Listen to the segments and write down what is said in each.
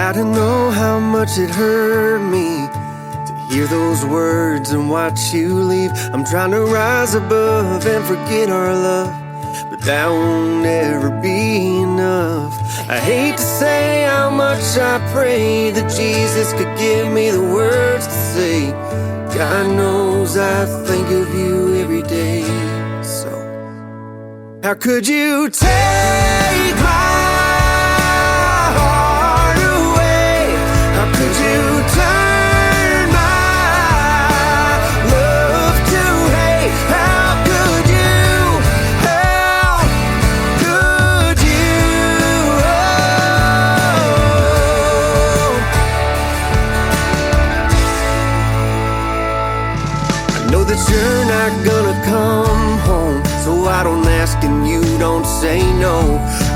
gotta know how much it hurt me to hear those words and watch you leave. I'm trying to rise above and forget our love, but that won't ever be enough. I hate to say how much I pray that Jesus could give me the words to say. God knows I think of you every day. So how could you take my heart away? How could you turn my love to hate? How could you? How could you? I know that you're not gonna come home, so I don't ask and you don't say no.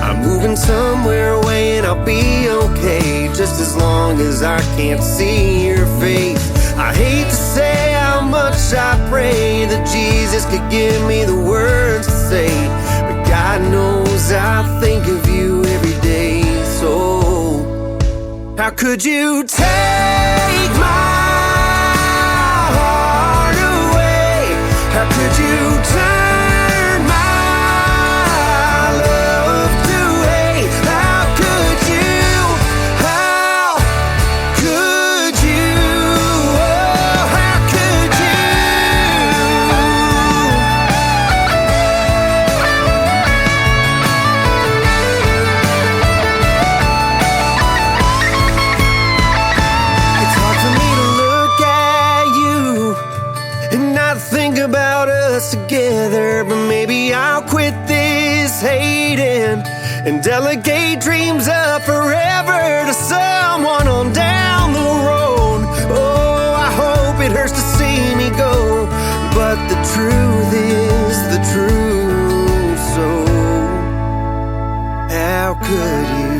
I'm moving somewhere away and I'll be okay, just as long as I can't see your face. I hate to say how much I pray that Jesus could give me the words to say, but God knows I think of you every day. So how could you take my heart away? How could you turn my love to hate? How could you? How could you? Oh, how could you? It's hard for me to look at you and not think about us together, but maybe I'll quit this hating and delegate dreams up forever to someone on down the road. Oh, I hope it hurts to see me go, but the truth is the truth. So how could you?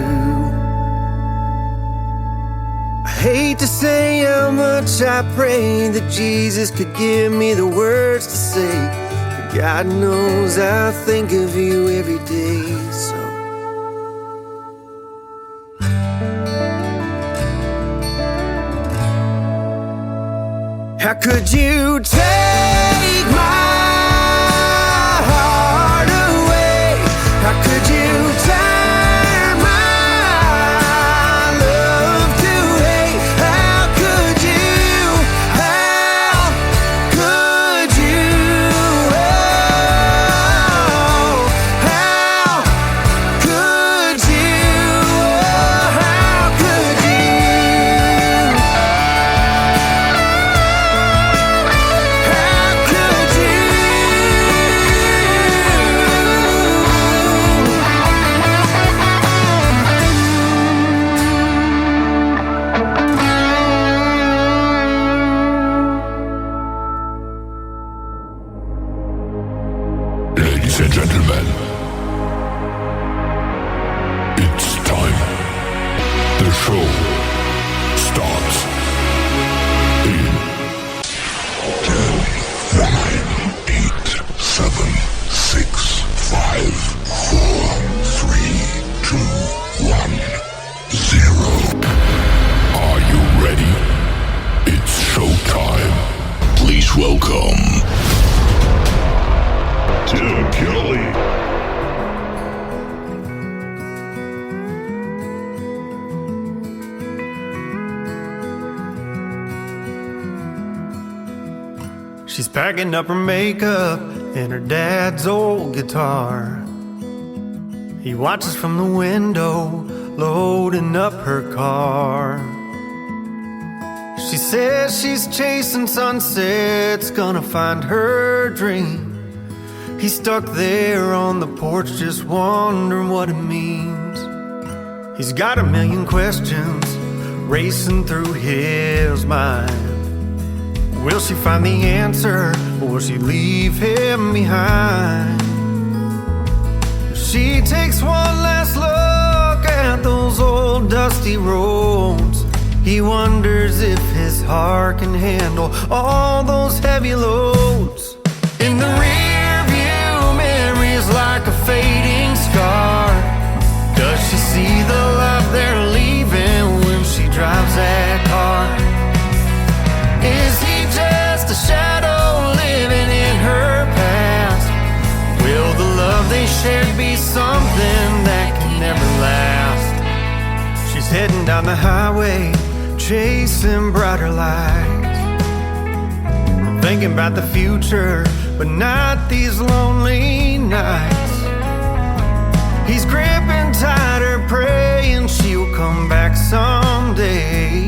I hate to say how much I pray that Jesus could give me the words to say, but God knows I think of you every day. So how could you take my heart away? How could you turn my love to hate? How could you? How could you? Oh, how could you? Oh, how could you? Ladies and gentlemen, it's time. The show starts in 10, 9, 8, 7, 6, 5, 4, 3, 2, 1, 0. Are you ready? It's showtime. Please welcome Tim Kelly. She's packing up her makeup and her dad's old guitar. He watches from the window, loading up her car. She says she's chasing sunsets, gonna find her dream. He's stuck there on the porch, just wondering what it means. He's got a million questions racing through his mind. Will she find the answer, or will she leave him behind? She takes one last look at those old dusty roads. He wonders if his heart can handle all those heavy loads. In the rear view, memories like a fading scar. Does she see the life they're leaving when drives that car? Is he just a shadow living in her past? Will the love they shared be something that can never last? She's heading down the highway, chasing brighter lights, thinking about the future, but not these lonely nights. He's gripping tighter, praying she'll come back someday,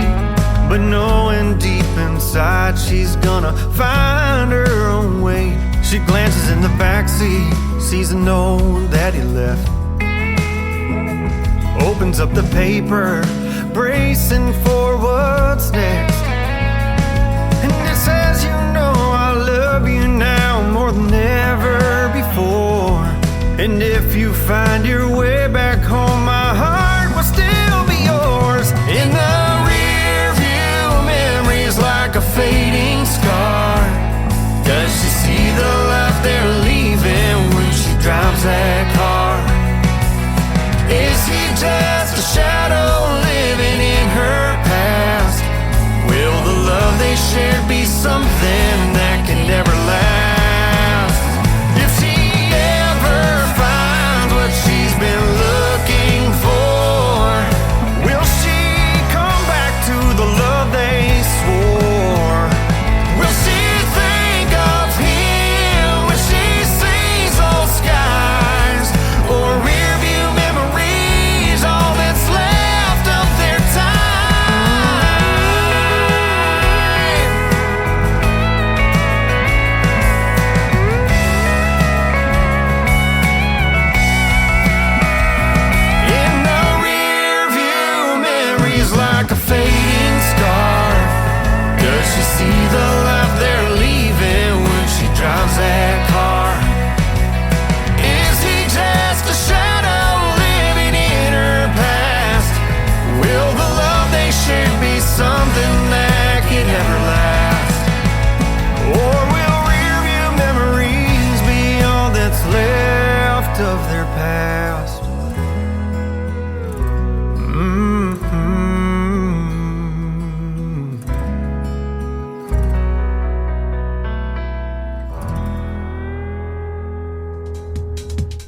but knowing deep inside she's gonna find her own way. She glances in the backseat, sees a note that he left, opens up the paper, bracing for what's next. And it says, you know I love you now more than ever before. And if you find your way back home, my heart will still be yours. In the rear view, memories like a fading scar. Does she see the life they're leaving when she drives that car? Is he just a shadow living in her past? Will the love they shared be something that can never last? If she ever finds what she's been looking for, will she come back to the love they swore? Will she think of him when she sees those skies? Or rearview memories, all that's left of their time? In the rearview, memories like a fading scar. Does she see the life they're leaving when she drives that car? Is he just a shadow living in her past? Will the love they shared be something that can never last? Or will rearview memories be all that's left of their past? Mm-hmm.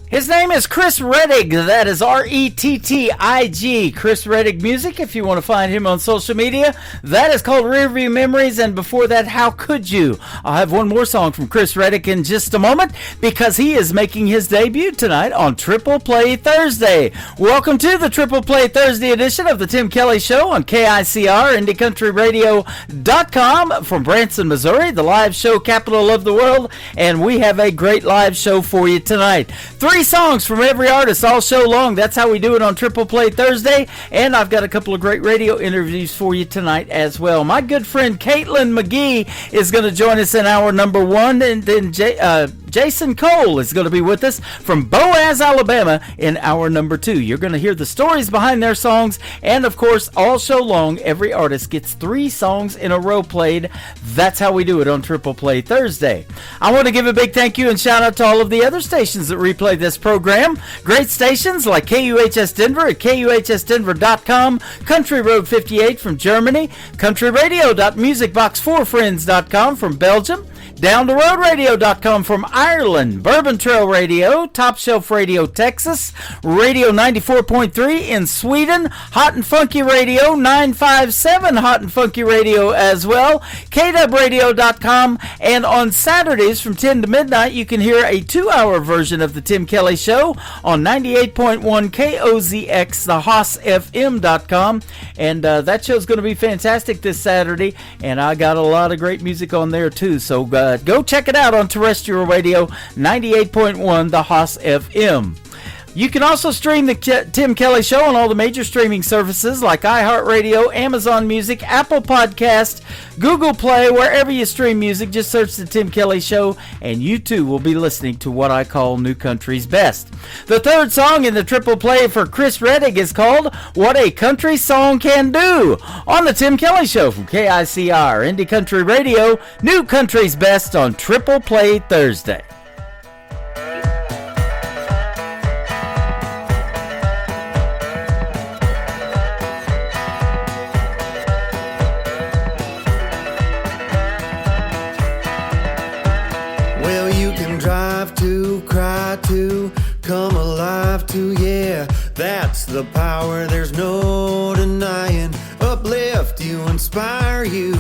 His name is Chris Rettig. That is Rettig. Chris Rettig Music, if you want to find him on social media. That is called Rearview Memories, and before that, How Could You? I'll have one more song from Chris Rettig in just a moment, because he is making his debut tonight on Triple Play Thursday. Welcome to the Triple Play Thursday edition of the Tim Kelly Show on KICR, IndieCountryRadio.com from Branson, Missouri, the live show capital of the world, and we have a great live show for you tonight. 3 songs from every artist all show long. That's how we do it on Triple Play Thursday, and I've got a couple of great radio interviews for you tonight as well. My good friend Caitlin McGee is going to join us in hour number 1, and then Jason Cole is going to be with us from Boaz, Alabama in hour number 2. You're going to hear the stories behind their songs, and of course, all show long, every artist gets 3 songs in a row played. That's how we do it on Triple Play Thursday. I want to give a big thank you and shout out to all of the other stations that replay this program. Great stations like KUHS Denver at KUHSdenver.com, Country Road 58 from Germany, countryradio.musicbox4friends.com from Belgium, DownTheRoadRadio.com from Ireland, Bourbon Trail Radio, Top Shelf Radio Texas, Radio 94.3 in Sweden, Hot and Funky Radio 957, Hot and Funky Radio as well, KWRadio.com, and on Saturdays from 10 to midnight you can hear a 2-hour version of the Tim Kelly Show on 98.1 KOZX, thehossfm.com, and that show's going to be fantastic this Saturday, and I got a lot of great music on there too, so go check it out on terrestrial radio 98.1 The Hoss FM. You can also stream the Tim Kelly Show on all the major streaming services like iHeartRadio, Amazon Music, Apple Podcast, Google Play, wherever you stream music. Just search the Tim Kelly Show, and you too will be listening to what I call New Country's Best. The third song in the Triple Play for Chris Rettig is called What a Country Song Can Do on the Tim Kelly Show from KICR, Indie Country Radio, New Country's Best on Triple Play Thursday. to come alive too. Yeah, that's the power, there's no denying. Uplift you, inspire you,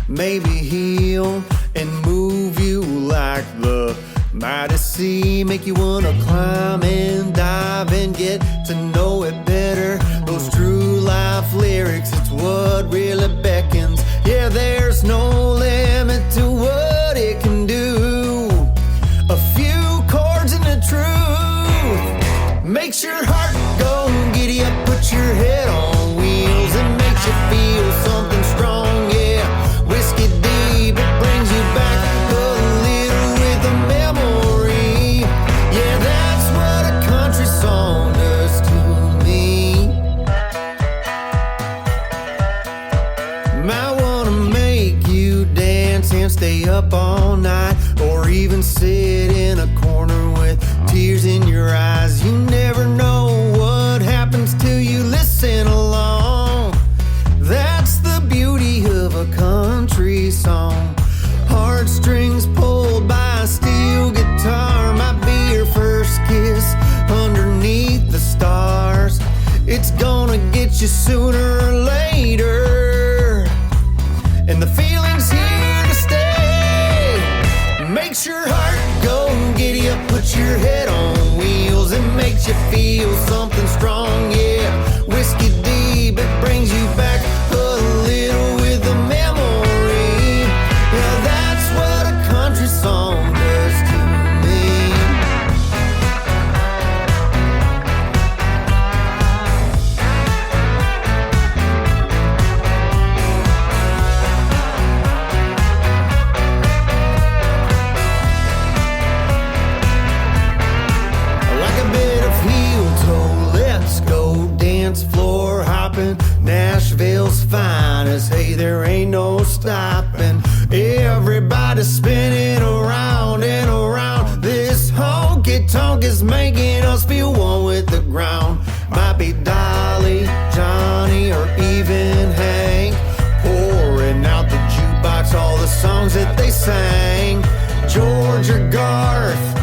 maybe heal and move you like the mighty sea. Make you wanna climb and dive and get to know it better. Those true life lyrics, it's what really beckons. Yeah, there's no limit to what it can do. A few chords and the truth makes your heart go giddy up, put your head on wheels, and makes you feel something strong. Yeah, whiskey deep, it brings you back a little with a memory. Yeah, that's what a country song does to me. Might wanna make you dance and stay up all night, or even sit in a corner with tears in your eyes. You never know what happens till you listen along. That's the beauty of a country song. Heartstrings pulled by a steel guitar might be your first kiss underneath the stars. It's gonna get you sooner or later, and the feeling's here to stay. Makes your heart go giddy up, put your head on wheels, it makes you feel something strong. Yeah, whiskey deep, it brings you back a little with a memory. Yeah, that's what a country song does to me. Like a bit of heel toe, let's go dance floor hopping. Nashville's finest, hey, there ain't no stopping. Everybody's spinning around and around. This honky tonk is making us feel one with the ground. Might be Dolly, Johnny, or even Hank, pouring out the jukebox all the songs that they sang. George or Garth,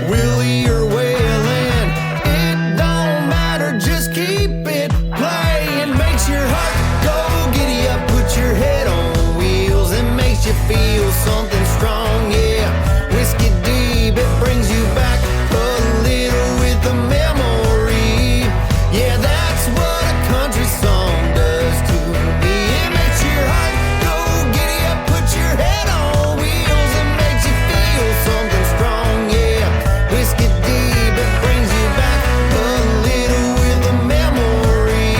Willie or Waylon, it don't matter, just keep it playing. Makes your heart go giddy up, put your head on wheels, it makes you feel something strong. Yeah, whiskey deep, it brings you back a little with a memory. Yeah, that's what a country song does to me. It makes your heart go giddy up, put your head on wheels, it makes you feel something strong. Yeah, whiskey deep, it brings you back a little with a memory.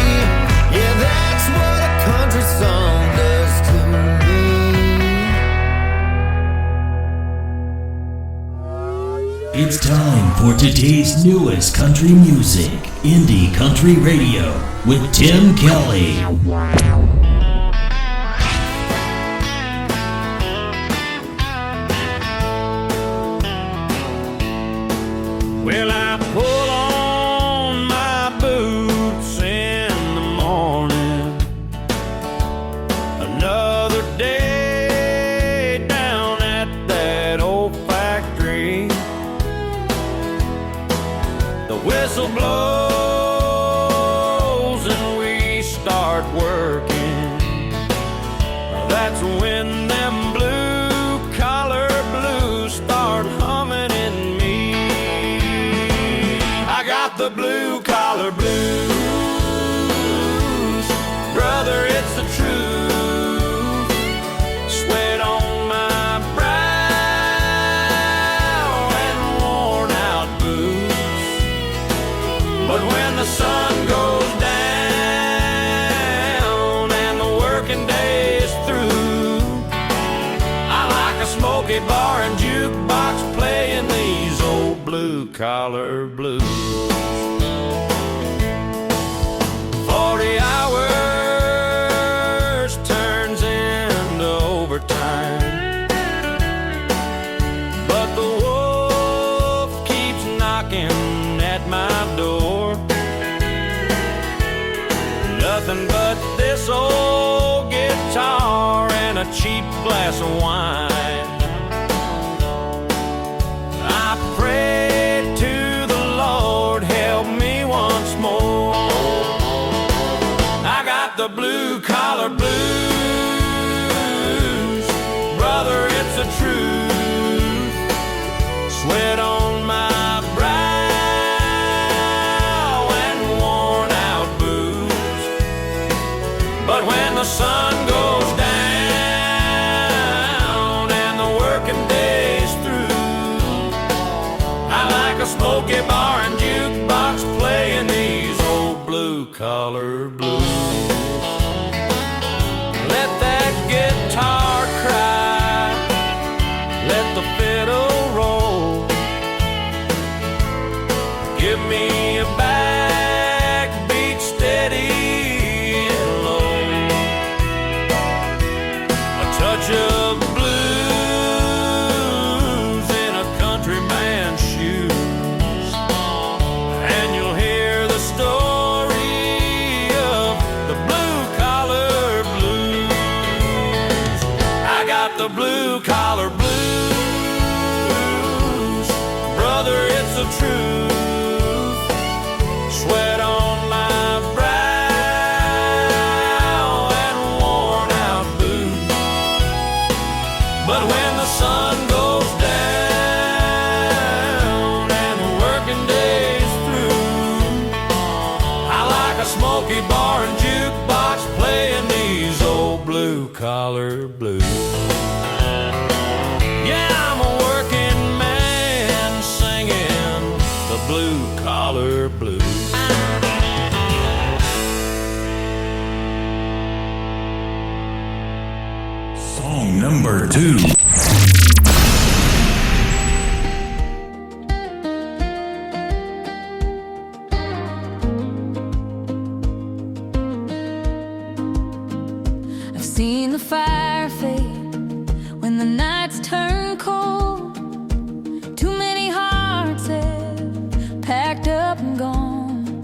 Yeah, that's what a country song does to me. It's time for today's newest country music, Indie Country Radio, with Tim Kelly. Well, I pull on my boots in the morning. Another day down at that old factory. The whistle blows and we start working. That's when them blue-collar blues start humming in me. I got the blue-collar blues. Brother, it's the truth. Sweat on my brow and worn-out boots. But when the sun goes down and the working day is through, I like a smoky bar and jukebox playing these old blue-collar blues. 40 hours turns into overtime, but the wolf keeps knocking at my door. Nothing but this old guitar and a cheap glass of wine. I pray to the sun goes down and the working day's through, I like a smoky bar and jukebox playing these old blue-collar blues. Let that guitar cry, let the fiddle roll, give me a backbeat steady and low, a touch of blues in a country man's shoes, and you'll hear the story of the blue-collar blues. I got the blue-collar blues, brother, it's the truth. Sweat on my brow and worn out boots, but when the sun goes down and the working day's through, I like a smoky bar and jukebox playing these old blue-collar blues. Yeah, I'm a working man singing the blue-collar blues. Song number 2. I've seen the fire fade when the nights turn cold. Too many hearts have packed up and gone.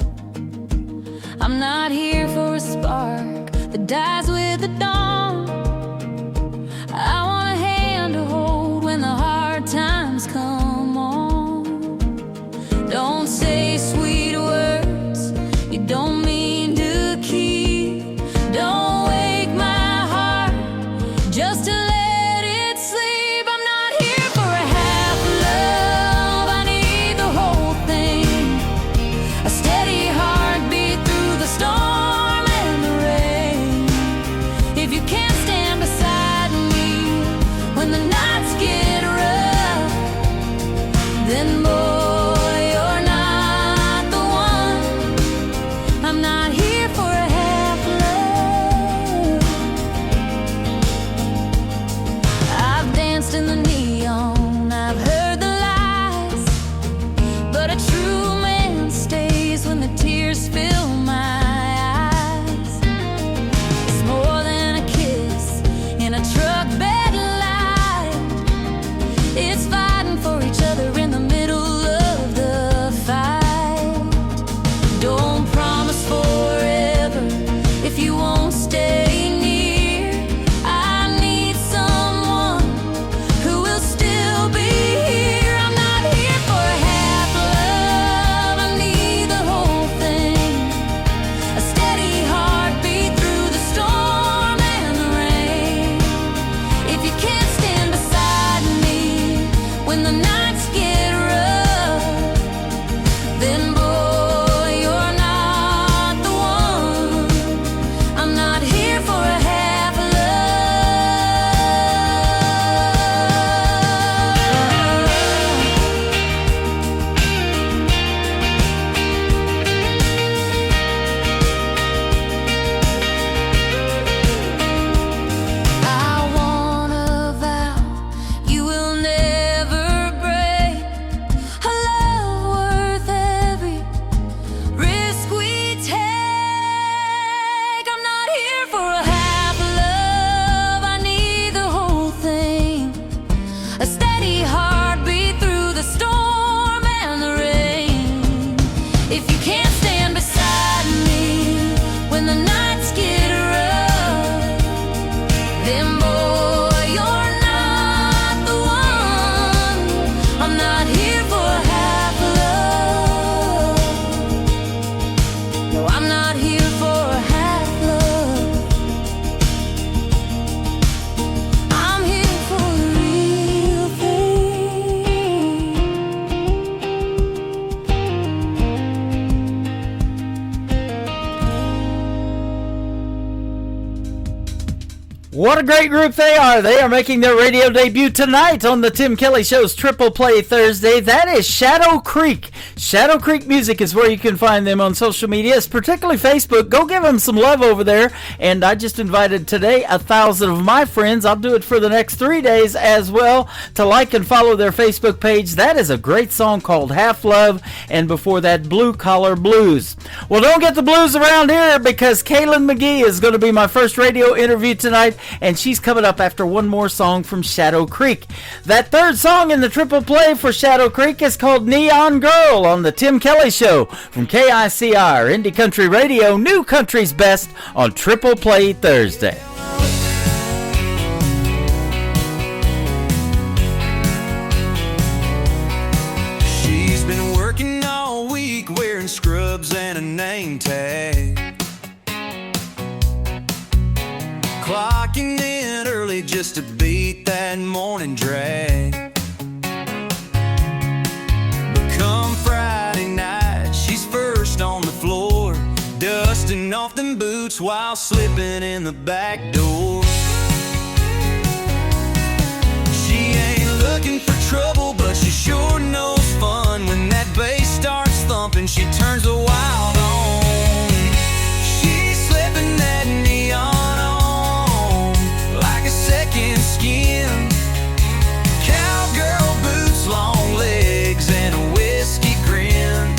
I'm not here for a spark that dies with the dawn. I want a hand to hold when the hard times come on. Don't say sweet words you don't mean to keep. Don't wake my heart just to let it sleep. I'm not here for a half love, I need the whole thing. A steady heartbeat through the storm and the rain. What a great group they are. They are making their radio debut tonight on the Tim Kelly Show's Triple Play Thursday. That is Shadow Creek. Shadow Creek Music is where you can find them on social media, particularly Facebook. Go give them some love over there. And I just invited today 1,000 of my friends, I'll do it for the next 3 days as well, to like and follow their Facebook page. That is a great song called Half Love, and before that, Blue Collar Blues. Well, don't get the blues around here, because Kaylin McGee is going to be my first radio interview tonight, and she's coming up after one more song from Shadow Creek. That third song in the triple play for Shadow Creek is called Neon Girl on the Tim Kelly Show from KICR, Indie Country Radio, New Country's Best on Triple Play Thursday. She's been working all week wearing scrubs and a name tag, clocking in early just to beat that morning drag. But come Friday night, she's first on the floor, dusting off them boots while slipping in the back door. She ain't looking for trouble, but she sure knows fun. When that bass starts thumping, she turns the wild on. She's slipping that neon on like a second skin. Cowgirl boots, long legs, and a whiskey grin.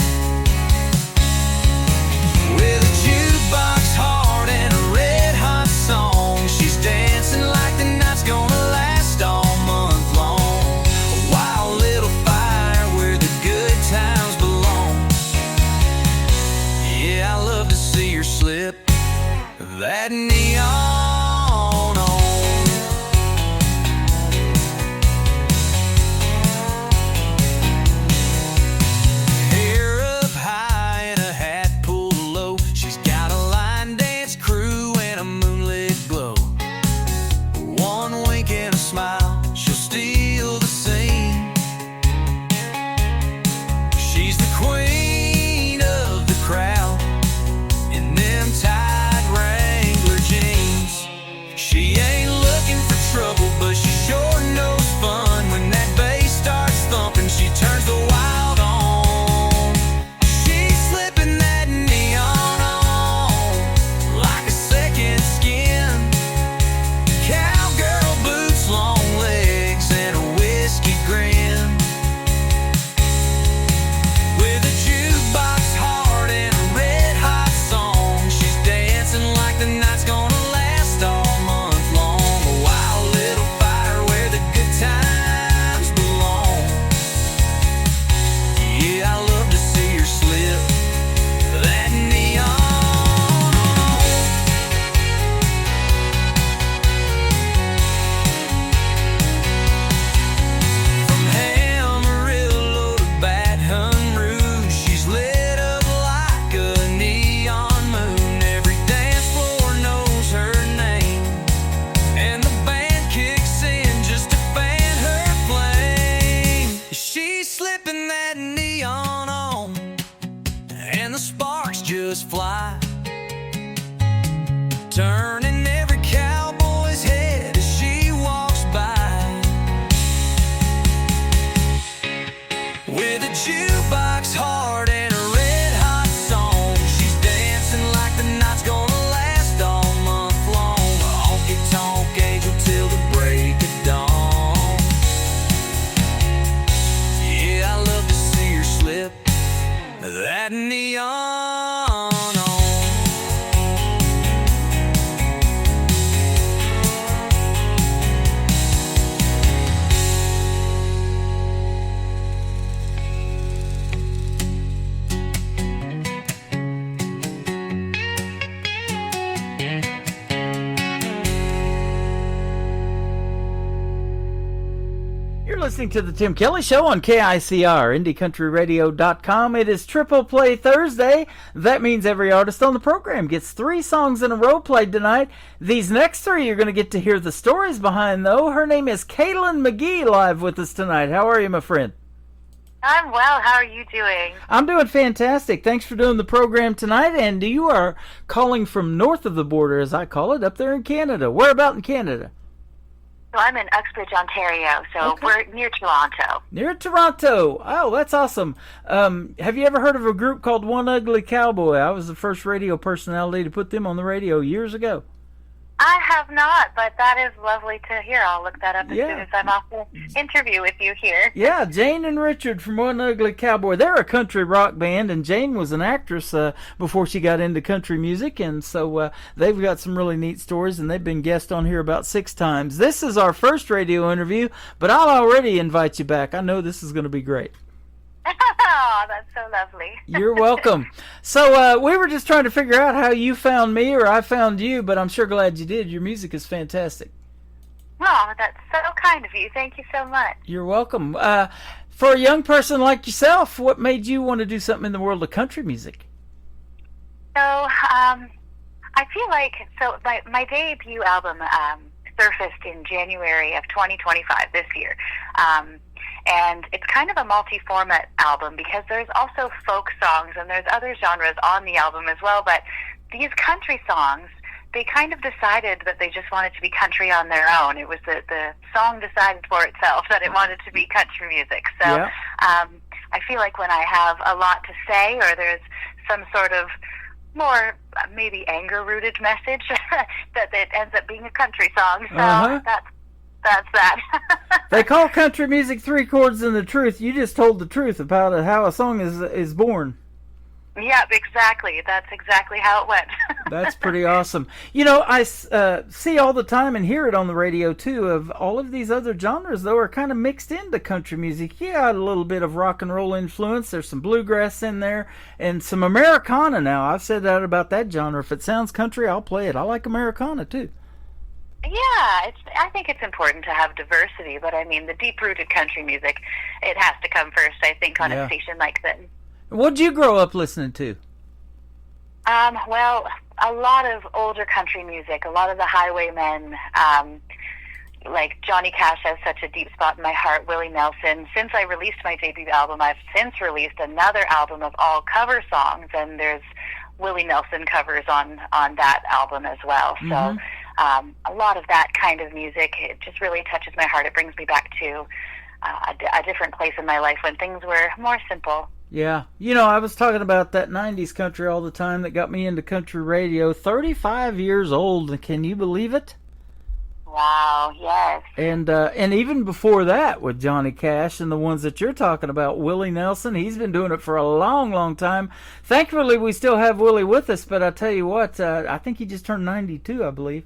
With a jukebox heart and a red hot song, she's dancing like the night's gonna last all month long. A wild little fire where the good times belong. Yeah, I love to see her slip that neon on. Hair up high and a hat pulled low, she's got a line dance crew and a moonlit glow. One wink and a smile, she'll steal the scene. She's the queen of the crowd in them tight Wrangler jeans. She ain't looking for trouble, but she sure knows fun. When that bass starts thumping, she turns the wild on. She's slipping that neon on like a second skin. Cowgirl boots, long legs, and a whiskey grin. With a jukebox heart and a red hot song, she's dancing like the night's gonna last all month long. A wild little fire where the good times belong. Yeah, I love to see her slip that neon on. From Amarillo to Baton Rouge, she's lit up like a neon moon. Every dance floor knows her name, and the band kicks in just to fan her flame. She's slipping that neon on, and the sparks just fly, turning every cowboy's head as she walks by. With a jukebox heart and a red hot song, she's dancing like the night's gonna last all month long. Honky tonk angel till the break of dawn. Yeah, I love to see her slip that neon on. You're listening to the Tim Kelly Show on KICR, IndieCountryRadio.com. It is Triple Play Thursday. That means every artist on the program gets 3 songs in a row played tonight. These next 3 you're going to get to hear the stories behind, though. Her name is Kaylin McGee, live with us tonight. How are you, my friend? I'm well. How are you doing? I'm doing fantastic. Thanks for doing the program tonight. And you are calling from north of the border, as I call it, up there in Canada. Where about in Canada? So I'm in Uxbridge, Ontario. So Okay. we're near Toronto. Near Toronto. Oh, that's awesome. Have you ever heard of a group called One Ugly Cowboy? I was the first radio personality to put them on the radio years ago. I have not, but that is lovely to hear. I'll look that up as Yeah. soon as I'm off the interview with you here. Yeah, Jane and Richard from One Ugly Cowboy. They're a country rock band, and Jane was an actress before she got into country music, and so they've got some really neat stories, and they've been guest on here about 6 times. This is our first radio interview, but I'll already invite you back. I know this is going to be great. Oh, that's so lovely. You're welcome. So we were just trying to figure out how you found me or I found you, but I'm sure glad you did. Your music is fantastic. Oh, that's so kind of you. Thank you so much. You're welcome. For a young person like yourself, what made you want to do something in the world of country music? So, I feel like, my debut album surfaced in January of 2025, this year. And it's kind of a multi-format album because there's also folk songs and there's other genres on the album as well. But these country songs, they kind of decided that they just wanted to be country on their own. It was the song decided for itself that it wanted to be country music. So Yeah. I feel like when I have a lot to say or there's some sort of more maybe anger-rooted message that it ends up being a country song. So Uh-huh. that's that. They call country music 3 chords and the truth. You just told the truth about how a song is born. Yeah, exactly. That's exactly how it went. That's pretty awesome. You know, I see all the time and hear it on the radio, too, of all of these other genres, though, are kind of mixed into country music. Yeah, a little bit of rock and roll influence. There's some bluegrass in there and some Americana now. I've said that about that genre. If it sounds country, I'll play it. I like Americana, too. Yeah, I think it's important to have diversity, but I mean, the deep-rooted country music, it has to come first, I think, on Yeah. a station like this. What'd you grow up listening to? Well, a lot of older country music, a lot of the Highwaymen, like Johnny Cash has such a deep spot in my heart, Willie Nelson. Since I released my debut album, I've since released another album of all cover songs, and there's Willie Nelson covers on that album as well. So a lot of that kind of music, it just really touches my heart. It brings me back to a different place in my life when things were more simple. Yeah. You know, I was talking about that 90s country all the time that got me into country radio. 35 years old. Can you believe it? Wow, yes. And even before that with Johnny Cash and the ones that you're talking about, Willie Nelson, he's been doing it for a long, long time. Thankfully, we still have Willie with us, but I tell you what, I think he just turned 92, I believe.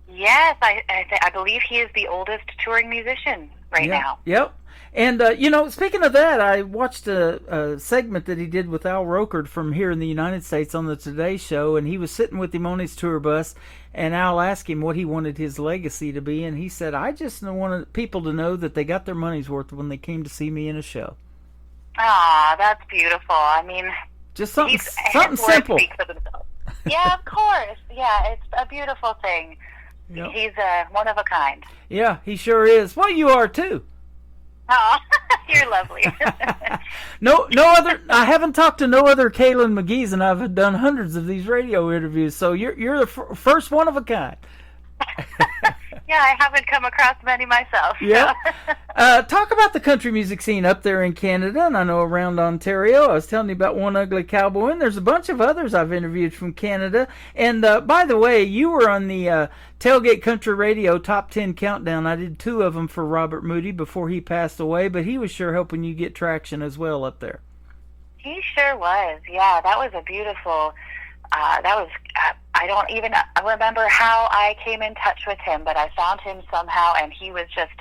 Yes, I believe he is the oldest touring musician right now. Yep. And, you know, speaking of that, I watched a segment that he did with Al Roker from here in the United States on the Today Show, and he was sitting with him on his tour bus, and Al asked him what he wanted his legacy to be, and he said, I just wanted people to know that they got their money's worth when they came to see me in a show. Ah, that's beautiful. I mean, Just something his something words simple. speak for themselves. Yeah, of course. Yeah, it's a beautiful thing. Yep. He's one of a kind. Yeah, he sure is. Well, you are too. Oh, you're lovely. No other. I haven't talked to no other Kaylin McGee's, and I've done hundreds of these radio interviews. So you're the first one of a kind. Yeah, I haven't come across many myself. Yeah. Talk about the country music scene up there in Canada, and I know around Ontario. I was telling you about One Ugly Cowboy, and there's a bunch of others I've interviewed from Canada. And by the way, you were on the Tailgate Country Radio Top 10 Countdown. I did 2 of them for Robert Moody before he passed away, but he was sure helping you get traction as well up there. He sure was. Yeah, that was a beautiful. I don't even remember how I came in touch with him, but I found him somehow, and he was just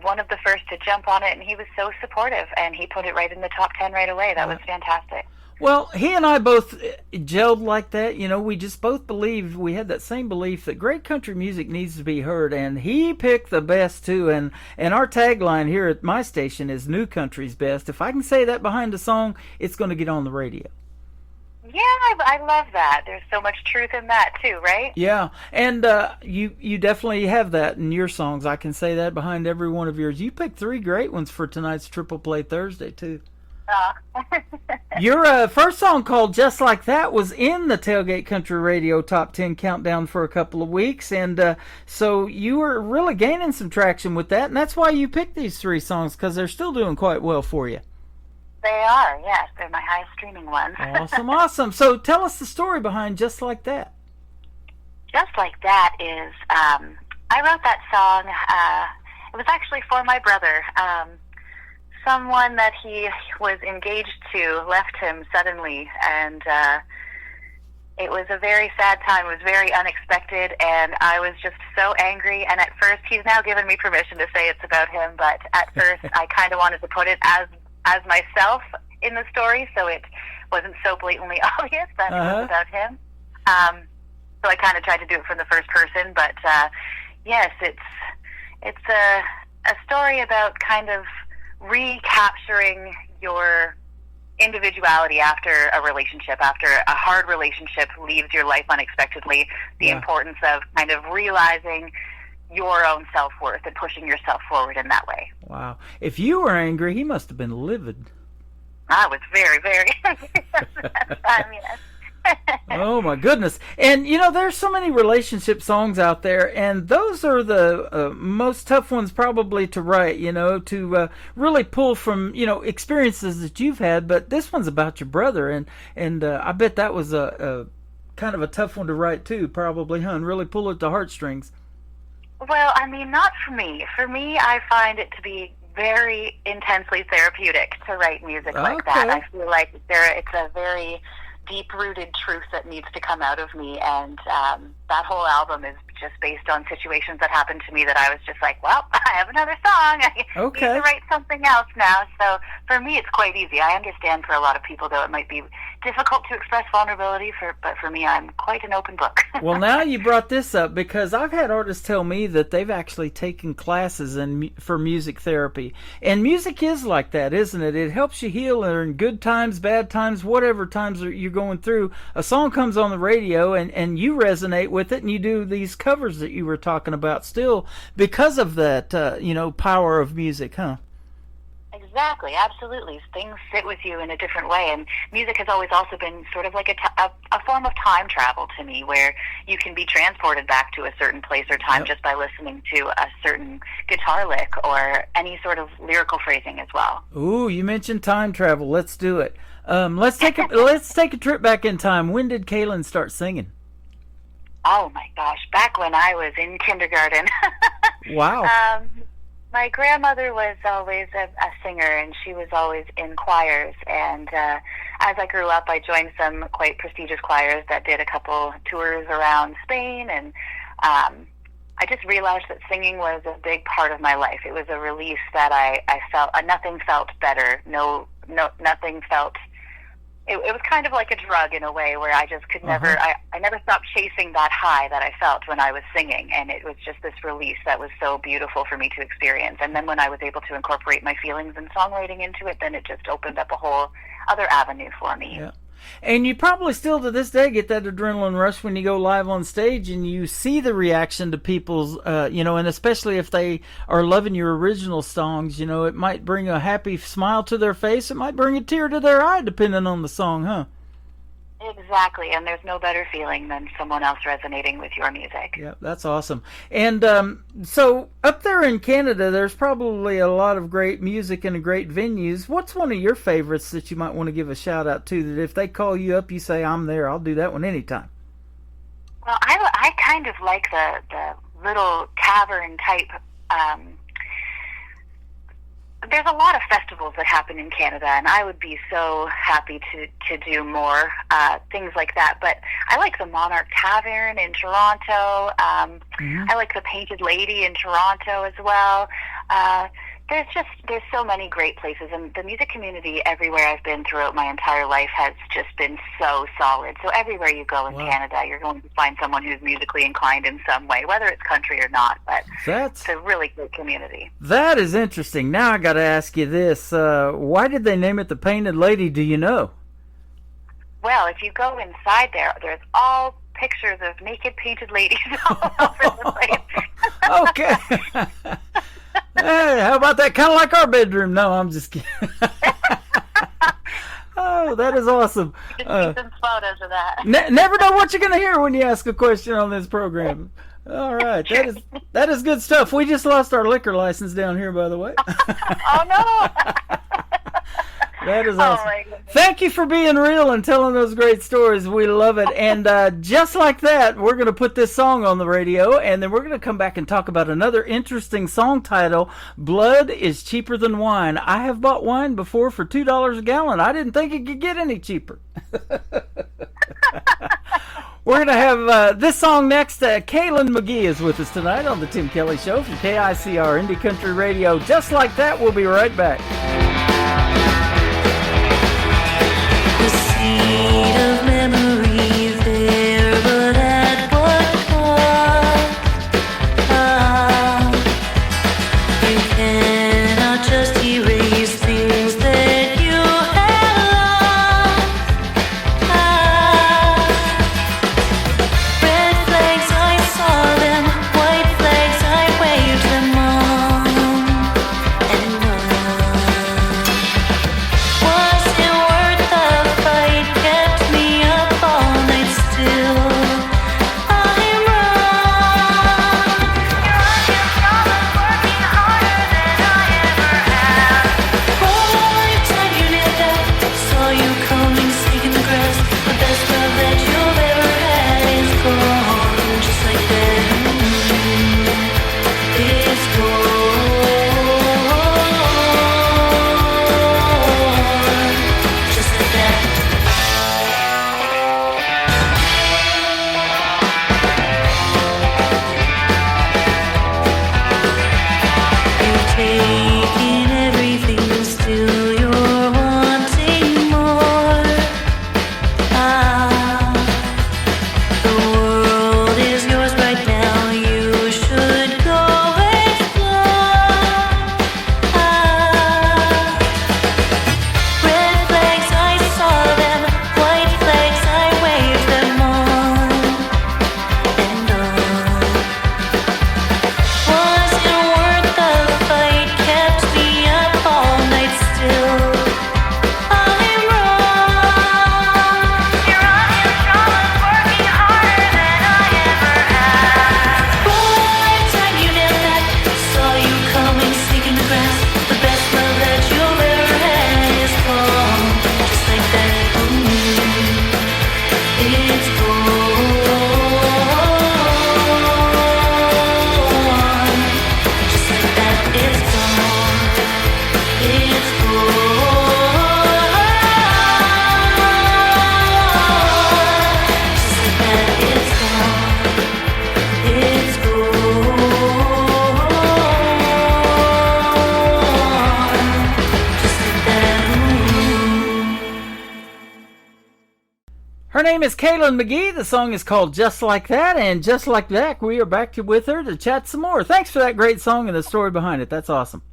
one of the first to jump on it, and he was so supportive, and he put it right in the top 10 right away. That was fantastic. Well, he and I both gelled like that. You know, we just both believed, we had that same belief that great country music needs to be heard, and he picked the best too. And our tagline here at my station is New Country's Best. If I can say that behind a song, it's going to get on the radio. Yeah, I love that. There's so much truth in that too, right? Yeah, and you definitely have that in your songs. I can say that behind every one of yours. You picked 3 great ones for tonight's Triple Play Thursday too. Your first song, called Just Like That, was in the Tailgate Country Radio Top 10 Countdown for a couple of weeks, and so you were really gaining some traction with that, and that's why you picked these 3 songs, because they're still doing quite well for you. They are, yes. They're my highest streaming ones. Awesome, awesome. So tell us the story behind Just Like That. Just Like That is, I wrote that song, it was actually for my brother. Someone that he was engaged to left him suddenly, and it was a very sad time. It was very unexpected, and I was just so angry. And at first, he's now given me permission to say it's about him, but at first I kind of wanted to put it as myself in the story, so it wasn't so blatantly obvious that it was about him. So I kind of tried to do it from the first person, but yes, it's a story about kind of recapturing your individuality after a relationship, after a hard relationship leaves your life unexpectedly, the importance of kind of realizing your own self-worth and pushing yourself forward in that way. Wow. If you were angry, he must have been livid. I was very, very angry at that time, yes. Oh my goodness. And you know, there's so many relationship songs out there, and those are the most tough ones probably to write, you know, to really pull from, you know, experiences that you've had. But this one's about your brother, and I bet that was a kind of a tough one to write too, probably, huh? And really pull at the heartstrings. Well, I mean, not for me. For me, I find it to be very intensely therapeutic to write music like that. I feel like it's a very deep-rooted truth that needs to come out of me, and that whole album is just based on situations that happened to me that I was just like, well, I have another song. I need to write something else now. So for me, it's quite easy. I understand for a lot of people, though, it might be difficult to express vulnerability, but for me, I'm quite an open book. Well, now you brought this up, because I've had artists tell me that they've actually taken classes for music therapy. And music is like that, isn't it? It helps you heal in good times, bad times, whatever times you're going through. A song comes on the radio, and you resonate with it, and you do these covers that you were talking about still because of that, power of music, huh? Exactly, absolutely. Things sit with you in a different way, and music has always also been sort of like a form of time travel to me, where you can be transported back to a certain place or time just by listening to a certain guitar lick or any sort of lyrical phrasing as well. Ooh, you mentioned time travel. Let's do it. Let's take a trip back in time. When did Kaylin start singing? Oh my gosh, back when I was in kindergarten. Wow. My grandmother was always a singer, and she was always in choirs. And as I grew up, I joined some quite prestigious choirs that did a couple tours around Spain. And I just realized that singing was a big part of my life. It was a release that I felt. Nothing felt better. Nothing felt. It was kind of like a drug in a way, where I just could never, I never stopped chasing that high that I felt when I was singing. And it was just this release that was so beautiful for me to experience. And then when I was able to incorporate my feelings and songwriting into it, then it just opened up a whole other avenue for me. Yeah. And you probably still to this day get that adrenaline rush when you go live on stage and you see the reaction to people's, and especially if they are loving your original songs, it might bring a happy smile to their face. It might bring a tear to their eye, depending on the song, huh? Exactly, and there's no better feeling than someone else resonating with your music. Yeah, that's awesome. And so up there in Canada, there's probably a lot of great music and great venues. What's one of your favorites that you might want to give a shout out to, that if they call you up, you say, I'm there, I'll do that one anytime? Well, I kind of like the little tavern type. There's a lot of festivals that happen in Canada, and I would be so happy to do more things like that. But I like the Monarch Tavern in Toronto. I like the Painted Lady in Toronto as well. There's so many great places, and the music community everywhere I've been throughout my entire life has just been so solid. So everywhere you go in Canada, you're going to find someone who's musically inclined in some way, whether it's country or not. But it's a really good community. That is interesting. Now I got to ask you this: why did they name it the Painted Lady? Do you know? well, if you go inside there's all pictures of naked painted ladies all over the place. Okay. Hey, how about that? Kind of like our bedroom. No, I'm just kidding. Oh, that is awesome. Just see some photos of that. Never know what you're going to hear when you ask a question on this program. All right, that is good stuff. We just lost our liquor license down here, by the way. Oh, no. That is Oh, awesome. my goodness. Thank you for being real and telling those great stories. We love it. And just like that, we're going to put this song on the radio, and then we're going to come back and talk about another interesting song title, Blood is Cheaper Than Wine. I have bought wine before for $2 a gallon. I didn't think it could get any cheaper. We're going to have this song next. Kaylin McGee is with us tonight on the Tim Kelly Show from KICR Indie Country Radio. Just like that, we'll be right back. The seed of memory there, but at what cost? You cannot just erase things that you have lost. Red flags, I saw them. White flags, I waved them on. And was it worth the fight? Kept me up all night still. I'm wrong. You're on working harder than I ever have. All the time you did that, saw you coming, seeking the grass. The best love that you've ever had is gone, just like that. It's gone, just like that. You've taken everything, still you're wanting more. The world is yours right now. You should go explore. Red flags, I saw them. White flags, I waved them on and on. Was it worth the fight? Kept me up all night still. I'm wrong. You're on your troubles, working harder than I ever have. One time you nailed that, saw you coming, seeking the grass. The best love that you've ever had is gone, just like that. It's gone, just like that. It's gone. It's Her name is Kaylin McGee. The song is called Just Like That, and just like that, we are back with her to chat some more. Thanks for that great song and the story behind it. That's awesome.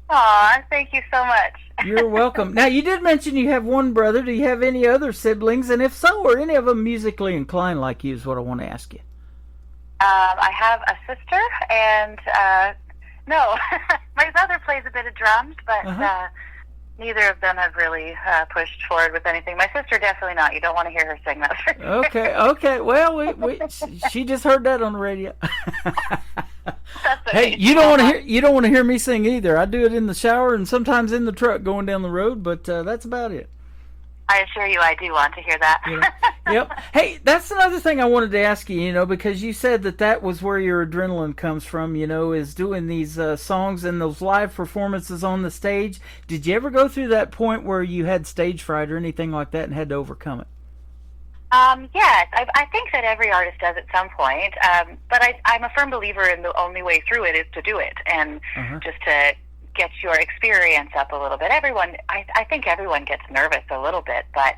Aw, thank you so much. You're welcome. Now, you did mention you have one brother. Do you have any other siblings? And if so, are any of them musically inclined like you is what I want to ask you. I have a sister, and no, my brother plays a bit of drums, but neither of them have really pushed forward with anything. My sister definitely not. You don't want to hear her sing that. Okay. Well, she just heard that on the radio. That's okay. Hey, you don't want to hear me sing either. I do it in the shower and sometimes in the truck going down the road, but that's about it. I assure you, I do want to hear that. Yep. Hey, that's another thing I wanted to ask you, because you said that was where your adrenaline comes from, is doing these songs and those live performances on the stage. Did you ever go through that point where you had stage fright or anything like that and had to overcome it? Yes, I think that every artist does at some point, but I'm a firm believer in the only way through it is to do it, and just to get your experience up a little bit. I think everyone gets nervous a little bit, but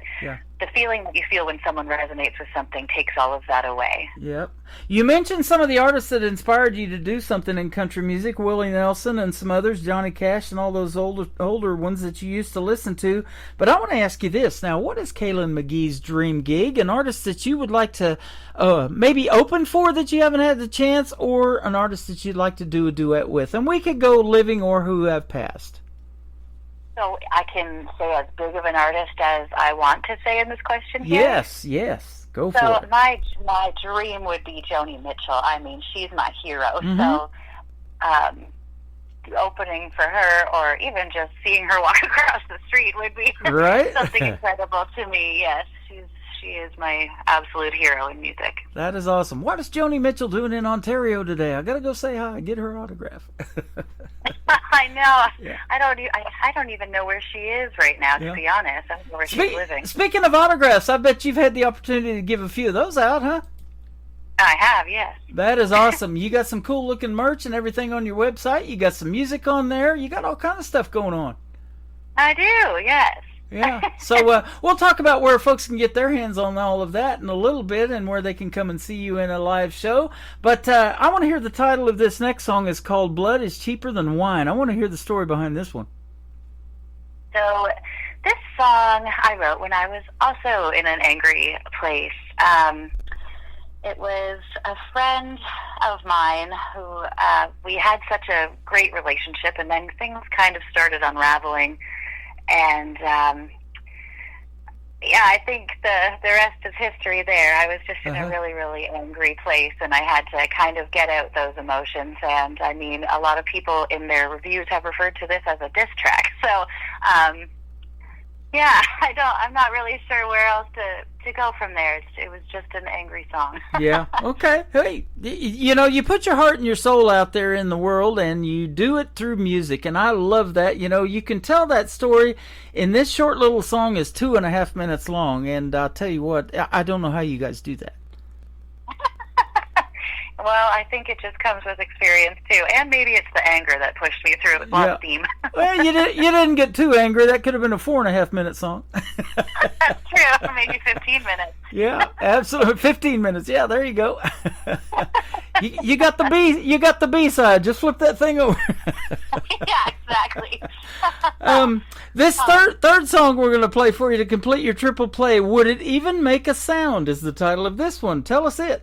the feeling that you feel when someone resonates with something takes all of that away. Yep. You mentioned some of the artists that inspired you to do something in country music, Willie Nelson and some others, Johnny Cash and all those older ones that you used to listen to. But I want to ask you this. Now, what is Kaylin McGee's dream gig? An artist that you would like to maybe open for that you haven't had the chance, or an artist that you'd like to do a duet with? And we could go living or who have passed. So I can say as big of an artist as I want to say in this question here? Yes. Go for So it. my dream would be Joni Mitchell. I mean, she's my hero. Mm-hmm. So opening for her, or even just seeing her walk across the street, would be Right? something incredible to me. Yes, she is my absolute hero in music. That is awesome. What is Joni Mitchell doing in Ontario today? I got to go say hi, get her autograph. I know. Yeah. I don't even know where she is right now, to be honest. I don't know where she's living. Speaking of autographs, I bet you've had the opportunity to give a few of those out, huh? I have, yes. That is awesome. You got some cool looking merch and everything on your website. You got some music on there. You got all kind of stuff going on. I do, yes. Yeah. So we'll talk about where folks can get their hands on all of that in a little bit, and where they can come and see you in a live show. But I want to hear the title of this next song. Is called Blood is Cheaper Than Wine. I want to hear the story behind this one. So this song I wrote when I was also in an angry place. It was a friend of mine who we had such a great relationship, and then things kind of started unraveling. And I think the rest is history there. I was just in a really, really angry place, and I had to kind of get out those emotions. And I mean, a lot of people in their reviews have referred to this as a diss track. So, I'm not really sure where else to go from there. It was just an angry song. Yeah. Okay. Hey, you put your heart and your soul out there in the world, and you do it through music, and I love that. You can tell that story, and this short little song is 2.5 minutes long, and I'll tell you what, I don't know how you guys do that. Well, I think it just comes with experience too, and maybe it's the anger that pushed me through. It was a lot of steam. Well, you didn't get too angry. That could have been a 4.5 minute song. That's true. Maybe 15 minutes. Yeah, absolutely. 15 minutes. Yeah, there you go. you got the B. You got the B side. Just flip that thing over. Yeah, exactly. This third song we're going to play for you to complete your triple play. Would It Even Make a Sound is the title of this one. Tell us it.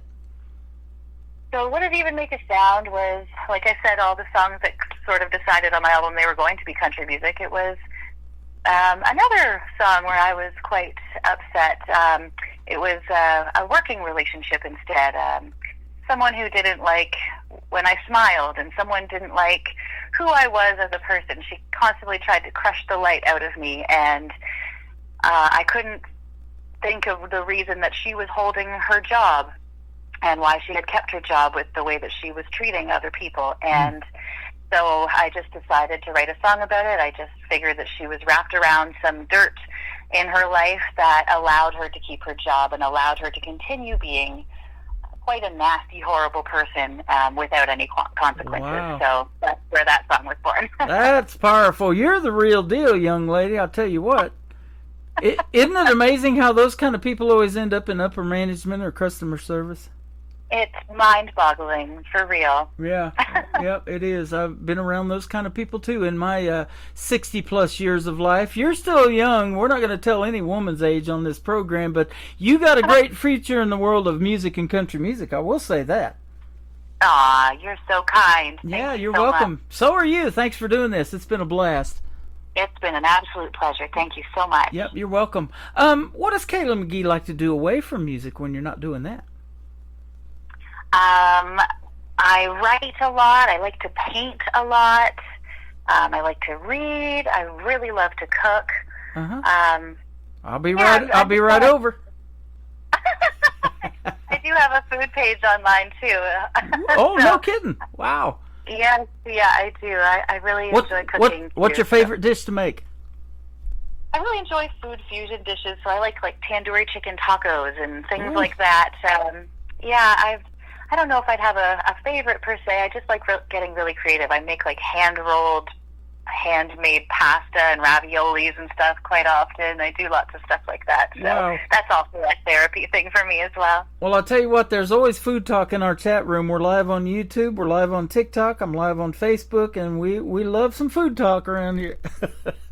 So Would It Even Make a Sound was, like I said, all the songs that sort of decided on my album they were going to be country music. It was another song where I was quite upset. It was a working relationship instead. Someone who didn't like when I smiled, and someone didn't like who I was as a person. She constantly tried to crush the light out of me, and I couldn't think of the reason that she was holding her job and why she had kept her job with the way that she was treating other people. And so I just decided to write a song about it. I just figured that she was wrapped around some dirt in her life that allowed her to keep her job and allowed her to continue being quite a nasty, horrible person without any consequences. Wow. So that's where that song was born. That's powerful. You're the real deal, young lady. I'll tell you what. Isn't it amazing how those kind of people always end up in upper management or customer service? It's mind-boggling, for real. Yeah, yep, it is. I've been around those kind of people, too, in my 60-plus years of life. You're still young. We're not going to tell any woman's age on this program, but you got a great future in the world of music and country music. I will say that. Aw, you're so kind. Yeah, Thank you you're so welcome. much. So are you. Thanks for doing this. It's been a blast. It's been an absolute pleasure. Thank you so much. Yep, you're welcome. What does Kayla McGee like to do away from music when you're not doing that? I write a lot. I like to paint a lot. I like to read. I really love to cook. I'll be right over. I do have a food page online too. Oh, no kidding! Wow. Yes, yeah, I do. I really enjoy cooking. What's too, your favorite dish to make? I really enjoy food fusion dishes, so I like tandoori chicken tacos and things like that. I don't know if I'd have a favorite per se. I just like getting really creative. I make hand rolled handmade pasta and raviolis and stuff quite often. I do lots of stuff like that. So Wow. that's also a therapy thing for me as well. Well, I'll tell you what, there's always food talk in our chat room. We're live on YouTube, we're live on TikTok, I'm live on Facebook, and we love some food talk around here.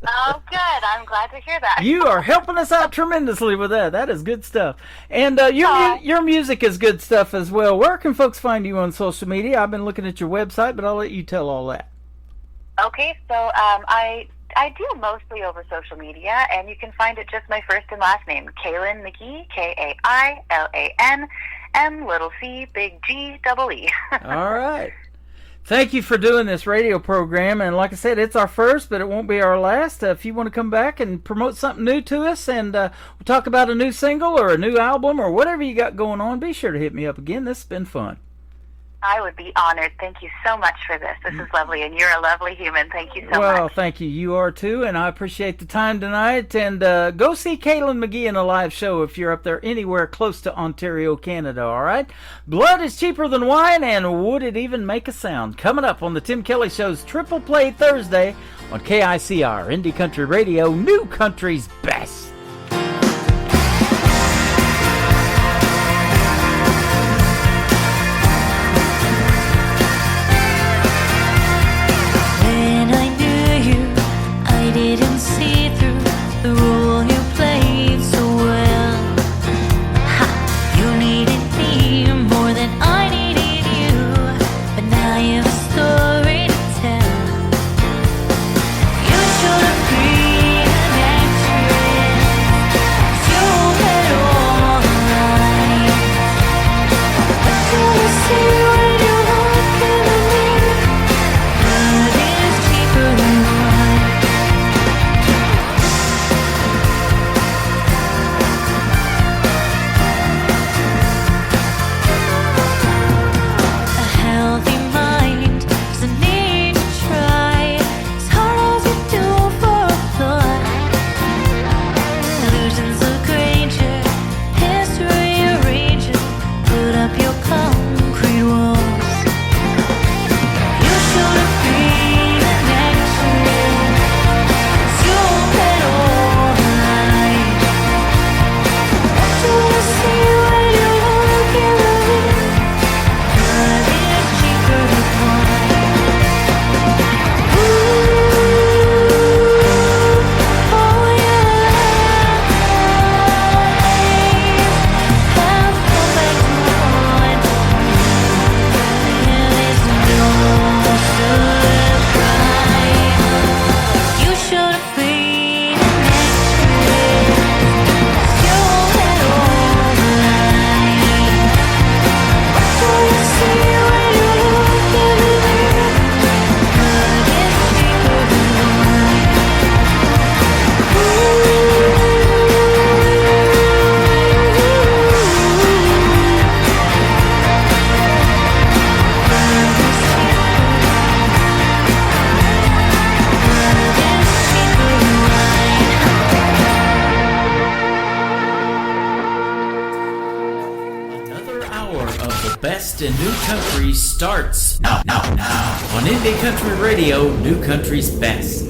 Oh, good. I'm glad to hear that. You are helping us out tremendously with that. That is good stuff. And your music is good stuff as well. Where can folks find you on social media? I've been looking at your website, but I'll let you tell all that. Okay, so I do mostly over social media, and you can find it just my first and last name, Kailyn McGee, Kailanm, Big G. All right. Thank you for doing this radio program, and like I said, it's our first, but it won't be our last. If you want to come back and promote something new to us, and we'll talk about a new single or a new album or whatever you got going on, be sure to hit me up again. This has been fun. I would be honored. Thank you so much for this. This is lovely, and you're a lovely human. Thank you so Well, much. thank you. You are too, and I appreciate the time tonight. And go see Kailyn McGee in a live show if you're up there anywhere close to Ontario, Canada, all right? Blood is cheaper than wine, and would it even make a sound? Coming up on the Tim Kelly Show's Triple Play Thursday on KICR, Indie Country Radio, New Country's Best. When I knew you, I didn't see through the role you played so well. Ha, you needed me more than I needed you, but now you have a story to tell. You should have been an actress, 'cause you had all the right. What do you see when you walk in the mirror? Blood is cheaper than wine. A healthy mind doesn't need to try as hard as you do for a thought. Illusions of grandeur, history arranger, put up your concrete walls. You should have been an actress, 'cause you had all the light. What do you see when you look in the mirror? Blood is cheaper than wine. Ooh, oh yeah, have come back to haunt you. There is no surprise. You should have been an actress, 'cause you had all the light. What do you see when you look in the mirror? Blood is cheaper than wine. Another hour of the best in new country starts now on Indie Country Radio, New Country's Best.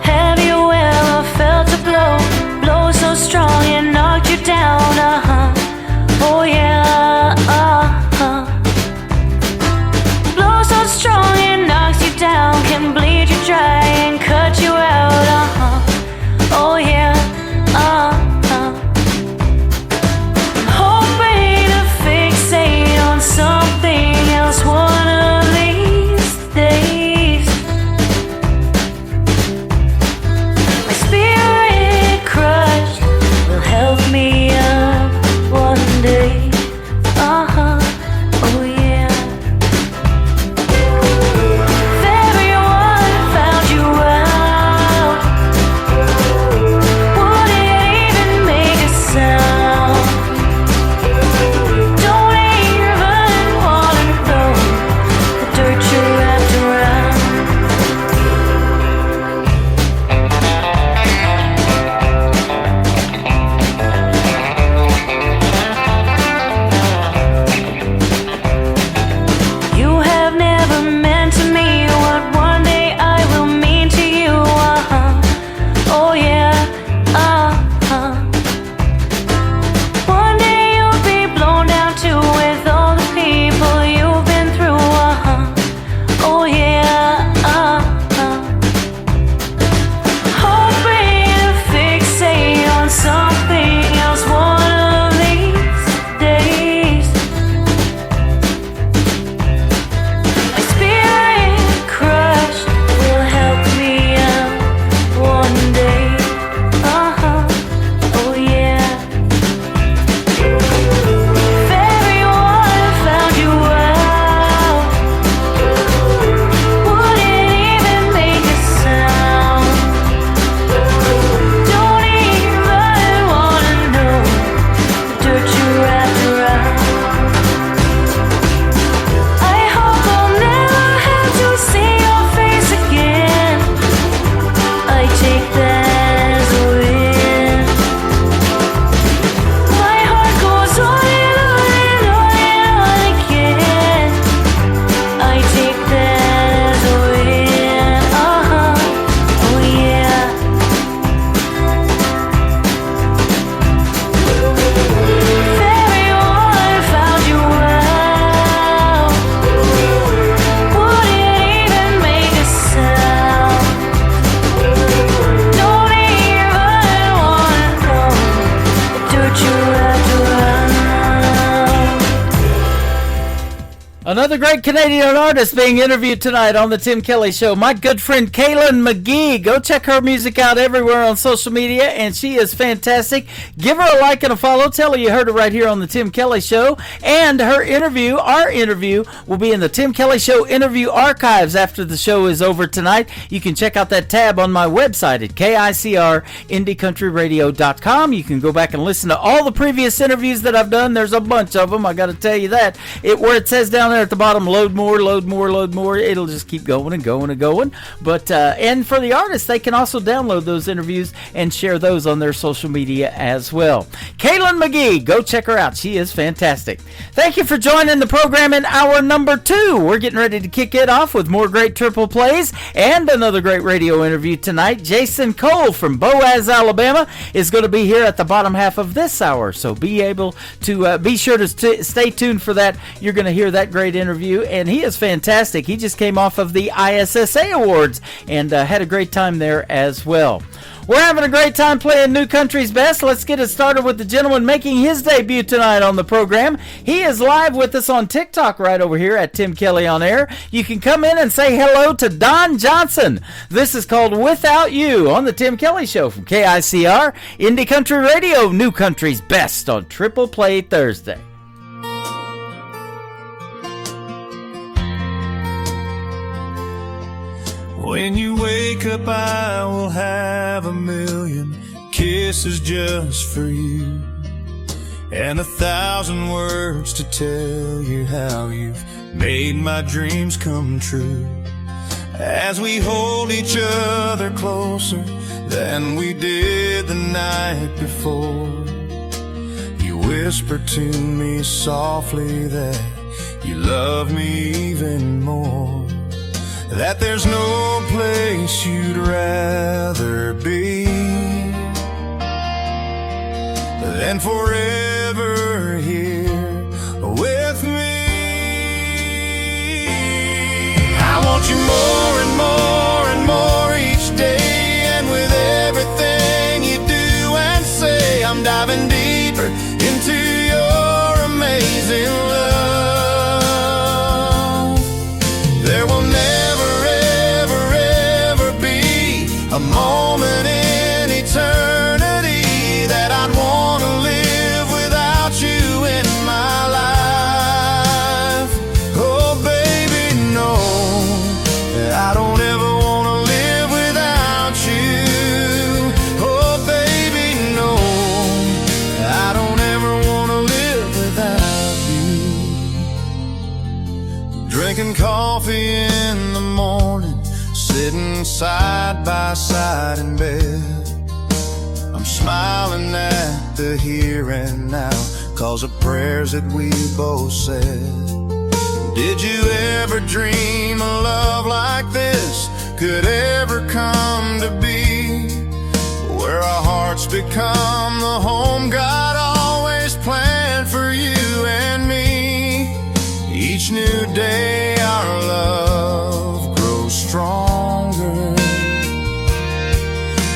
Have you ever felt a blow so strong it knocked you down? Oh yeah. Blow so strong it knocks you down, can bleed you dry and cut you out. Oh yeah. Another great Canadian artist being interviewed tonight on the Tim Kelly Show. My good friend Kaylin McGee. Go check her music out everywhere on social media, and she is fantastic. Give her a like and a follow. Tell her you heard her right here on the Tim Kelly Show. And her interview, our interview, will be in the Tim Kelly Show interview archives after the show is over tonight. You can check out that tab on my website at KICRIndieCountryRadio.com. You can go back and listen to all the previous interviews that I've done. There's a bunch of them, I got to tell you that. Where it says down there at the bottom, load more, load more, load more. It'll just keep going and going and going. But and for the artists, they can also download those interviews and share those on their social media as well. Kaylin McGee, go check her out. She is fantastic. Thank you for joining the program in hour number 2. We're getting ready to kick it off with more great triple plays and another great radio interview tonight. Jason Cole from Boaz, Alabama is going to be here at the bottom half of this hour. So be sure to stay tuned for that. You're going to hear that great interview, and he is fantastic. He just came off of the ISSA Awards and had a great time there as well. We're having a great time playing New Country's Best. Let's get it started with the gentleman making his debut tonight on the program. He is live with us on TikTok right over here at Tim Kelly on Air. You can come in and say hello to Don Johnson. This is called Without You on the Tim Kelly Show from KICR, Indie Country Radio, New Country's Best on Triple Play Thursday. When you wake up, I will have 1,000,000 kisses just for you, and 1,000 words to tell you how you've made my dreams come true. As we hold each other closer than we did the night before, you whisper to me softly that you love me even more, that there's no place you'd rather be than forever here with me. I want you more and more and more each day, and with everything you do and say, I'm diving deeper into your amazing love. There will never, ever, ever be a moment in eternity that I'd want to live without you in my life. Oh baby, no, I don't ever want to live without you. Oh baby, no, I don't ever want to live without you. Drinking coffee in the morning, sitting side by side in bed, I'm smiling at the here and now, 'cause of prayers that we both said. Did you ever dream a love like this could ever come to be, where our hearts become the home God always planned for you and me? Each new day our love grows stronger.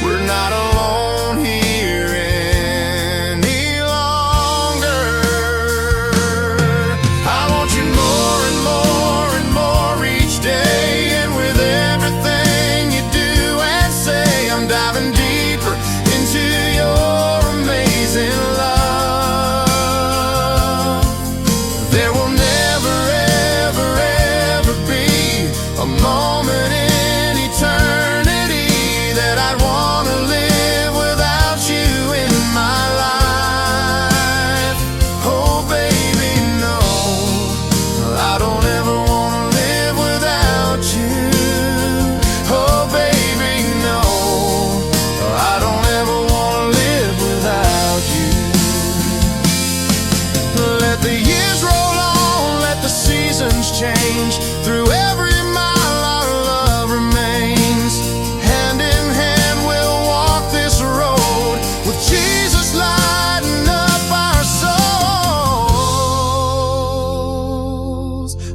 We're not alone here any longer. I want you more and more and more each day, and with everything you do and say, I'm diving deeper into your amazing love. There will never, ever, ever be a moment in eternity that I'd want to live without you in my life. Oh baby, no, I don't ever want to live without you. Oh baby, no, I don't ever want to live without you. Let the years roll on, let the seasons change, through every mile our love remains. Hand in hand we'll walk this road, with Jesus lighting up our souls.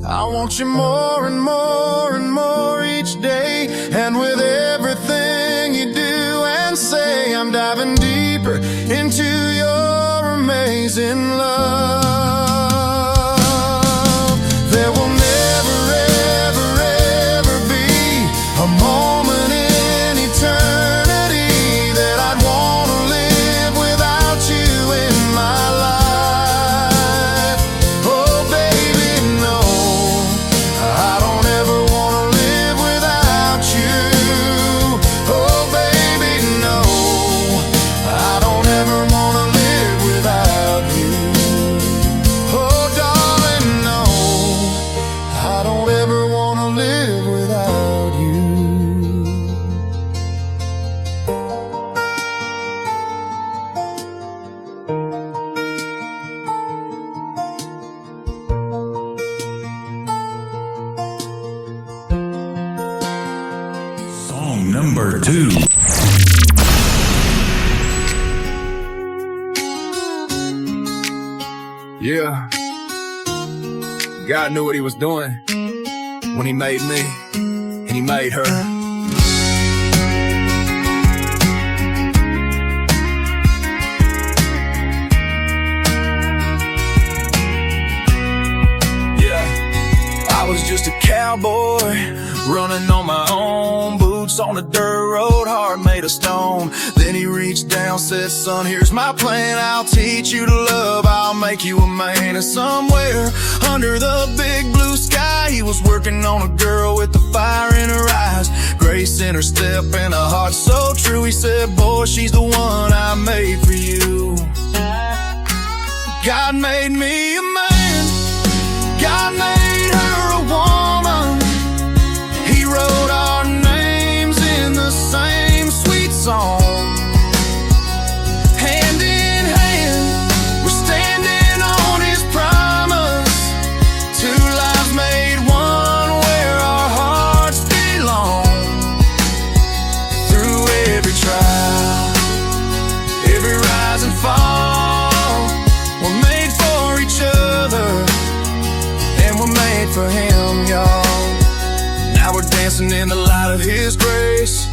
I want you more and more and more each day, and with everything you do and say, I'm diving deeper into your amazing love. There will Number 2. Yeah. God knew what he was doing when he made me and he made her. I was just a cowboy running on my own, boots on a dirt road, heart made of stone. Then he reached down, said, son, here's my plan. I'll teach you to love, I'll make you a man. And somewhere under the big blue sky, he was working on a girl with the fire in her eyes, grace in her step and a heart so true. He said, boy, she's the one I made for you. God made me a man, God made her a woman. He wrote our names in the same sweet song. Hand in hand, we're standing on his promise. Two lives made one where our hearts belong. Through every trial, every rise and fall, we're made for each other, and we're made for him, y'all. Now we're dancing in the light of his grace.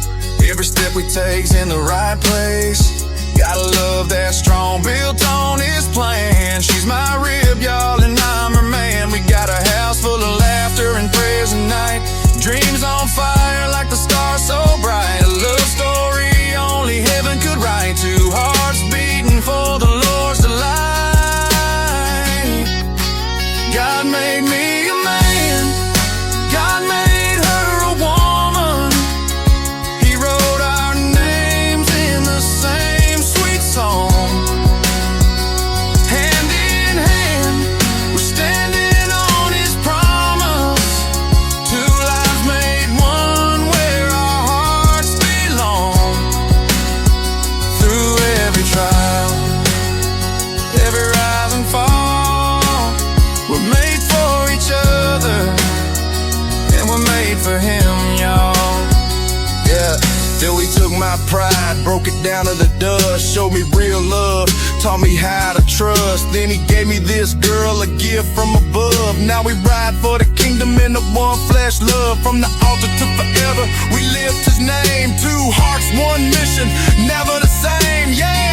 Every step we take's in the right place. Got a love that's strong, built on his plan. She's my rib, y'all, and I'm her man. We got a house full of laughter and prayers at night. Dreams on fire like the stars so bright. A love story only heaven could write. Two hearts beating for the Lord's delight. God made me a man, God made her a woman. He wrote our names in the same sweet song. Hand in hand, we're standing on his promise. Two lives made one where our hearts belong. Through every trial, every rise and fall, we're made for each other, and we're made for him, y'all. Yeah, till he took my pride, broke it down to the dust, showed me real love, taught me how to trust. Then he gave me this girl, a gift from above. Now we ride for the kingdom in the one flesh love. From the altar to forever, we lift his name. Two hearts, one mission, never the same, yeah.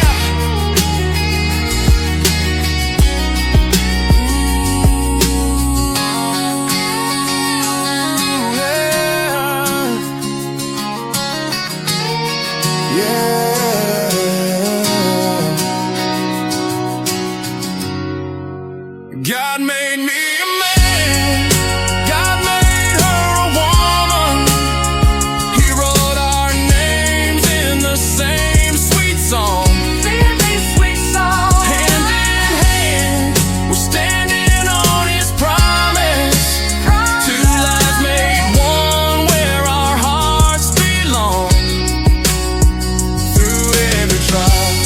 God made me a man, God made her a woman. He wrote our names in the same sweet song. Hand in hand, we're standing on his promise. Two lives made one where our hearts belong. Through every trial,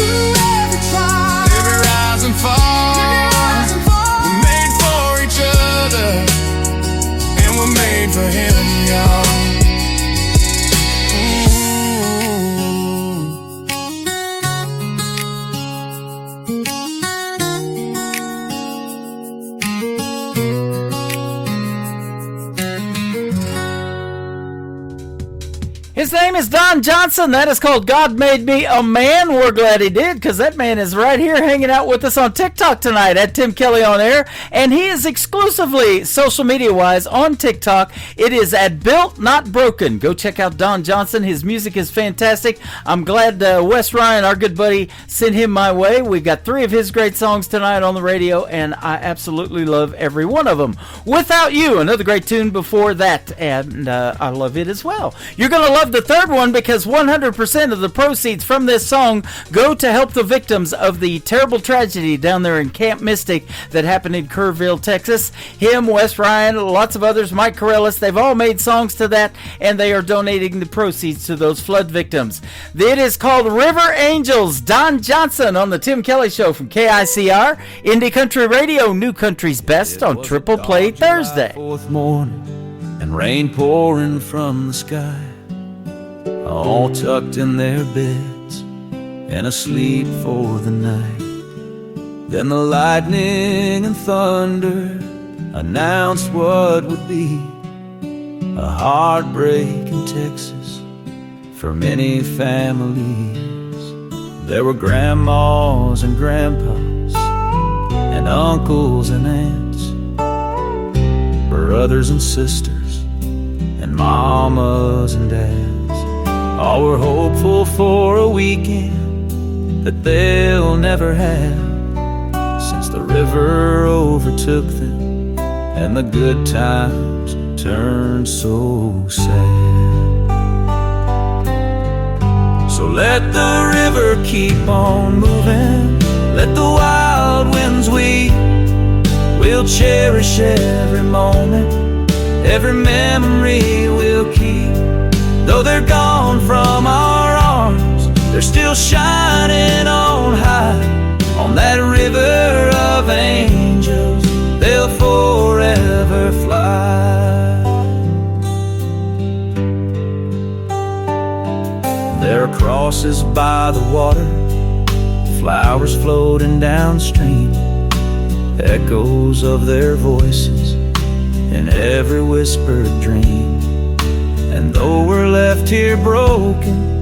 every rise and fall, we're made for each other, and we're made for him, y'all. His name is Don Johnson. That is called God Made Me a Man. We're glad he did, because that man is right here hanging out with us on TikTok tonight at Tim Kelly On Air. And he is exclusively, social media-wise, on TikTok. It is at Built Not Broken. Go check out Don Johnson. His music is fantastic. I'm glad Wes Ryan, our good buddy, sent him my way. We've got 3 of his great songs tonight on the radio, and I absolutely love every one of them. Without You, another great tune before that, and I love it as well. You're going to love the third one, because 100% of the proceeds from this song go to help the victims of the terrible tragedy down there in Camp Mystic that happened in Kerrville, Texas. Him, Wes Ryan, lots of others, Mike Corellis, they've all made songs to that, and they are donating the proceeds to those flood victims. It is called River Angels. Don Johnson on the Tim Kelly Show from KICR, Indie Country Radio, New Country's Best on Triple Play Thursday. 4th morning and rain pouring from the sky. all tucked in their beds and asleep for the night. Then the lightning and thunder announced what would be a heartbreak in Texas for many families. There were grandmas and grandpas and uncles and aunts, brothers and sisters and mamas and dads. All were hopeful for a weekend that they'll never have, since the river overtook them and the good times turned so sad. So let the river keep on moving, let the wild winds weep. We'll cherish every moment, every memory we'll keep. Though they're gone from our arms, they're still shining on high. On that river of angels, they'll forever fly. There are crosses by the water, flowers floating downstream, echoes of their voices in every whispered dream. And though we're left here broken,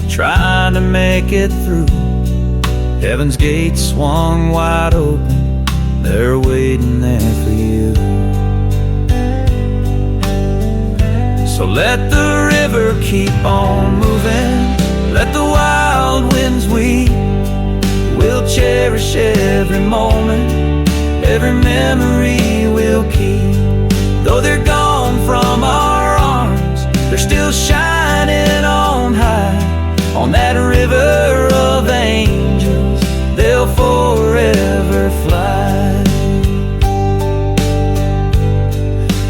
trying to make it through, heaven's gates swung wide open, they're waiting there for you. So let the river keep on moving, let the wild winds weep. We'll cherish every moment, every memory we'll keep. Though they're gone from our arms, they're still shining on high. On that river of angels, they'll forever fly.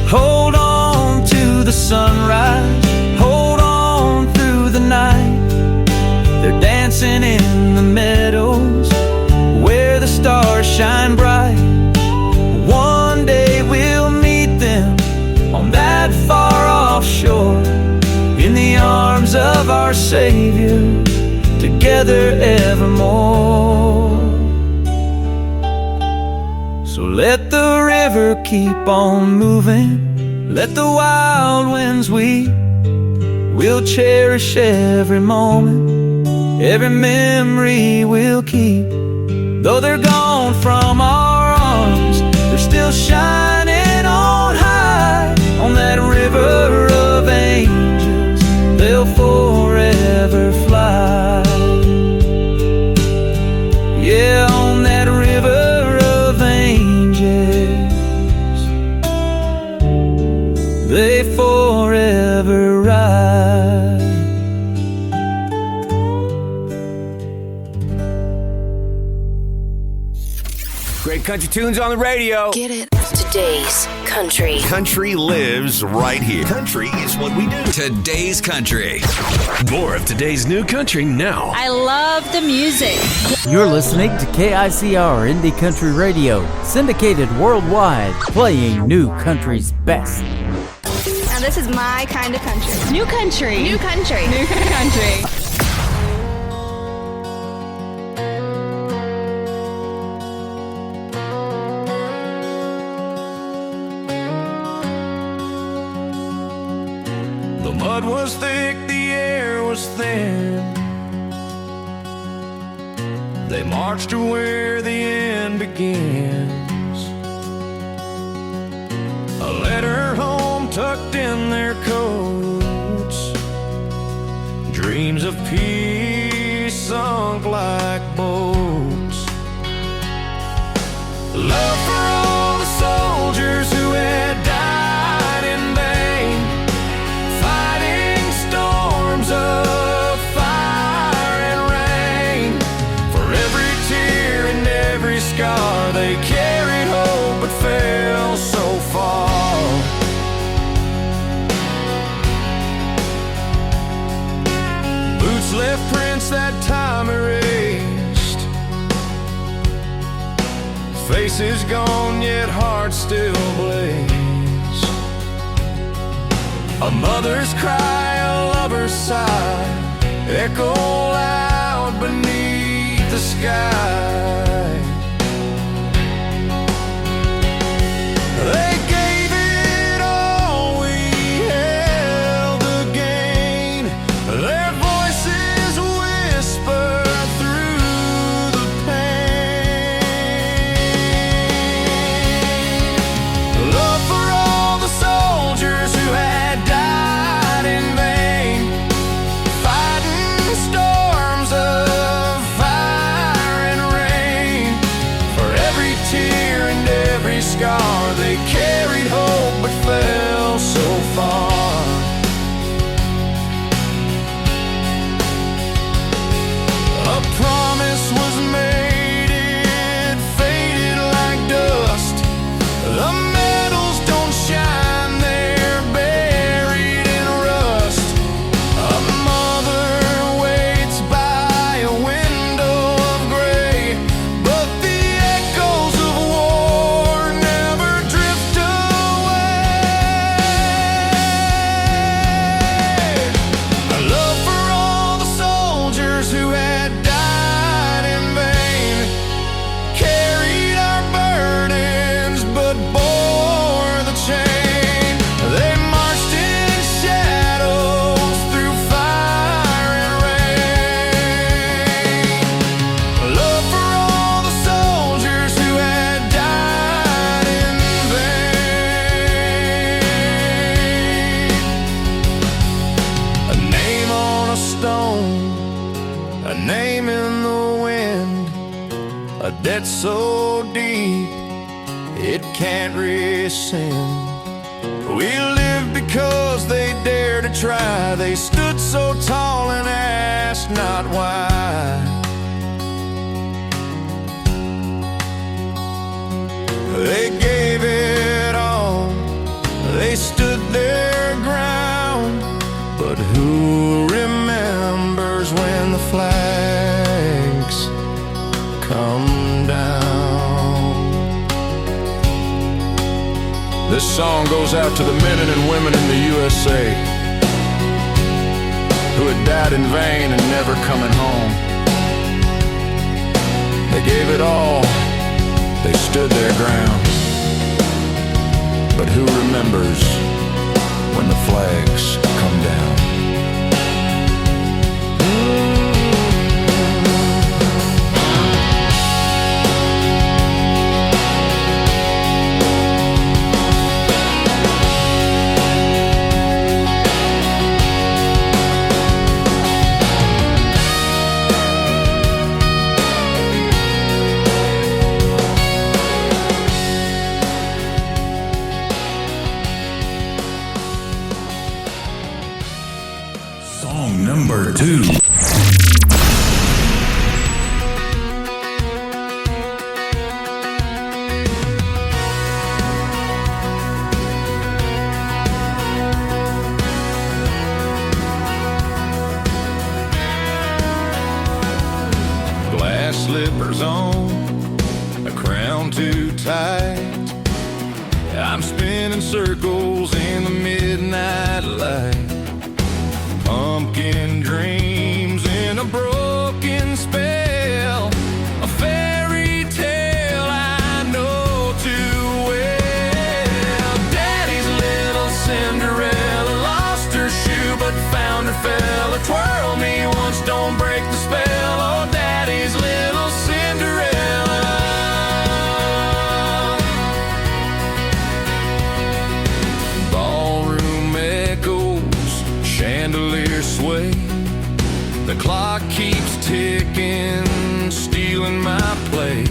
Hold on to the sunrise, hold on through the night. They're dancing in the meadows where the stars shine bright. One day we'll meet them on that far-off shore, in the arms of our Savior, together evermore. So let the river keep on moving, let the wild winds weep. We'll cherish every moment, every memory we'll keep. Though they're gone from our arms, they're still shining on high. On that river of angels, they'll forever fly. Yeah, on that river of angels, they forever ride. Great country tunes on the radio. Get it? Today's country. Country lives right here. Country is what we do. Today's country. More of today's new country now. I love the music. You're listening to KICR Indie Country Radio, syndicated worldwide, playing new country's best. Now this is my kind of country. New country. New country. New country. The mud was thick, the air was thin. They marched to where the end begins. A letter home tucked in their coats. Dreams of peace sunk like boats. Love for all the soldiers who had died in vain, fighting storms of fire and rain. For every tear and every scar, they carried hope but fell so far. Boots left prints that time erased. Faces gone, yet hearts still blaze. A mother's cry, a lover's sigh, echo loud beneath the sky. They gave it all, we held the gain. Their voices whisper through the pain. Love for all the soldiers who had died in vain, fighting storms of fire and rain. For every tear and every scar, they carried hope but fell so far. A promise was made, it faded like dust. The medals don't shine, they're buried in rust. A mother waits by a window of gray, but the echoes of war never drift away. A love for all the soldiers who had died in vain, carried our burdens but bore the chain. They marched in shadows through fire and rain. Love for all the soldiers who had died in vain. A name on a stone, a name in the wind, a debt so deep it can't rescind. We lived because they dared to try. They stood so tall and asked not why. They gave it all, they stood their ground. But who remembers when the flags come down? This song goes out to the men and women in the USA who had died in vain and never coming home. They gave it all, they stood their ground. But who remembers when the flags come down? Song number 2. Glass slippers on, a crown too tight. I'm spinning circles in the midnight light. Pumpkin dreams in a broken spell, a fairy tale I know too well. Daddy's little Cinderella lost her shoe but found her fella. Twirl me once, don't break the spell. Oh, Daddy's little Cinderella. Ballroom echoes, chandelier sway. The clock keeps ticking, stealing my play.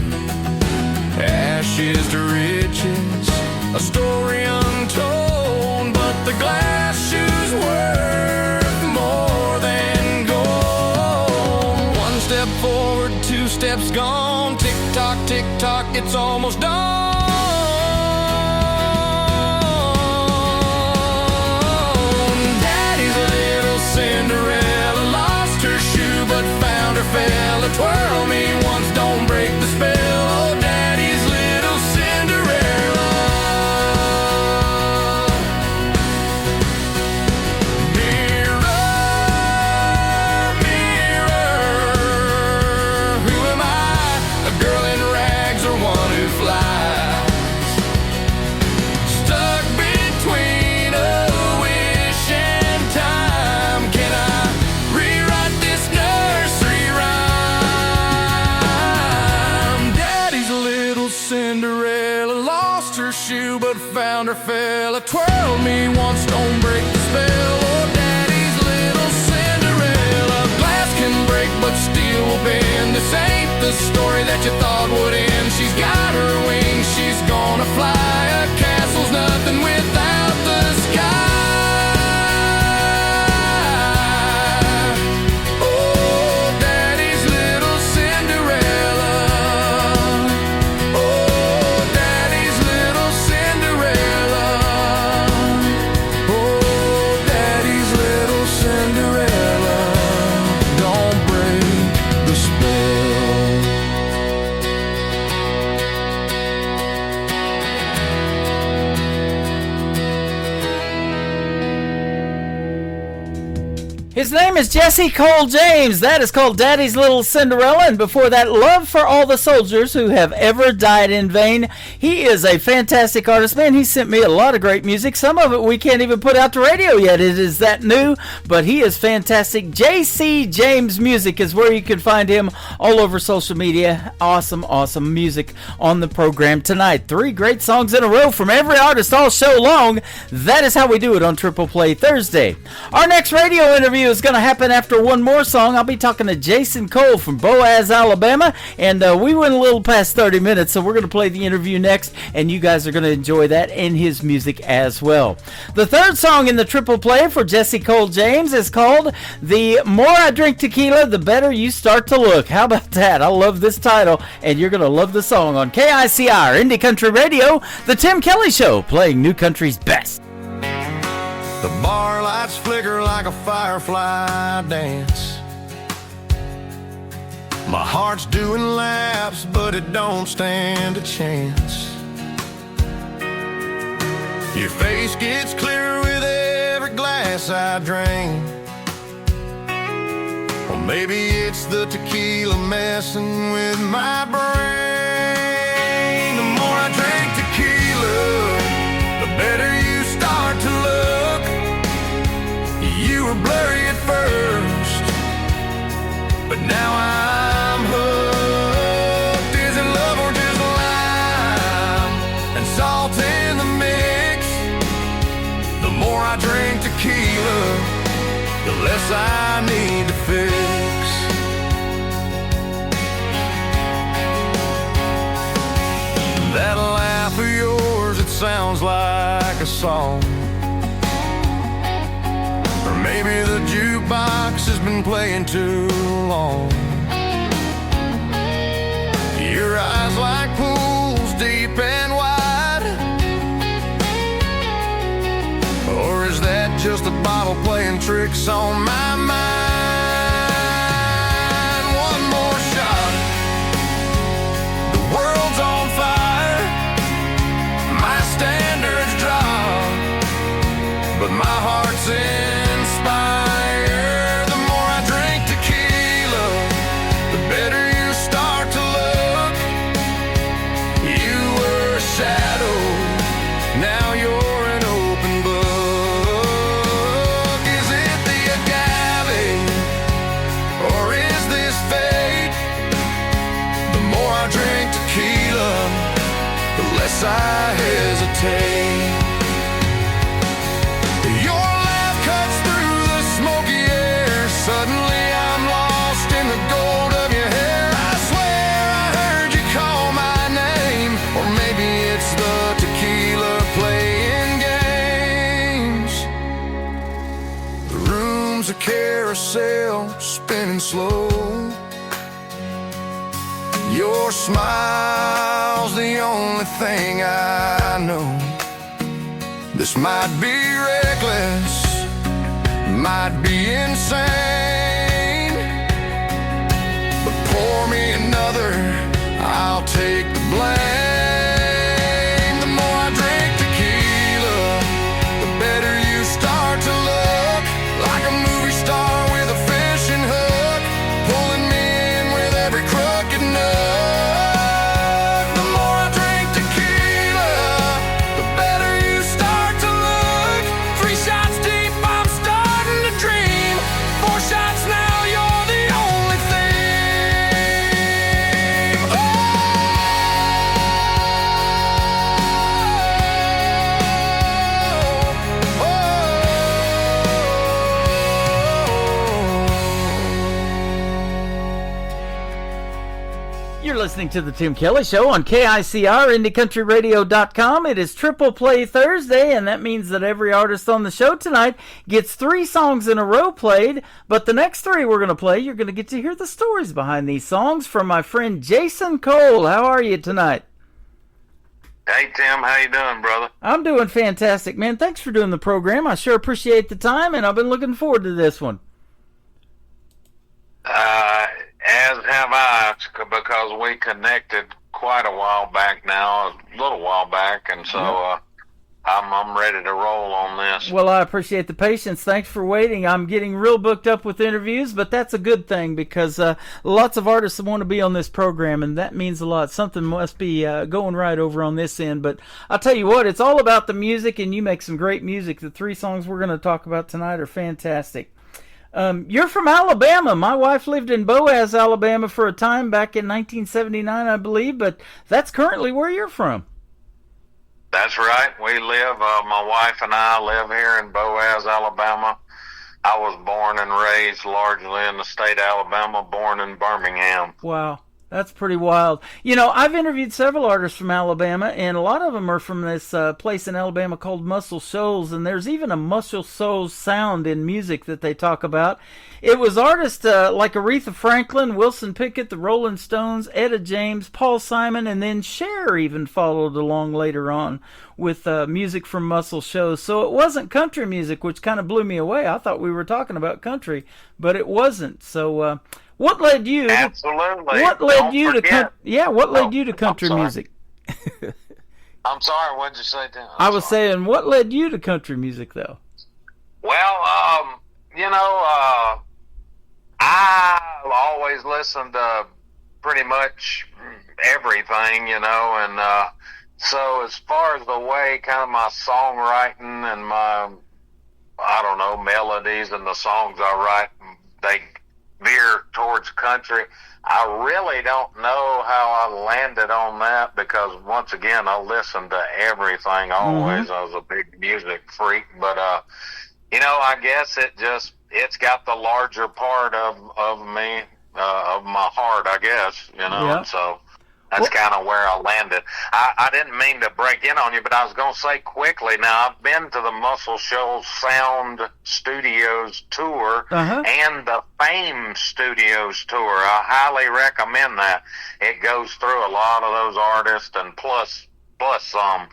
Ashes to riches, a story untold, but the glass shoes worth more than gold. One step forward, two steps gone. Tick tock, it's almost dawn. Daddy's little Cinderella lost her shoe but found her fella. Twirl me once, don't break the spell. Oh, Daddy's little Cinderella. shoe, but found her fella. Twirl me once, don't break the spell. Oh, Daddy's little Cinderella. Glass can break, but steel will bend. This ain't the story that you thought would end. She's got her wings, she's gonna fly. A castle's nothing without the sky. His name is Jesse Cole James. That is called Daddy's Little Cinderella. And before that, Love for All the Soldiers Who Have Ever Died in Vain. He is a fantastic artist, man. He sent me a lot of great music. Some of it we can't even put out to radio yet. It is that new, but he is fantastic. JC James Music is where you can find him all over social media. Awesome, awesome music on the program tonight. 3 great songs in a row from every artist all show long. That is how we do it on Triple Play Thursday. Our next radio interview is going to happen after one more song. I'll be talking to Jason Cole from Boaz, Alabama, and we went a little past 30 minutes, so we're going to play the interview next, and you guys are going to enjoy that and his music as well. The third song in the Triple Play for Jesse Cole James is called The More I Drink Tequila, The Better You Start to Look. How about that? I love this title, and you're going to love the song on KICR Indie Country Radio, The Tim Kelly Show, playing New Country's best. The bar lights flicker like a firefly dance. My heart's doing laps, but it don't stand a chance. Your face gets clearer with every glass I drain. Or maybe it's the tequila messing with my brain. The more I drink tequila, the better you start to look. You were blurry at first, but now I'm hooked. Is it love or just lime and salt in the mix? The more I drink tequila, the less I need to fix. That laugh of yours, it sounds like a song. Or maybe the jukebox has been playing too long. Your eyes like pools deep and wide. Or is that just a bottle playing tricks on my mind? One more shot. The world's on fire. My standards drop, but my heart's in. The more I drink tequila, the better you start to look. You were a shadow, now you're an open book. Is it the agave, or is this fate? The more I drink tequila, the less I hesitate. Suddenly I'm lost in the gold of your hair. I swear I heard you call my name. Or maybe it's the tequila playing games. The room's a carousel spinning slow. Your smile's the only thing I know. This might be reckless, might be insane, but pour me another, I'll take the blame. The more I drink tequila, the better you start to look. Like a movie star with a fishing hook, pulling me in with every crooked nook. The more I drink tequila, the better you start to look. 3 shots deep, I'm starting to dream. 4 listening to the Tim Kelly Show on KICR, IndieCountryRadio.com. It is Triple Play Thursday, and that means that every artist on the show tonight gets 3 songs in a row played. But the next 3 we're going to play, you're going to get to hear the stories behind these songs from my friend Jason Cole. How are you tonight? Hey, Tim. How you doing, brother? I'm doing fantastic, man. Thanks for doing the program. I sure appreciate the time, and I've been looking forward to this one. As have I, because we connected quite a while back now, a little while back, and so I'm ready to roll on this. Well, I appreciate the patience. Thanks for waiting. I'm getting real booked up with interviews, but that's a good thing because lots of artists want to be on this program, and that means a lot. Something must be going right over on this end. But I'll tell you what, it's all about the music, and you make some great music. The 3 songs we're going to talk about tonight are fantastic. You're from Alabama. My wife lived in Boaz, Alabama for a time back in 1979, I believe, but that's currently where you're from. That's right. We live, my wife and I live here in Boaz, Alabama. I was born and raised largely in the state of Alabama, born in Birmingham. Wow. That's pretty wild. You know, I've interviewed several artists from Alabama, and a lot of them are from this place in Alabama called Muscle Shoals, and there's even a Muscle Shoals sound in music that they talk about. It was artists like Aretha Franklin, Wilson Pickett, the Rolling Stones, Etta James, Paul Simon, and then Cher even followed along later on with music from Muscle Shoals. So it wasn't country music, which kind of blew me away. I thought we were talking about country, but it wasn't. So what led you? Absolutely. What led you to? What led you to country music? I'm sorry. What did you say, Tim? I was saying, what led you to country music, though? Well, you know, I always listened to pretty much everything, you know, and so as far as the way kind of my songwriting and my, I don't know, melodies and the songs I write, they veer towards country. I really don't know how I landed on that because once again I listened to everything always. I was a big music freak, but you know, I guess it's got the larger part of me, of my heart, I guess, you know. And so that's kind of where I landed. I didn't mean to break in on you, but I was going to say quickly, now I've been to the Muscle Shoals Sound Studios tour and the Fame Studios tour. I highly recommend that. It goes through a lot of those artists and plus some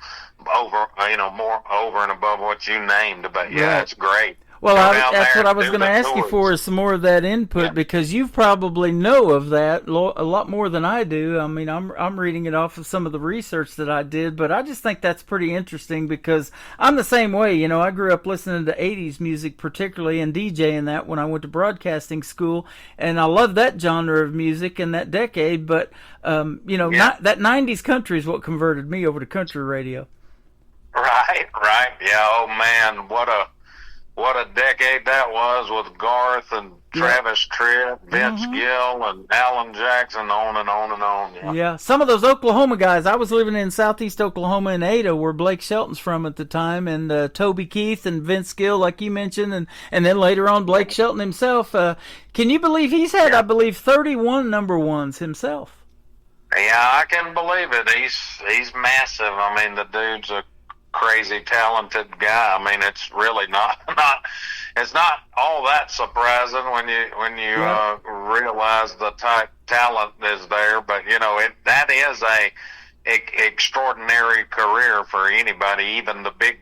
over, you know, more over and above what you named, but it's great. Well, that's what I was going to ask you for, is some more of that input, because you probably know of that a lot more than I do. I mean, I'm reading it off of some of the research that I did, but I just think that's pretty interesting because I'm the same way. You know, I grew up listening to 80s music particularly and DJing that when I went to broadcasting school, and I love that genre of music and that decade, but, you know, that 90s country is what converted me over to country radio. Right. Yeah, oh, man, what a decade that was with Garth and Travis Tritt, Vince Gill, and Alan Jackson, on and on and on. Yeah, some of those Oklahoma guys. I was living in southeast Oklahoma in Ada, where Blake Shelton's from at the time, and Toby Keith and Vince Gill, like you mentioned, and then later on Blake Shelton himself. Can you believe he's had, I believe, 31 number ones himself? Yeah, I can believe it. He's massive. I mean, the dude's a crazy talented guy. I mean, it's really not it's not all that surprising when you realize the type talent is there, but you know, that is a extraordinary career for anybody, even the big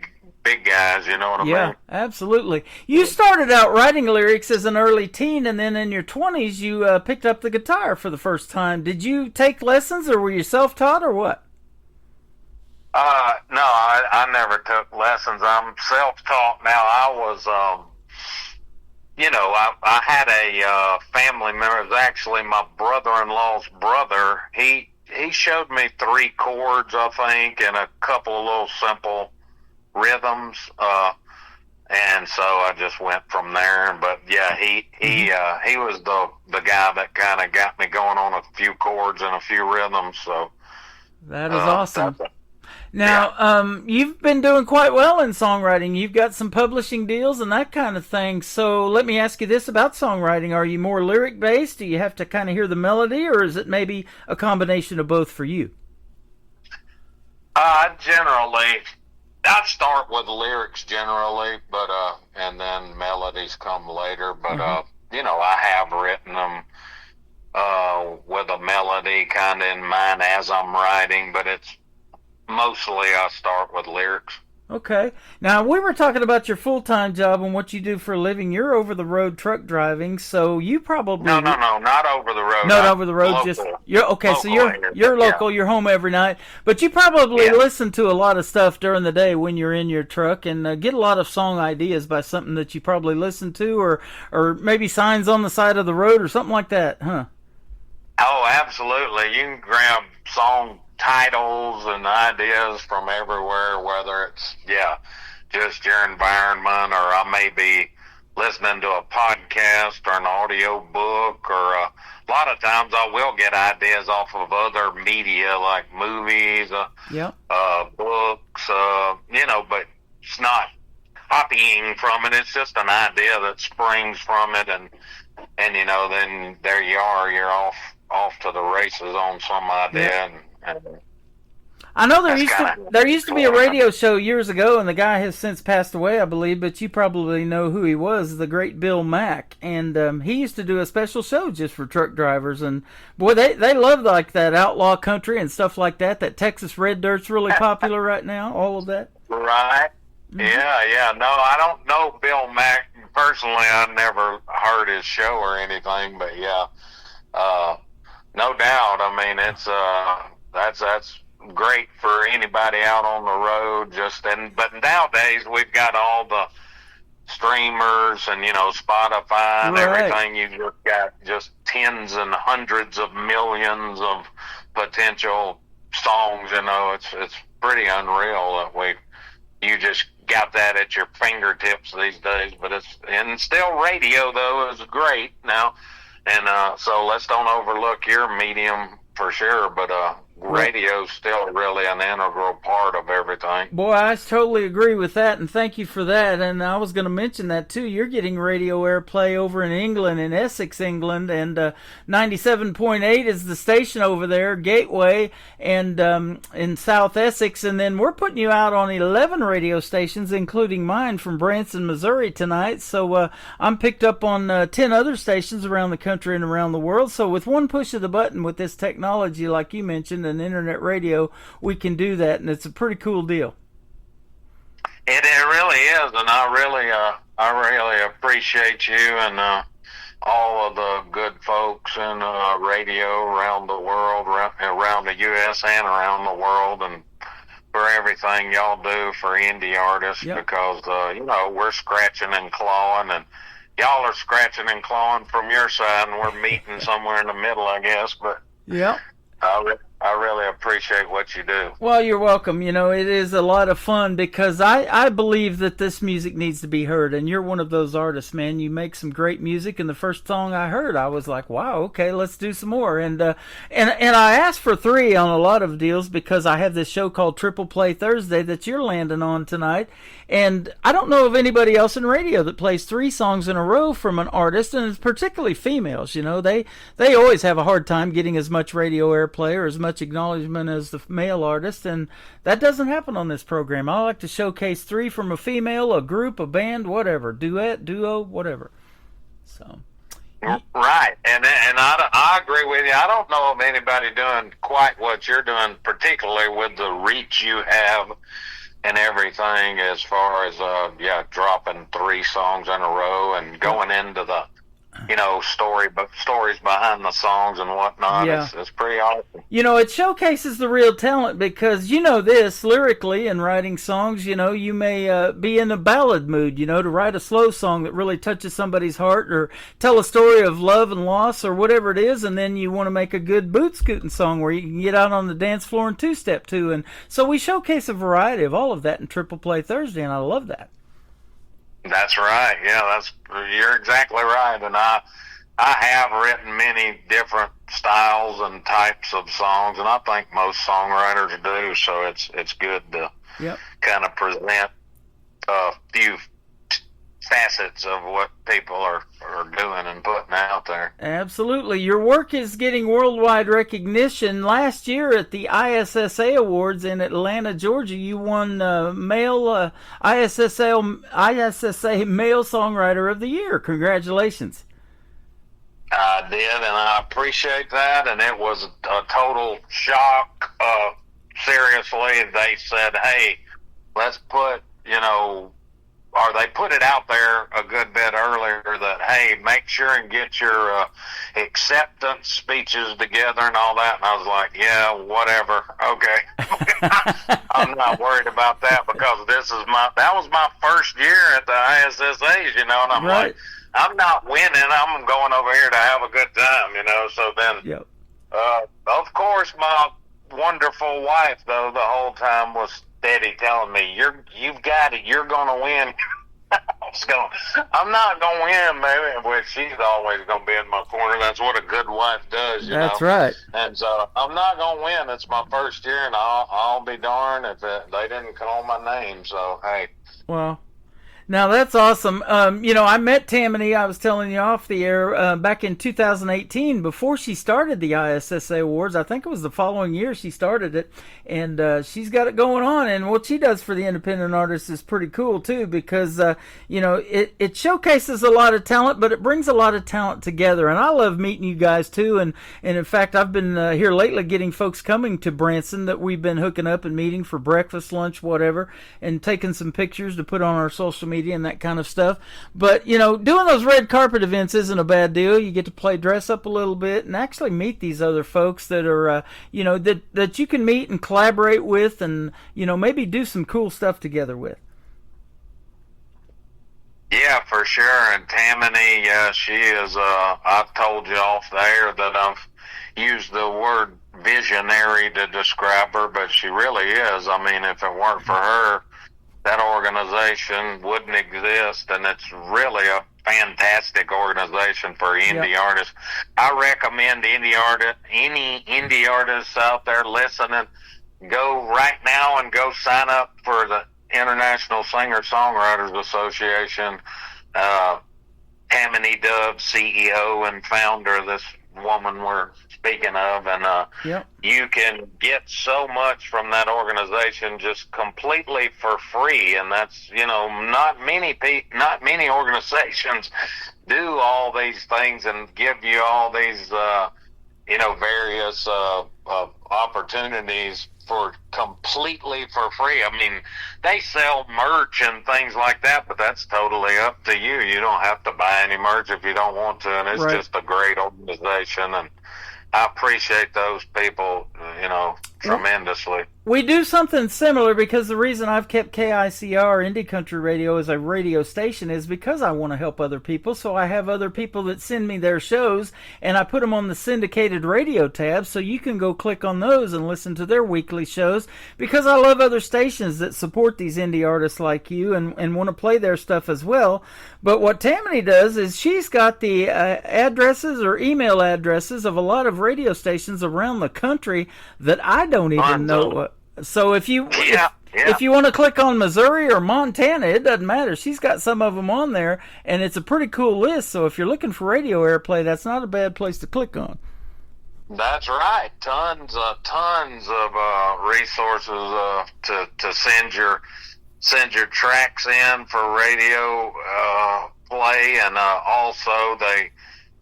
guys, you know what I mean? Yeah, absolutely. You started out writing lyrics as an early teen, and then in your 20s you picked up the guitar for the first time. Did you take lessons, or were you self-taught, or what? No, I never took lessons. I'm self-taught now. I was, you know, I had a family member. It was actually my brother-in-law's brother. He showed me 3 chords, I think, and a couple of little simple rhythms. And so I just went from there. But yeah, he was the guy that kind of got me going on a few chords and a few rhythms. So that is awesome. Now, you've been doing quite well in songwriting. You've got some publishing deals and that kind of thing. So let me ask you this about songwriting. Are you more lyric-based? Do you have to kind of hear the melody, or is it maybe a combination of both for you? Generally, I start with lyrics generally, but and then melodies come later. But you know, I have written them with a melody kind of in mind as I'm writing, but it's mostly I start with lyrics. Okay. Now, we were talking about your full-time job and what you do for a living. You're over-the-road truck driving, so you probably... No, not over the road. Not over the road, local. just... You're okay, Local so you're local, yeah. you're home every night, but you probably listen to a lot of stuff during the day when you're in your truck and get a lot of song ideas by something that you probably listen to or maybe signs on the side of the road or something like that, huh? Oh, absolutely. You can grab song titles and ideas from everywhere, whether it's, just your environment, or I may be listening to a podcast or an audio book, or a lot of times I will get ideas off of other media like movies, books, you know, but it's not copying from it. It's just an idea that springs from it, and you know, then there you are, you're off to the races on some idea. And I know there used to be a radio show years ago, and the guy has since passed away, I believe, but you probably know who he was, the great Bill Mack, and he used to do a special show just for truck drivers, and boy, they love like that outlaw country and stuff like that. That Texas Red Dirt's really popular right now, all of that. Right. Mm-hmm. Yeah. No, I don't know Bill Mack personally. I never heard his show or anything, but no doubt. I mean, it's that's great for anybody out on the road. But nowadays we've got all the streamers and, you know, Spotify and everything. You've just got just tens and hundreds of millions of potential songs. You know, it's pretty unreal that you just got that at your fingertips these days. But still radio though is great now. And so let's don't overlook your medium for sure, but radio's still really an integral part of everything. Boy, I totally agree with that, and thank you for that. And I was going to mention that too. You're getting radio airplay over in England, in Essex, England, and 97.8 is the station over there, Gateway, and in South Essex. And then we're putting you out on 11 radio stations, including mine from Branson, Missouri tonight. So I'm picked up on 10 other stations around the country and around the world. So with one push of the button with this technology, like you mentioned, and internet radio, we can do that, and it's a pretty cool deal. It really is, and I really appreciate you and all of the good folks in radio around the world, around the U.S. and around the world, and for everything y'all do for indie artists, because you know, we're scratching and clawing, and y'all are scratching and clawing from your side, and we're meeting somewhere in the middle, I guess. But I really appreciate what you do. Well, you're welcome. You know, it is a lot of fun because I believe that this music needs to be heard, and you're one of those artists, man. You make some great music, and the first song I heard, I was like, wow, okay, let's do some more. And I asked for 3 on a lot of deals because I have this show called Triple Play Thursday that you're landing on tonight, and I don't know of anybody else in radio that plays 3 songs in a row from an artist, and it's particularly females. You know, they always have a hard time getting as much radio airplay or as much acknowledgement as the male artist, and that doesn't happen on this program. I like to showcase 3 from a female, a group, a band, whatever, duet, duo, whatever. So right, and I agree with you. I don't know of anybody doing quite what you're doing, particularly with the reach you have and everything, as far as dropping 3 songs in a row and going into the, you know, stories behind the songs and whatnot. It's pretty awesome. You know, it showcases the real talent because, you know, this lyrically and writing songs, you know, you may be in a ballad mood, you know, to write a slow song that really touches somebody's heart or tell a story of love and loss or whatever it is, and then you want to make a good boot scooting song where you can get out on the dance floor and 2-step to. And so we showcase a variety of all of that in Triple Play Thursday, and I love that. That's right. Yeah, you're exactly right. And I I have written many different styles and types of songs, and I think most songwriters do. So it's good to kind of present a few facets of what people are doing and putting out there. Absolutely. Your work is getting worldwide recognition. Last year at the ISSA Awards in Atlanta, Georgia, you won male ISSA Male Songwriter of the Year. Congratulations. I did, and I appreciate that, and it was a total shock. Seriously, they said, hey, let's put, or they put it out there a good bit earlier that, hey, make sure and get your acceptance speeches together and all that. And I was like, yeah, whatever. Okay. I'm not worried about that because that was my first year at the ISSAs, and I'm like, I'm not winning. I'm going over here to have a good time, So then, of course, my wonderful wife, though, the whole time was steady telling me, you've got it. You're going to win. I'm not going to win, baby. Well, she's always going to be in my corner. That's what a good wife does, That's right. And so I'm not going to win. It's my first year, and I'll be darned if they didn't call my name. So, hey. Well, now that's awesome. I met Tammany, I was telling you off the air, back in 2018 before she started the ISSA Awards. I think it was the following year she started it, and she's got it going on. And what she does for the independent artists is pretty cool too, because it showcases a lot of talent, but it brings a lot of talent together. And I love meeting you guys too. And in fact, I've been here lately getting folks coming to Branson that we've been hooking up and meeting for breakfast, lunch, whatever, and taking some pictures to put on our social media and that kind of stuff. But doing those red carpet events isn't a bad deal. You get to dress up a little bit and actually meet these other folks that are that you can meet and collaborate with, and maybe do some cool stuff together with. Yeah, for sure. And Tammany, she is I've told you off there that I've used the word visionary to describe her, but she really is. I mean, if it weren't for her, that organization wouldn't exist, and it's really a fantastic organization for indie artists. I recommend any indie artists out there listening, go right now and go sign up for the International Singer-Songwriters Association. Tammany Dove, CEO and founder, this woman we're speaking of, and you can get so much from that organization just completely for free, and that's not many organizations do all these things and give you all these various opportunities for completely for free. I mean, they sell merch and things like that, but that's totally up to you. You don't have to buy any merch if you don't want to, and it's just a great organization, and I appreciate those people, tremendously. We do something similar, because the reason I've kept KICR Indie Country Radio as a radio station is because I want to help other people. So I have other people that send me their shows, and I put them on the syndicated radio tab, so you can go click on those and listen to their weekly shows, because I love other stations that support these indie artists like you and want to play their stuff as well. But what Tammany does is she's got the addresses or email addresses of a lot of radio stations around the country that I don't even know. So if you want to click on Missouri or Montana, it doesn't matter. She's got some of them on there, and it's a pretty cool list. So if you're looking for radio airplay, that's not a bad place to click on. That's right. Tons of resources to send your tracks in for radio play, and also they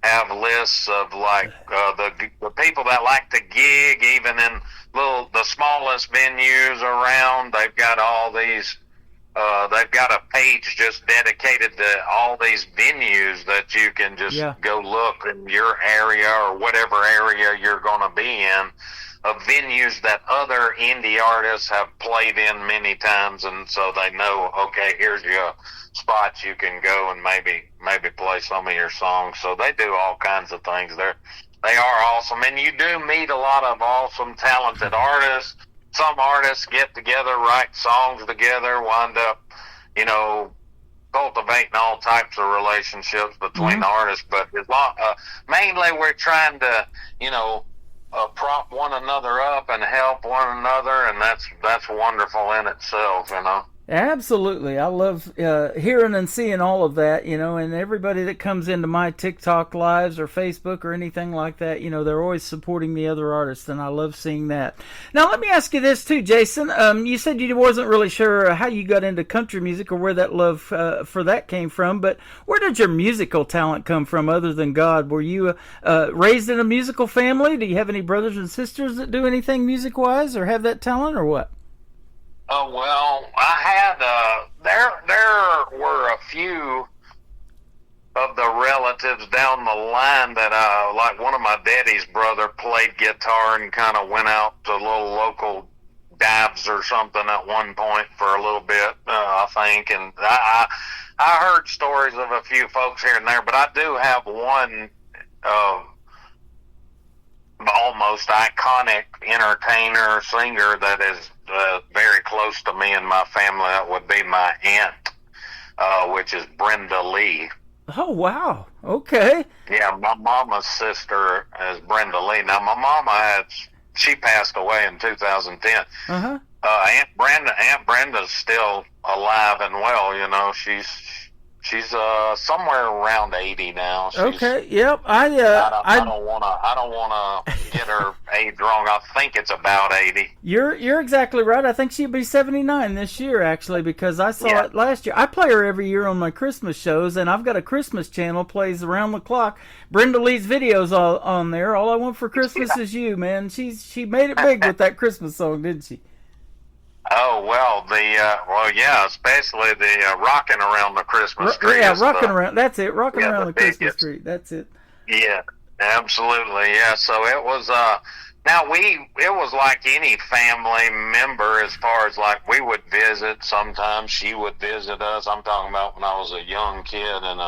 have lists of the people that like to gig, even in the smallest venues around. They've got all these. They've got a page just dedicated to all these venues that you can just go look in your area or whatever area you're going to be in, of venues that other indie artists have played in many times, and so they know, okay, here's your spots you can go and maybe play some of your songs. So they do all kinds of things there. They are awesome, and you do meet a lot of awesome, talented artists. Some artists get together, write songs together, wind up, cultivating all types of relationships between artists, but as long, mainly we're trying to, prop one another up and help one another, and that's wonderful in itself, Absolutely. I love hearing and seeing all of that, and everybody that comes into my TikTok lives or Facebook or anything like that, they're always supporting the other artists, and I love seeing that. Now, let me ask you this too, Jason. You said you wasn't really sure how you got into country music or where that love for that came from, but where did your musical talent come from other than God? Were you raised in a musical family? Do you have any brothers and sisters that do anything music-wise or have that talent, or what? Oh, well, I had, there were a few of the relatives down the line that, like one of my daddy's brother played guitar and kind of went out to little local dabs or something at one point for a little bit, I think. And I heard stories of a few folks here and there, but I do have one, almost iconic entertainer, singer that is very close to me and my family. That would be my aunt, which is Brenda Lee. Oh, wow. Okay. Yeah, my mama's sister is Brenda Lee. Now, my mama she passed away in 2010. Uh-huh. Aunt Brenda's still alive and well, She's somewhere around 80 now. Okay. Yep. I don't wanna get her age wrong. I think it's about 80. You're exactly right. I think she'll be 79 this year, actually, because I saw it last year. I play her every year on my Christmas shows, and I've got a Christmas channel plays around the clock. Brenda Lee's videos on there. All I Want for Christmas Is You, man. She made it big with that Christmas song, didn't she? Oh, well, especially the Rocking Around the Christmas Tree. Yeah, Rocking Around, that's it, Rocking Around the Christmas Tree, that's it. Yeah, absolutely, yeah, so it was, it was like any family member as far as like we would visit, sometimes she would visit us. I'm talking about when I was a young kid and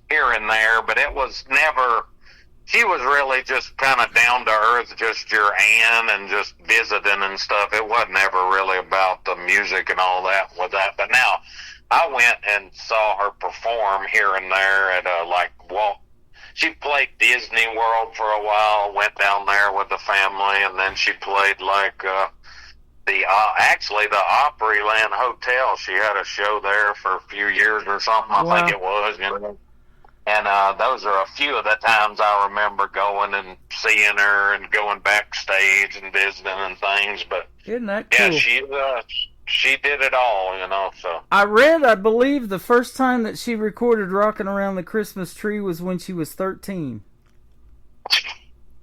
here and there, but it was never... She was really just kind of down to earth, just your aunt and just visiting and stuff. It wasn't ever really about the music and all that with that. But now I went and saw her perform here and there at she played Disney World for a while, went down there with the family, and then she played the Opryland Hotel. She had a show there for a few years or something, I think it was, And those are a few of the times I remember going and seeing her and going backstage and visiting and things. But isn't that cool? Yeah, she did it all, So I believe the first time that she recorded "Rocking Around the Christmas Tree" was when she was 13.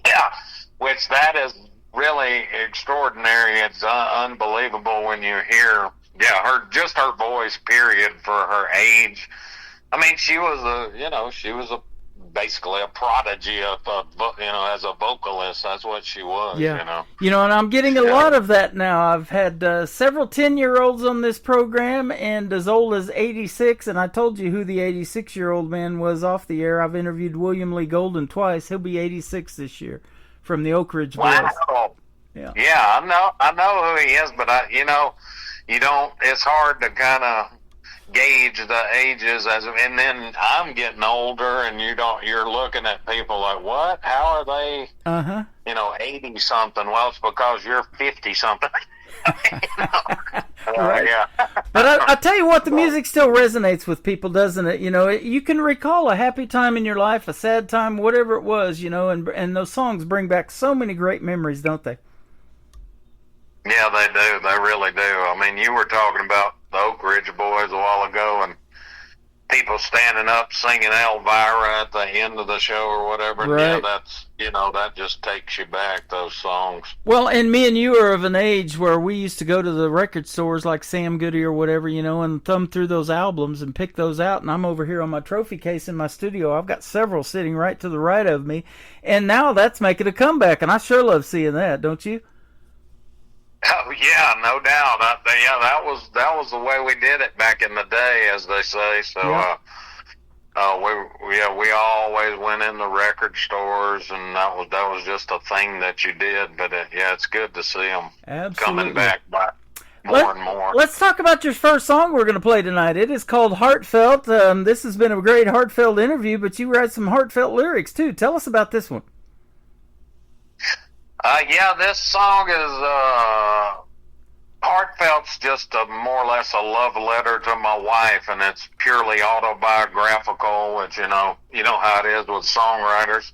Yeah, which that is really extraordinary. It's unbelievable when you hear, her voice. Period, for her age. I mean, she was basically a prodigy as a vocalist. That's what she was, And I'm getting a lot of that now. I've had several 10-year-olds on this program, and as old as 86, and I told you who the 86-year-old man was off the air. I've interviewed William Lee Golden twice. He'll be 86 this year from the Oak Ridge Boys. Wow. Yeah, I know who he is, but it's hard to kind of gauge the ages and then I'm getting older and you're looking at people like, what? How are they 80 something? Well, it's because you're 50 something. Right. Yeah. But I tell you what, the music still resonates with people, doesn't it? You can recall a happy time in your life, a sad time, whatever it was, and those songs bring back so many great memories, don't they? Yeah, they do. They really do. I mean, you were talking about the Oak Ridge Boys a while ago, and people standing up singing Elvira at the end of the show or whatever. Right. Yeah, that's that just takes you back, those songs. Well, and me and you are of an age where we used to go to the record stores like Sam Goody or whatever, and thumb through those albums and pick those out. And I'm over here on my trophy case in my studio. I've got several sitting right to the right of me, and now that's making a comeback, and I sure love seeing that, don't you? Oh yeah, no doubt. That was the way we did it back in the day, as they say. So, we always went in the record stores, and that was just a thing that you did. But it's good to see them coming back. more and more. Let's talk about your first song we're going to play tonight. It is called Heartfelt. This has been a great heartfelt interview, but you write some heartfelt lyrics too. Tell us about this one. Yeah, this song is heartfelt's just more or less a love letter to my wife, and it's purely autobiographical, which you know how it is with songwriters.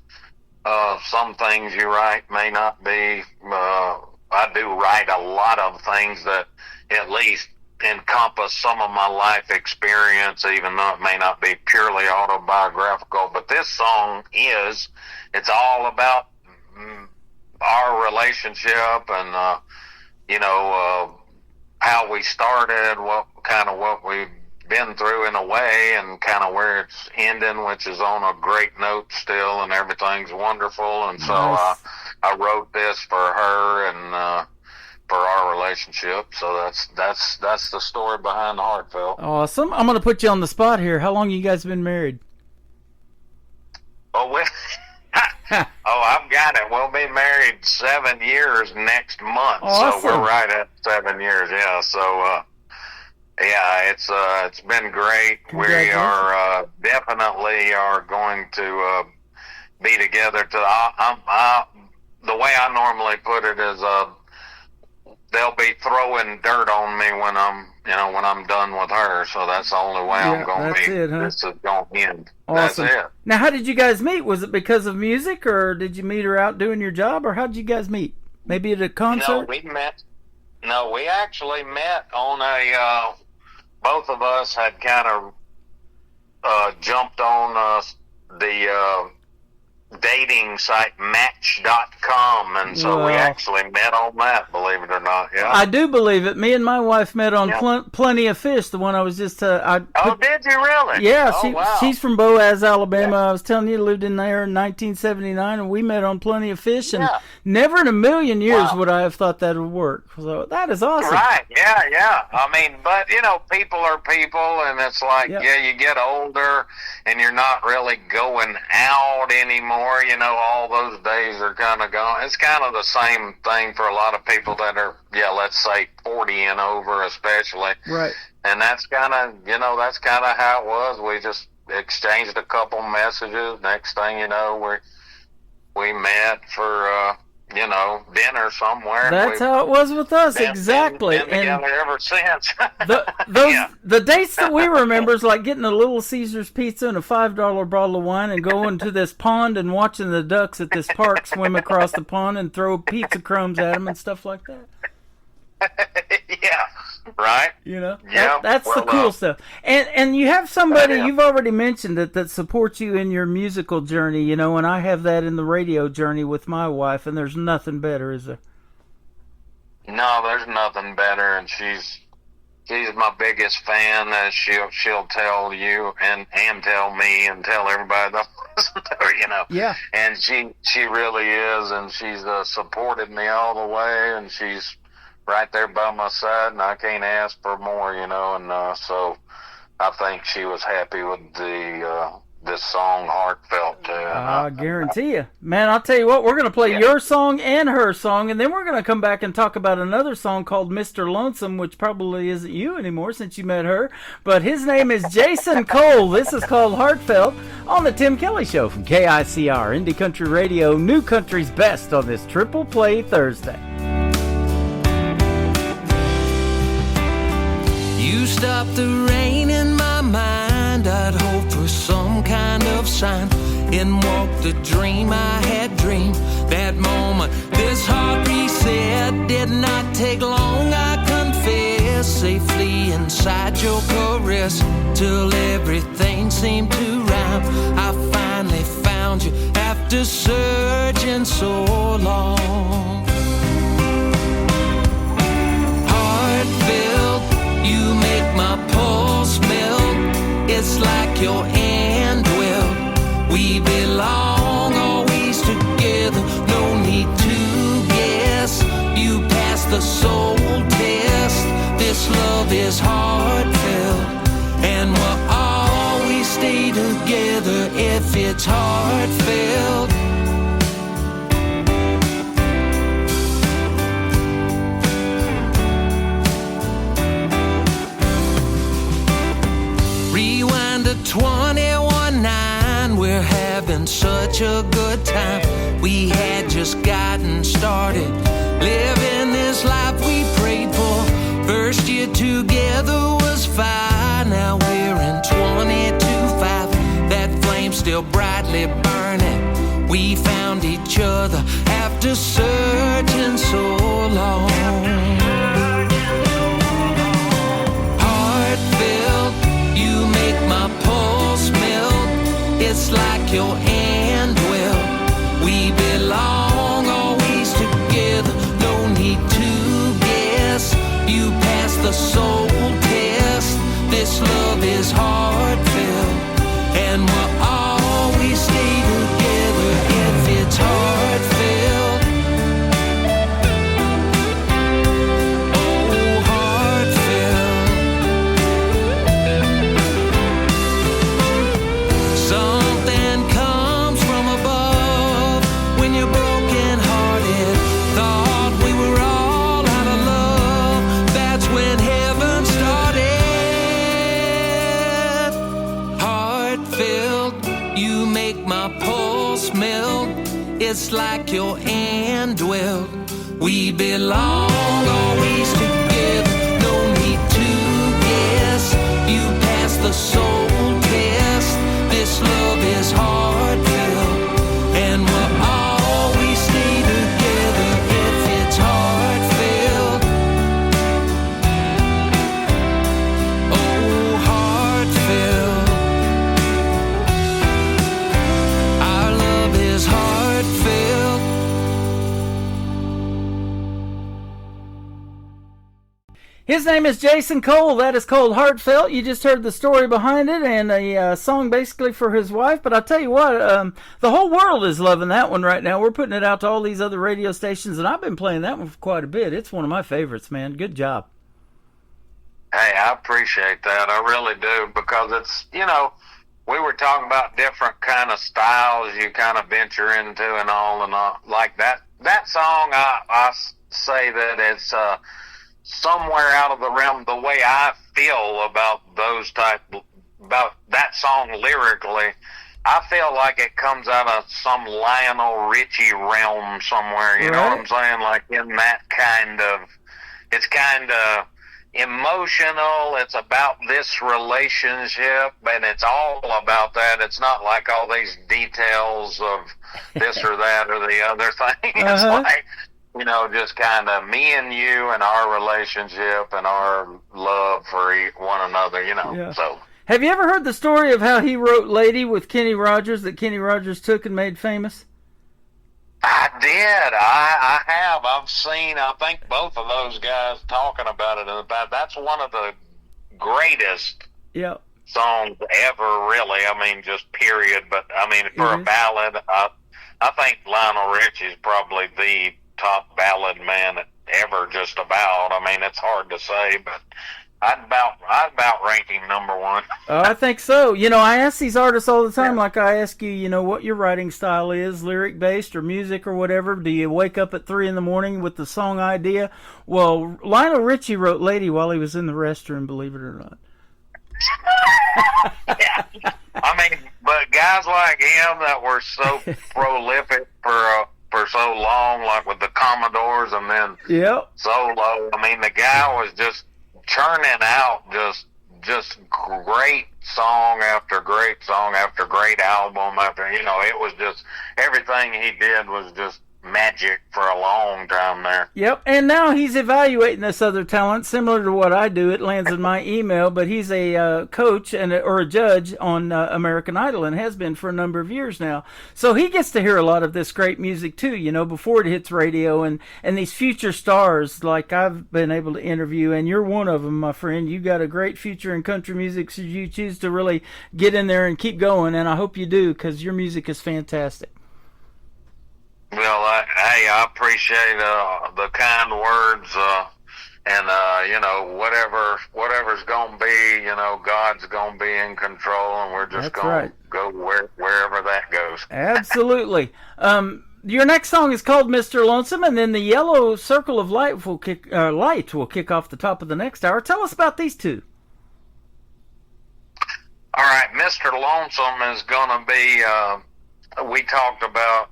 Some things you write may not be. I do write a lot of things that at least encompass some of my life experience, even though it may not be purely autobiographical. But this song it's all about our relationship and, how we started, what we've been through in a way, and kind of where it's ending, which is on a great note still, and everything's wonderful. And so Nice. I wrote this for her and for our relationship. So that's the story behind the Heartfelt. Awesome. I'm going to put you on the spot here. How long you guys been married? Oh, I've got it. We'll be married 7 years next month. Awesome. So we're right at 7 years. Yeah. So, it's been great. We are definitely are going to be together. The way I normally put it is, they'll be throwing dirt on me when I'm done with her. So that's the only way I'm going to be. It, huh? This is going to end. Awesome. That's it. Now, how did you guys meet? Was it because of music, or did you meet her out doing your job, or how did you guys meet? Maybe at a concert? No, we actually met on both of us had kind of jumped on the dating site Match.com, and so we actually met on that, believe it or not. Yeah, I do believe it. Me and my wife met on Plenty of Fish, the one I was just... did you really? Yeah, wow. she's from Boaz, Alabama. I was telling you, lived in there in 1979, and we met on Plenty of Fish, and never in a million years would I have thought that would work. So that is awesome. Right, yeah. I mean, but, people are people, and it's like, you get older, and you're not really going out anymore. All those days are kind of gone. It's kind of the same thing for a lot of people that are, let's say 40 and over, especially. Right. And that's kind of, how it was. We just exchanged a couple messages. Next thing you know, we met for, dinner somewhere. That's how it was with us, exactly. Been together ever since. The dates that we remember is like getting a Little Caesars pizza and a $5 bottle of wine and going to this pond and watching the ducks at this park swim across the pond and throw pizza crumbs at them and stuff like that. Right? That's the cool stuff. And you have somebody, you've already mentioned it, that supports you in your musical journey, and I have that in the radio journey with my wife, and there's nothing better, is there? No, there's nothing better, and she's my biggest fan. She'll tell you and tell me and tell everybody that listen to her, Yeah. And she really is, and she's supported me all the way, and she's right there by my side, and I can't ask for more, and so I think she was happy with this song, Heartfelt, too. I guarantee you. Man, I'll tell you what, we're going to play your song and her song, and then we're going to come back and talk about another song called Mr. Lonesome, which probably isn't you anymore since you met her, but his name is Jason Cole. This is called Heartfelt on the Tim Kelly Show from KICR, Indie Country Radio, New Country's Best on this Triple Play Thursday. You stopped the rain in my mind. I'd hope for some kind of sign. In walked the dream I had dreamed. That moment, this heart reset. Did not take long, I confess. Safely inside your caress, till everything seemed to rhyme. I finally found you after searching so long. Heartfelt, you make my pulse melt. It's like your end will. We belong always together. No need to guess. You passed the soul test. This love is heartfelt, and we'll always stay together if it's heartfelt. 21-9, we're having such a good time. We had just gotten started, living this life we prayed for. First year together was fine. Now we're in 22-5. That flame still brightly burning. We found each other after searching so long. Heartfelt, you make my pulse melt. It's like your hand will. We belong always together. No need to guess. You pass the soul test. This love is heartfelt, and we'll always stay together if it's heartfelt. Oh, heartfelt. Something comes from above when you're broken hearted. Thought we were all out of love. That's when heaven started. Heartfelt, you make my pulse melt. It's like your hand dwelt. We belong always together. No need to guess. You pass the soul test. This love is heartfelt, and we'll always stay together if it's heartfelt. Oh, heartfelt. Our love is heartfelt. His name is Jason Cole. That is called Heartfelt. You just heard the story behind it and a song basically for his wife. But I'll tell you what, the whole world is loving that one right now. We're putting it out to all these other radio stations, and I've been playing that one for quite a bit. It's one of my favorites, man. Good job. Hey, I appreciate that. I really do, because it's, you know, we were talking about different kind of styles you kind of venture into and all like that. That song, I say that it's somewhere out of the realm, the way I feel about about that song lyrically. I feel like it comes out of some Lionel Richie realm somewhere, you know what I'm saying? Like in that kind of, it's kind of emotional. It's about this relationship, and it's all about that. It's not like all these details of this or that or the other thing. It's like, you know, just kind of me and you and our relationship and our love for one another, you know. Yeah. So, have you ever heard the story of how he wrote Lady with Kenny Rogers that Kenny Rogers took and made famous? I did. I have. I've seen, I think, both of those guys talking about it. That's one of the greatest songs ever, really. I mean, just period. But, I mean, for a ballad, I think Lionel Richie's probably the top ballad man ever, just about. I mean, it's hard to say, but I'd about rank him number one. I think so. You know, I ask these artists all the time, like I ask you, you know, what your writing style is, lyric-based or music or whatever. Do you wake up at 3 a.m. with the song idea? Well, Lionel Richie wrote Lady while he was in the restroom, believe it or not. Yeah. I mean, but guys like him that were so prolific for so long, like with the Commodores and then solo, I mean, the guy was just churning out just great song after great song after great album after, you know, it was just, everything he did was just magic for a long time there. Yep, and now he's evaluating this other talent, similar to what I do. It lands in my email, but he's a coach or a judge on American Idol and has been for a number of years now. So he gets to hear a lot of this great music too, you know, before it hits radio, and these future stars like I've been able to interview, and you're one of them, my friend. You got a great future in country music, so you choose to really get in there and keep going, and I hope you do, because your music is fantastic. Well, I appreciate the kind words, and you know, whatever's gonna be, you know, God's gonna be in control, and we're just gonna go wherever that goes. Absolutely. Your next song is called Mr. Lonesome, and then the Yellow Circle of Light will kick off the top of the next hour. Tell us about these two. All right, Mr. Lonesome is going to be, we talked about,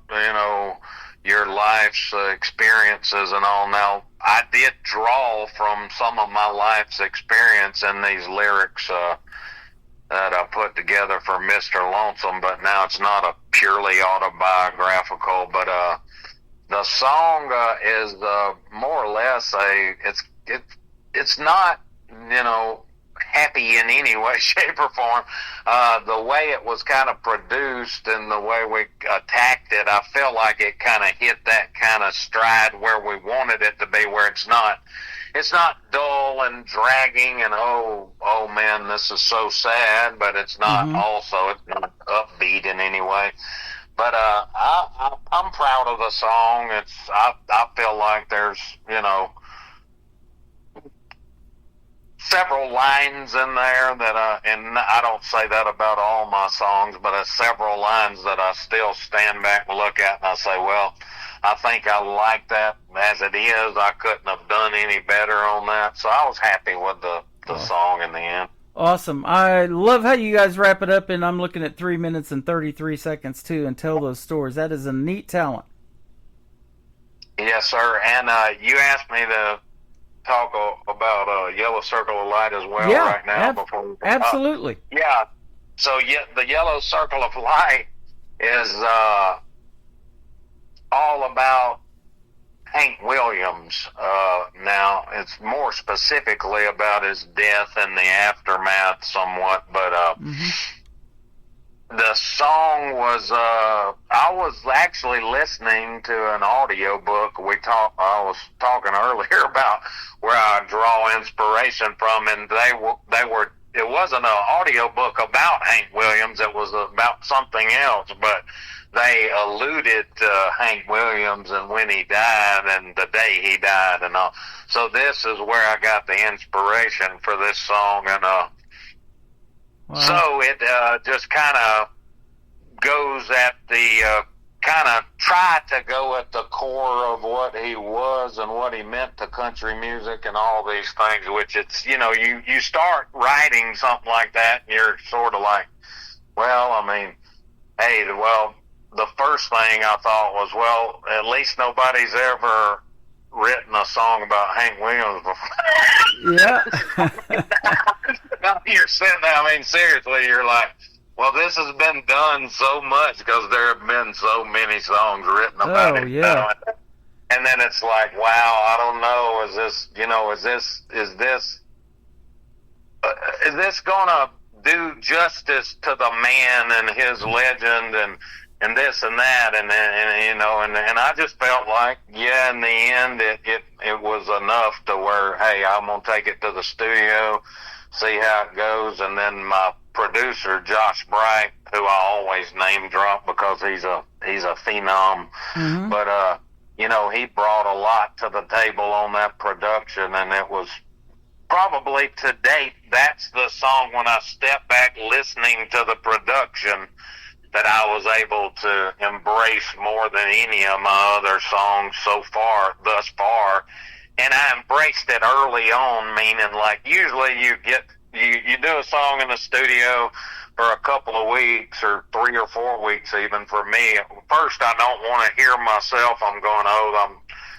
your life's experiences and all. Now, I did draw from some of my life's experience in these lyrics that I put together for Mr. Lonesome, but now it's not a purely autobiographical, but the song is more or less it's not, happy in any way, shape, or form. The way it was kind of produced and the way we attacked it, I felt like it kind of hit that kind of stride where we wanted it to be, where it's not dull and dragging and oh man, this is so sad, but it's not also, it's not upbeat in any way. But I'm proud of the song. I feel like there's, several lines in there that and I don't say that about all my songs, but there's several lines that I still stand back and look at and I say, well, I think I like that as it is. I couldn't have done any better on that. So I was happy with the song in the end. Awesome. I love how you guys wrap it up, and I'm looking at 3 minutes and 33 seconds too, and tell those stories. That is a neat talent. Yes, sir. And you asked me to talk about Yellow Circle of Light as well right now. Absolutely. Yeah. So the Yellow Circle of Light is all about Hank Williams. Now, it's more specifically about his death and the aftermath somewhat, but the song was, I was actually listening to an audio book. I was talking earlier about where I draw inspiration from, and it wasn't an audio book about Hank Williams, it was about something else, but they alluded to Hank Williams and when he died and the day he died and all. So this is where I got the inspiration for this song, and so it just kind of goes at the kind of try to go at the core of what he was and what he meant to country music and all these things, which it's, you start writing something like that and you're sort of like, well, I mean, hey, the first thing I thought was, well, at least nobody's ever written a song about Hank Williams before. Yeah. You're sitting there, I mean, seriously, you're like, well, this has been done so much because there have been so many songs written about it. Yeah. And then it's like, wow, I don't know, is this going to do justice to the man and his legend and this and that, and I just felt like, in the end, it was enough to where, hey, I'm gonna take it to the studio, see how it goes, and then my producer Josh Bright, who I always name drop because he's a phenom, but he brought a lot to the table on that production, and it was probably to date that's the song when I step back listening to the production that I was able to embrace more than any of my other songs thus far. And I embraced it early on, meaning like usually you do a song in the studio for a couple of weeks or 3 or 4 weeks even for me. First, I don't want to hear myself. I'm going,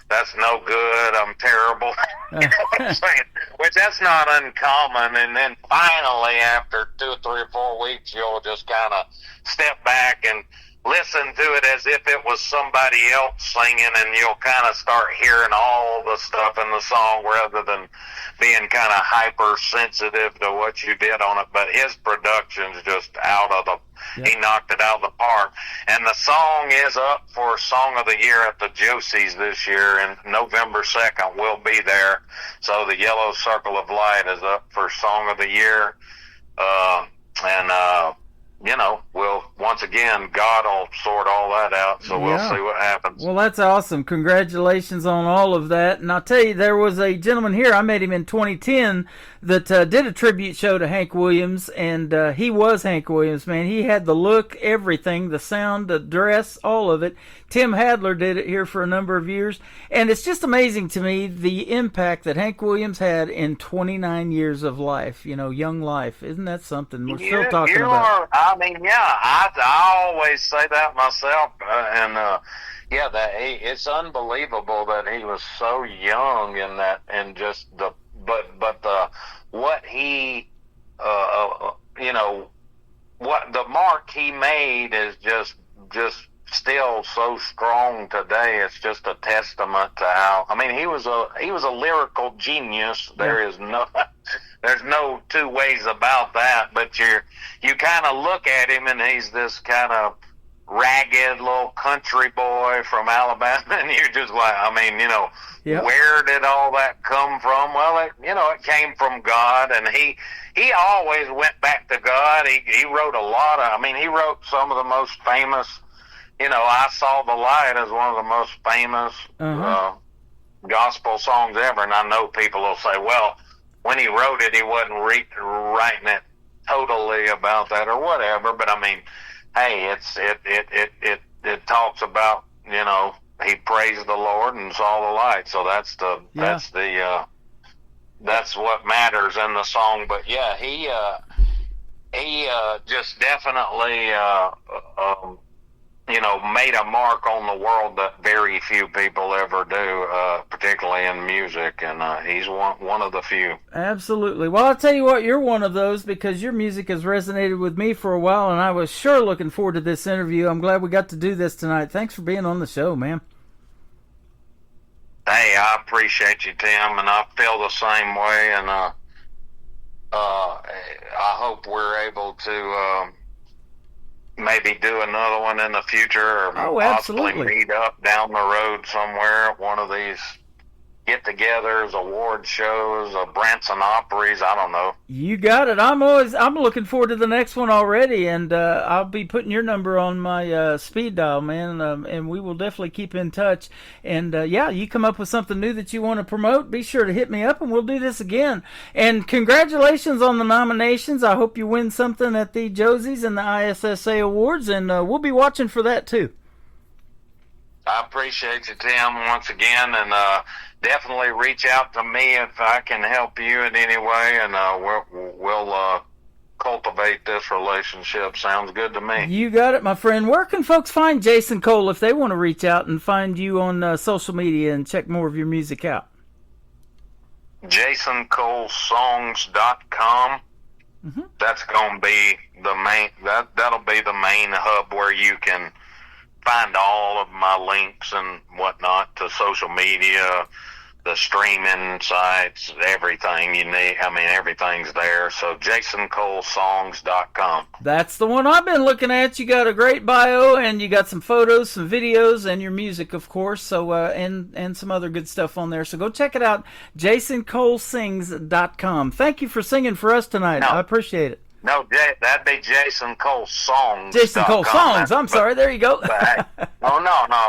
that's no good. I'm terrible. You know what I'm saying? Which that's not uncommon. And then finally, after 2 or 3 or 4 weeks, you'll just kind of step back and listen to it as if it was somebody else singing, and you'll kind of start hearing all the stuff in the song rather than being kind of hypersensitive to what you did on it. But his production's just he knocked it out of the park. And the song is up for Song of the Year at the Josie's this year, and November 2nd we'll be there. So the Yellow Circle of Light is up for Song of the Year. we'll, once again, God will sort all that out, so we'll see what happens. Well, that's awesome. Congratulations on all of that. And I'll tell you, there was a gentleman here, I met him in 2010, that did a tribute show to Hank Williams, and he was Hank Williams, man. He had the look, everything, the sound, the dress, all of it. Tim Hadler did it here for a number of years, and it's just amazing to me the impact that Hank Williams had in 29 years of life, young life. Isn't that something we're still talking about? I always say that myself, it's unbelievable that he was so young in that, and just what he, what the mark he made is just still so strong today. It's just a testament to how, he was a lyrical genius. There's no two ways about that, but you kind of look at him and he's this kind of ragged little country boy from Alabama, and you're just like, where did all that come from? Well, it came from God, and he always went back to God. He wrote a lot of, he wrote some of the most famous, I Saw the Light is one of the most famous gospel songs ever, and I know people will say, well, when he wrote it, he wasn't writing it totally about that or whatever, but hey, it talks about, he praised the Lord and saw the light, so that's what matters in the song. But yeah, he just definitely made a mark on the world that very few people ever do, particularly in music, and he's one of the few. Absolutely. Well, I'll tell you what, you're one of those, because your music has resonated with me for a while, and I was sure looking forward to this interview. I'm glad we got to do this tonight. Thanks for being on the show, man. Hey, I appreciate you, Tim, and I feel the same way, and I hope we're able to maybe do another one in the future, or possibly meet up down the road somewhere at one of these get-togethers, award shows, Branson Opries. I don't know. You got it. I'm looking forward to the next one already, and I'll be putting your number on my speed dial, man, and we will definitely keep in touch. And you come up with something new that you want to promote, be sure to hit me up, and we'll do this again. And congratulations on the nominations. I hope you win something at the Josies and the ISSA Awards, and we'll be watching for that too. I appreciate you, Tim, once again, and definitely reach out to me if I can help you in any way, and we'll cultivate this relationship. Sounds good to me. You got it, my friend. Where can folks find Jason Cole if they want to reach out and find you on social media and check more of your music out? JasonColeSongs.com. Mm-hmm. That's going to be the main. That'll be the main hub where you can find all of my links and whatnot to social media, the streaming sites, everything you need. Everything's there. So JasonColeSongs.com. That's the one I've been looking at. You got a great bio, and you got some photos, some videos, and your music, of course. So and some other good stuff on there. So go check it out. JasonColeSings.com. Thank you for singing for us tonight. I appreciate it. No, that'd be Jason Cole Songs. Jason Cole Songs. I'm sorry. There you go. No,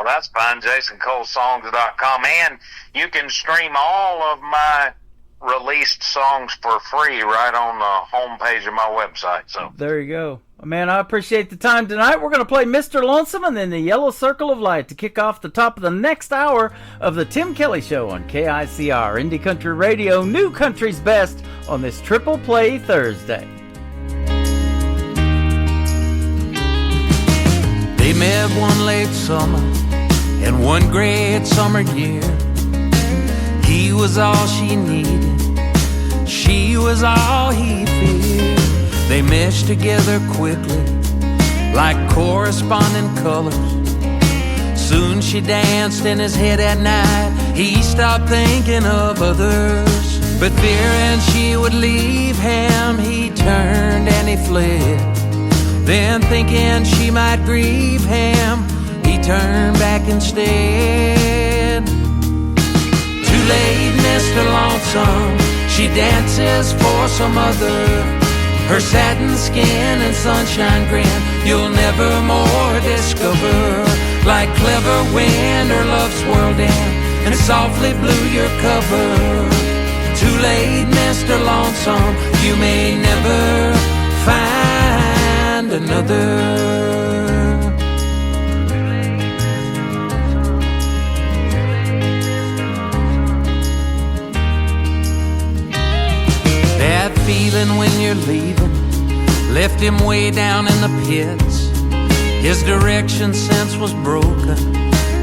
that's fine. JasonColeSongs.com. And you can stream all of my released songs for free right on the homepage of my website. So there you go. Man, I appreciate the time tonight. We're going to play Mr. Lonesome and then the Yellow Circle of Light to kick off the top of the next hour of the Tim Kelly Show on KICR, Indie Country Radio, New Country's Best on this Triple Play Thursday. They met one late summer and one great summer year. He was all she needed, she was all he feared. They meshed together quickly like corresponding colors. Soon she danced in his head at night. He stopped thinking of others, but fearing she would leave him, he turned and he fled. Then thinking she might grieve him, he turned back instead. Too late, Mr. Lonesome, she dances for some other. Her satin skin and sunshine grin you'll never more discover. Like clever wind or love swirled in and it softly blew your cover. Too late, Mr. Lonesome, you may never find another. That feeling when you're leaving left him way down in the pits. His direction sense was broken,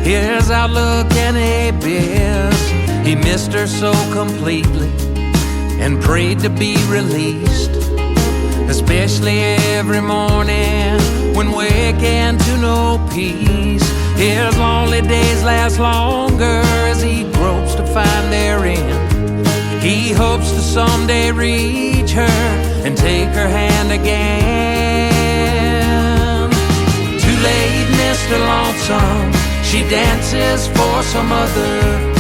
his outlook an abyss. He missed her so completely and prayed to be released, especially every morning when waking to no peace. His lonely days last longer as he gropes to find their end. He hopes to someday reach her and take her hand again. Too late, Mr. Lonesome, she dances for some other.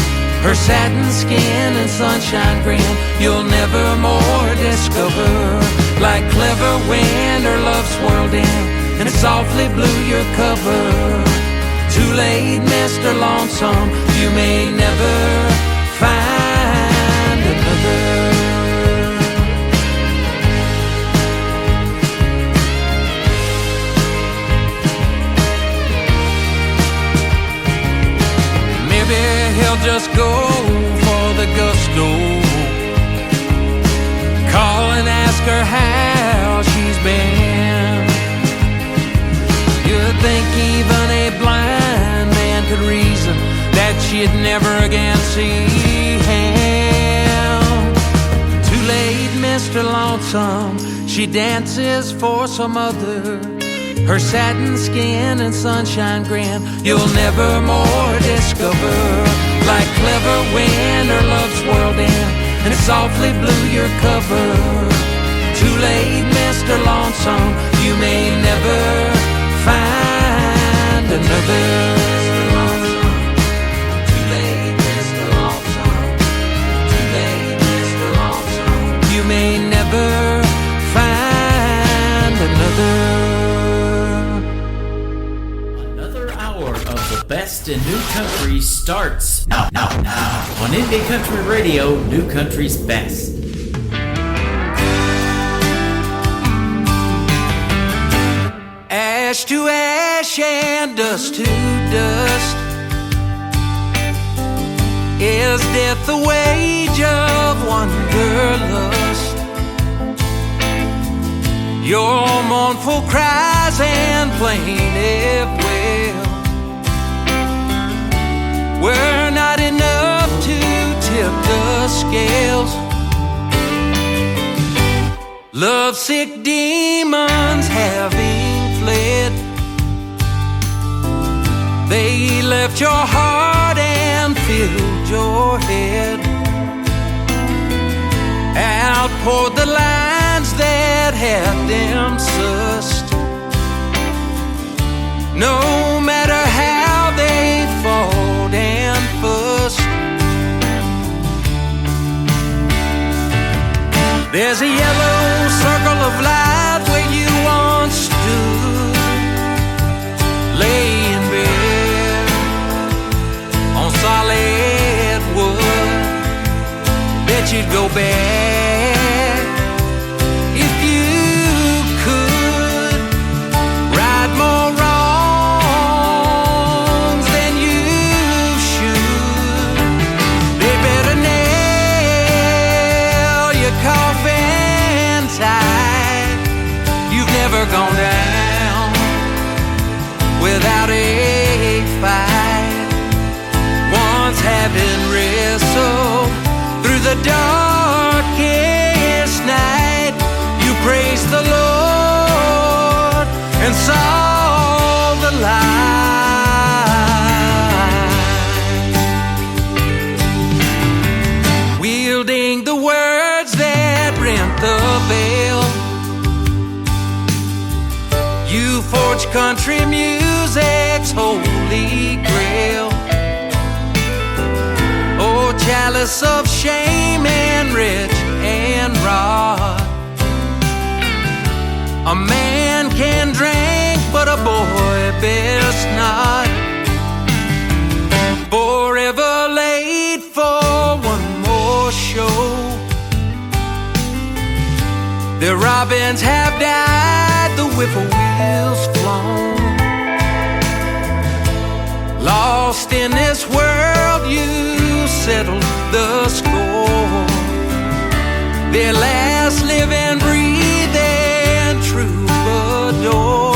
Her satin skin and sunshine grin you'll never more discover. Like clever wind or love swirled in and it softly blew your cover. Too late, Mr. Lonesome, you may never find another. Maybe he'll just go for the gusto, call and ask her how she's been. You'd think even a blind man could reason that she'd never again see him. Too late, Mr. Lonesome, she dances for some other. Her satin skin and sunshine grin you'll never more discover. Like clever wind or love swirled in and it softly blew your cover. Too late, Mr. Lonesome, you may never find another. You may never find another. Another hour of the best in new country starts now on Indie Country Radio, New Country's Best. Ash to ash and dust to dust. Is death the wage of wanderlust? Your mournful cries and plaintive wail were not enough to tip the scales. Lovesick demons having fled, they left your heart and filled your head. Out poured the lines that had them sussed. No matter how they fought and fussed, there's a yellow circle of light where you once stood, lay in bed on solid wood. Bet you'd go back if you could. Right more wrongs than you should. They better nail your coffin tight. You've never gone down without a fight. Once having wrestled through the darkest night, you praised the Lord and saw the light. Wielding the words that rent the veil, you forged country music's holy grail. Oh, chalice of shame and rich and rod, The robins have died, the whippoorwills flown. Lost in this world, you settled the score. Their last living, breathing troubadour.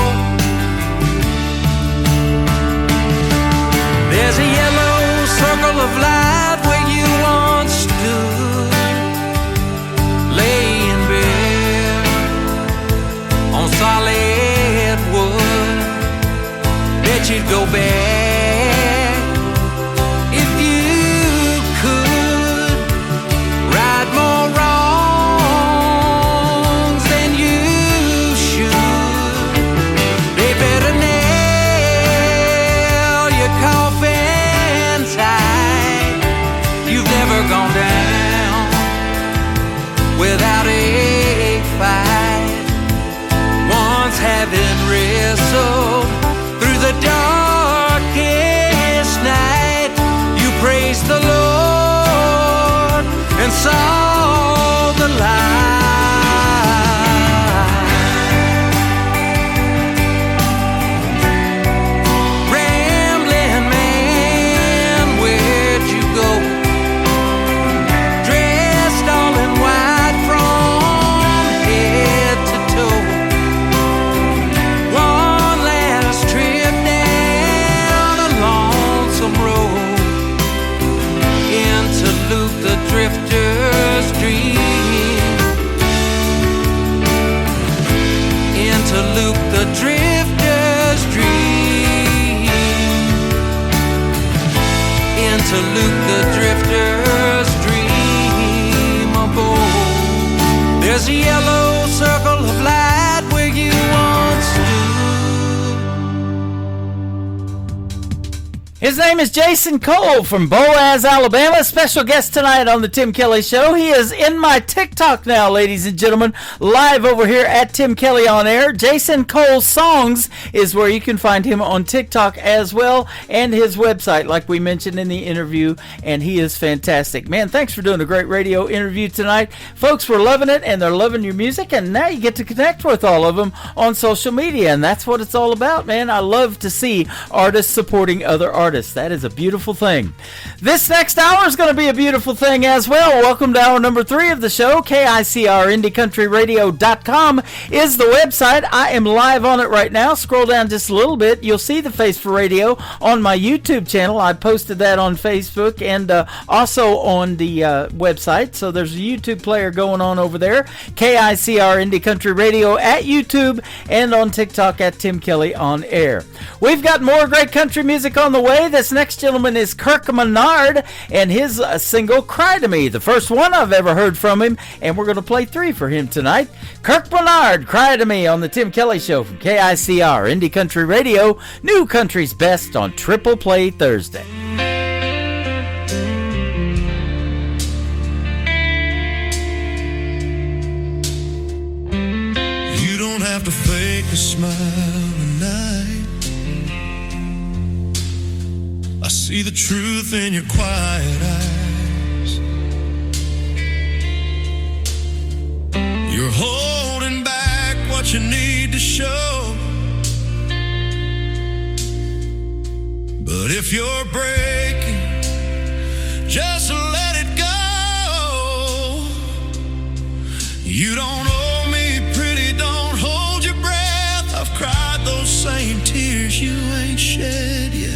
There's a yellow circle of light where you once stood, laying bare on solid wood. Bet you'd go back if you could. Right more wrongs than you should. They better nail your coffin tight. You've never gone down without a fight. Once having wrestled through the darkest night, you praised the Lord and saw the light. Rambling man, where'd you go? Dressed all in white from head to toe. One last trip down a lonesome road into Luke the drifter's dream. Into Luke the drifter's dream. Into Luke the drifter's dream abode. There's a yellow circle of light where you once stood. His name is Jason Cole from Boaz, Alabama. Special guest tonight on the Tim Kelly Show. He is in my TikTok now, ladies and gentlemen, live over here at Tim Kelly on Air. Jason Cole Songs is where you can find him on TikTok as well, and his website, like we mentioned in the interview, and he is fantastic. Man, thanks for doing a great radio interview tonight. Folks were loving it, and they're loving your music, and now you get to connect with all of them on social media, and that's what it's all about, man. I love to see artists supporting other artists. That is a beautiful thing. This next hour is going to be a beautiful thing as well. Welcome to hour number 3 of the show. KICRIndieCountryRadio.com is the website. I am live on it right now. Scroll down just a little bit. You'll see the face for radio on my YouTube channel. I posted that on Facebook and also on the website. So there's a YouTube player going on over there. KICR Indie Country Radio at YouTube and on TikTok at Tim Kelly on Air. We've got more great country music on the way. This next gentleman is Kirk Menard and his single Cry to Me, the first one I've ever heard from him, and we're going to play 3 for him tonight. Kirk Menard, Cry to Me on the Tim Kelly Show from KICR Indie Country Radio, New Country's Best on Triple Play Thursday. You don't have to fake a smile tonight. I see the truth in your quiet eyes. You're holding back what you need to show. But if you're breaking, just let it go. You don't owe me, pretty, don't hold your breath. I've cried those same tears you ain't shed yet.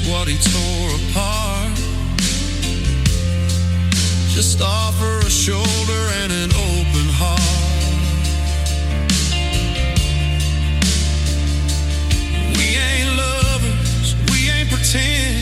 What he tore apart. Just offer a shoulder and an open heart. We ain't lovers, we ain't pretend.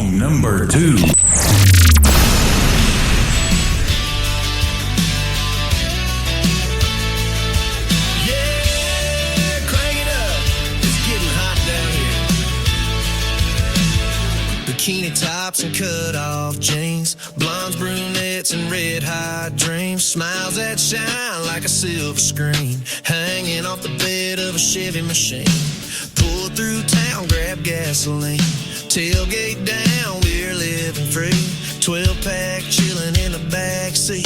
Song number 2. Bikini tops and cut-off jeans, blondes, brunettes, and red-hot dreams. Smiles that shine like a silver screen, hanging off the bed of a Chevy machine. Pull through town, grab gasoline, tailgate down, we're living free. 12-pack chilling in the backseat,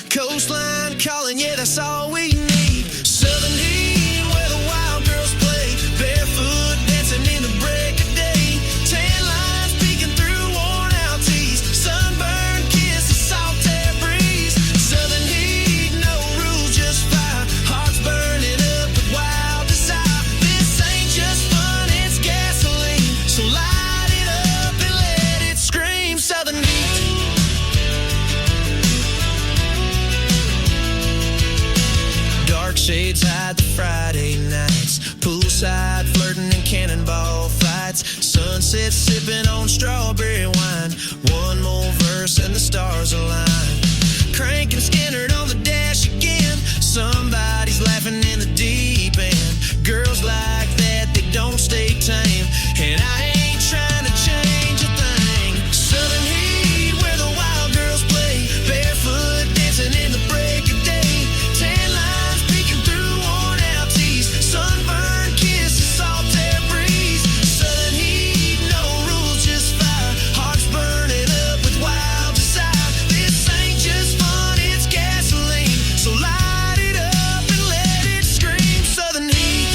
coastline calling, yeah, that's all we need. Southern heat, where the wild girls play, barefoot dancing in the break of day. Tan lines peeking through worn out tees, sunburn kiss, a salt air breeze. Southern heat, no rules, just fire, hearts burning up with wild desire. This ain't just fun, it's gasoline, so light it up and let it scream. Southern heat. Dark shades hide the Friday nights, poolside flirting and cannonball fights, sunset sipping on strawberry wine. One more verse and the stars align. Cranking Skinner on the dash again, somebody's laughing in the deep end. Girls like that, they don't stay tame, and I ain't trying to change a thing. Southern heat, where the wild girls play, barefoot dancing in the break of day. Tan lines peeking through worn out tees, sunburn kiss, a salt air breeze. Southern heat, no rules, just fire, hearts burning up with wild desire. This ain't just fun, it's gasoline, so light it up and let it scream. Southern heat.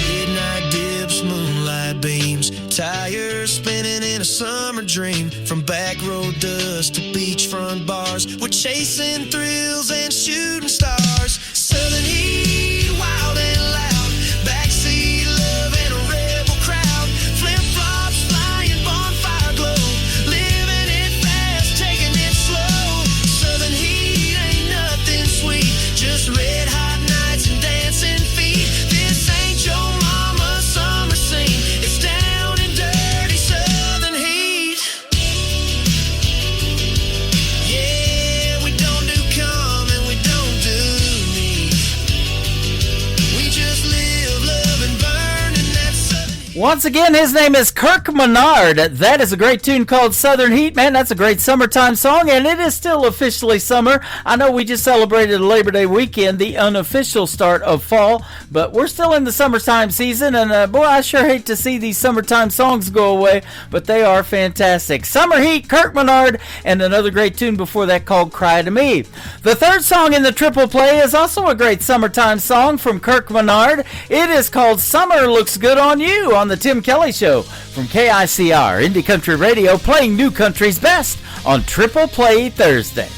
Midnight dips, moonlight beams, tires spinning in a summer dream. From back road dust to beachfront bars, we're chasing thrills and shooting stars. Southern heat, wild and loud, backseat love and a rebel crowd. Flip-flops flying, bonfire glow, living it fast, taking it slow. Southern heat ain't nothing sweet, just red hot nights and dancing feet. This ain't your mama's summer scene, it's down and dirty Southern heat. Yeah, we don't do come and we don't do need. We just live, love, and burn, and that's Southern heat. Once again, his name is Kirk Menard. That is a great tune called Southern Heat. Man, that's a great summertime song, and it is still officially summer. I know we just celebrated Labor Day weekend, the unofficial start of fall, but we're still in the summertime season, and boy, I sure hate to see these summertime songs go away, but they are fantastic. Summer Heat, Kirk Menard, and another great tune before that called Cry to Me. The third song in the triple play is also a great summertime song from Kirk Menard. It is called Summer Looks Good on You on the Tim Kelly Show from KICR, Indie Country Radio, playing new country's best on Triple Play Thursday.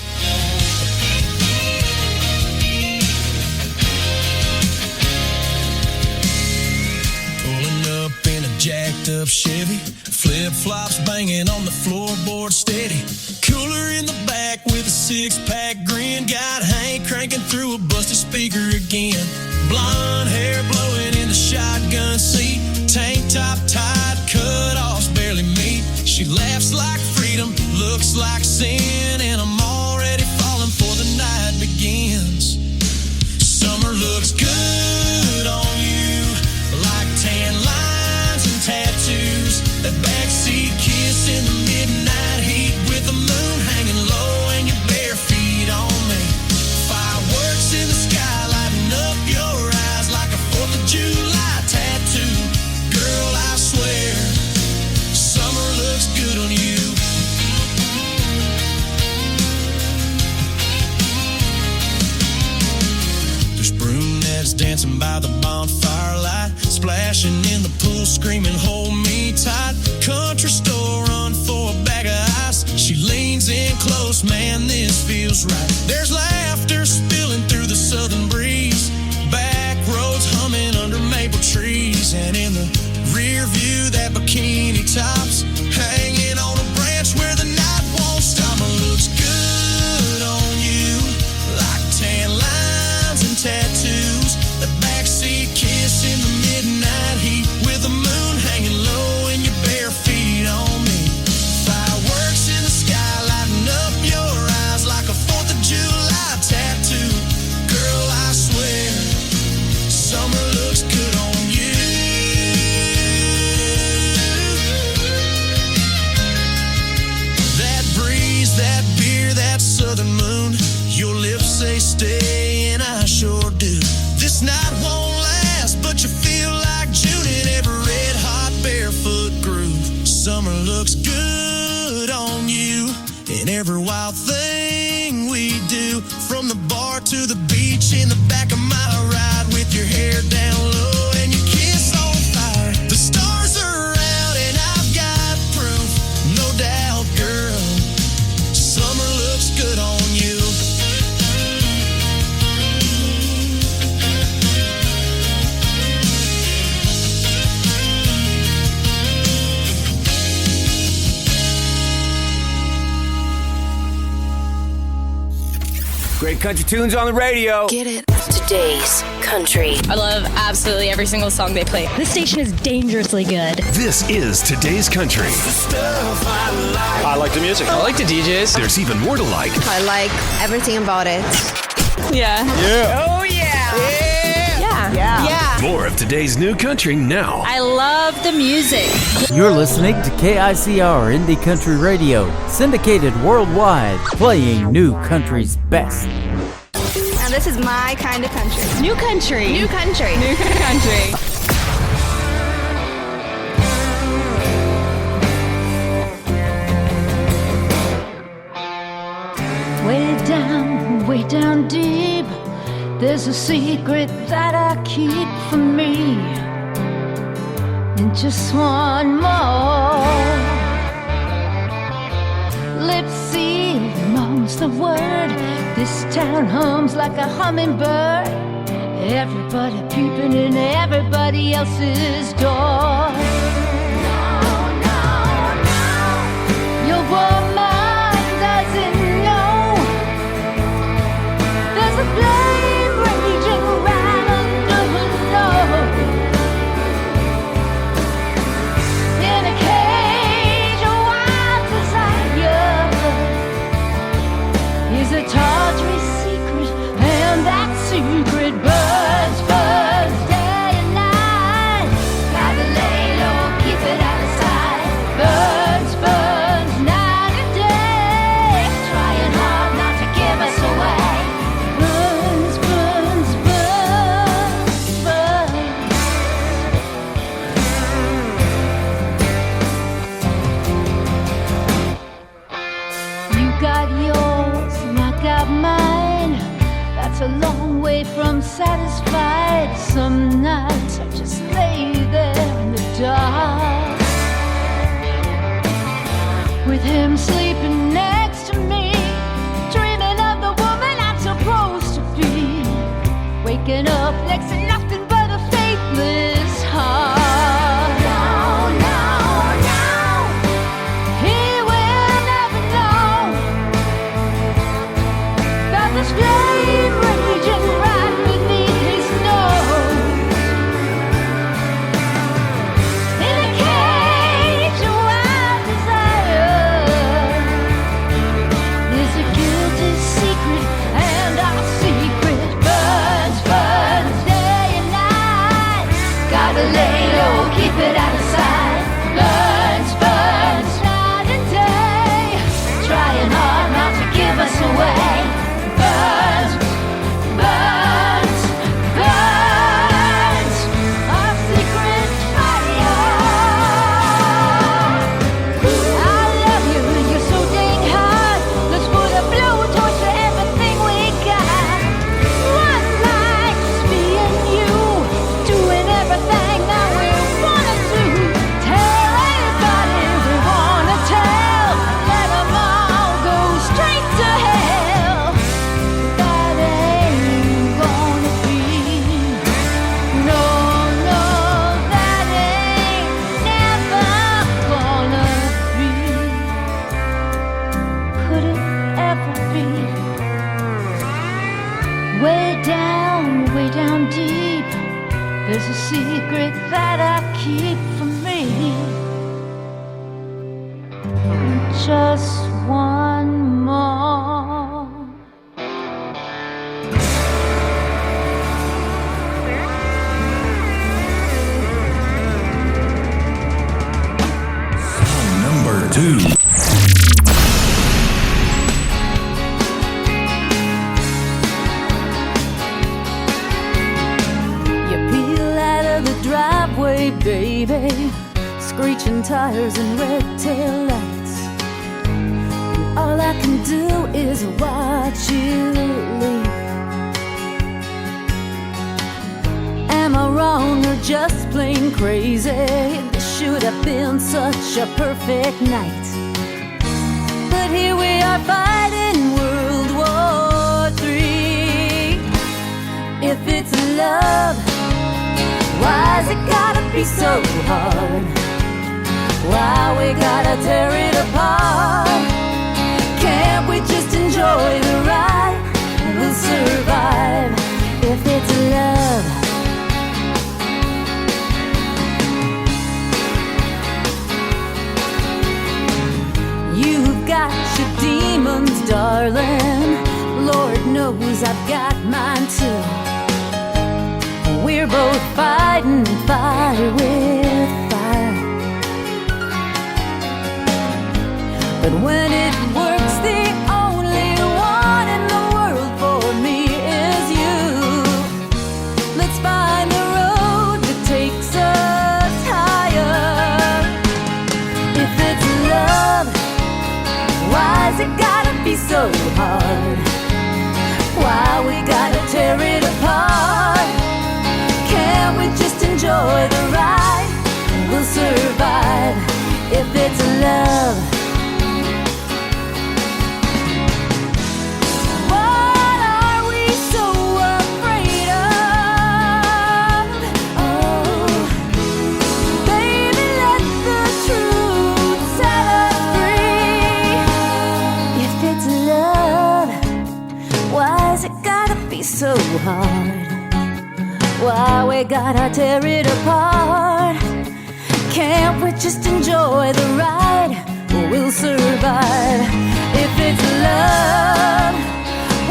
Pulling up in a jacked up Chevy, flip-flops banging on the floorboard steady. Cooler in the back with a six-pack grin, got Hank cranking through a busted speaker again. Blonde hair blowing in the shotgun seat, tank top tied, cut-offs barely meet. She laughs like freedom, looks like sin, and I'm already falling for the night begins. Summer looks good on you, like tan lines and tattoos. That backseat kiss in the midnight heat, with the moon hanging low and your bare feet on me. Fireworks in the sky lighting up your eyes like a 4th of July tattoo. Girl, I swear, summer looks good on you. There's brunettes dancing by the bonfire light, splashing in the pool, screaming, hold me tight. Country store run for a bag of ice. She leans in close, man, this feels right. There's laughter spilling through the southern breeze, back roads humming under maple trees, and in the rear view, that bikini tops hanging on a branch where the night won't stop. It looks good on you, that beer, that southern moon. Your lips say stay, and I sure do. This night won't last, but you feel like June in every red hot barefoot groove. Summer looks good on you in every wild thing we do. From the bar to the beach, in the back of my ride, with your hair down low and your kiss on fire. The stars are out and I've got proof, no doubt, girl. Summer looks good on you. Great country tunes on the radio. Get it? Today's country. I love absolutely every single song they play. This station is dangerously good. This is Today's Country. I like the music. I like the DJs. There's even more to like. I like everything about it. Yeah. Yeah. Oh, yeah. Yeah. More of today's new country now. I love the music. You're listening to KICR Indie Country Radio, syndicated worldwide, playing new country's best. Now this is my kind of country. New country. New country. New country. Way down deep, there's a secret that I keep for me. And just one more. Lips seal most the word. This town hums like a hummingbird. Everybody peeping in everybody else's door. Your woman doesn't know there's a flame raging right under her nose. In a cage of wild desire is a tawdry secret, and that secret burns, burns day and night. Gotta lay low, keep it out of sight. Burns, burns night and day, trying hard not to give us away. Burns, burns, burns, burns. You got yours and I got mine. That's a long way from satisfied. Some nights I just lay there in the dark, with him sleeping next to me, dreaming of the woman I'm supposed to be. Waking up next to nothing but a faithless heart. No, no, no. He will never know that this flame raging right beneath his nose. In a cage of wild desire is a guilty secret, and our secret burns, burns day and night. Gotta lay low, keep it out of sight. Burns, burns night and day, trying hard not to give us away. Burns, burns, burns, our secret fire. I love you, you're so dang hot. Let's put a blowtorch to everything we got. One night just me and you, doing everything that we wanna do. Tell everybody we wanna tell. Let 'em all go straight to hell. That ain't gonna be. No, no, that ain't never gonna be. Could it ever be? Way down deep, there's a secret that I keep for me. Just one more. Number 2. tires and red tail lights. And all I can do is watch you leave. Am I wrong or just plain crazy? This should have been such a perfect night. But here we are fighting World War III. If it's love, why's it gotta be so hard? Why we gotta tear it apart? Can't we just enjoy the ride? We'll survive if it's love. You've got your demons, darling. Lord knows I've got mine too. We're both fighting fire with fire. But when it works, the only one in the world for me is you. Let's find the road that takes us higher. If it's love, why's it gotta be so hard? Why we gotta tear it apart? Can't we just enjoy the ride? We'll survive if it's love. What are we so afraid of? Oh, baby, let the truth set us free. If it's love, why's it gotta be so hard? Why we gotta tear it apart? Can't we just enjoy the ride? We'll survive if it's love.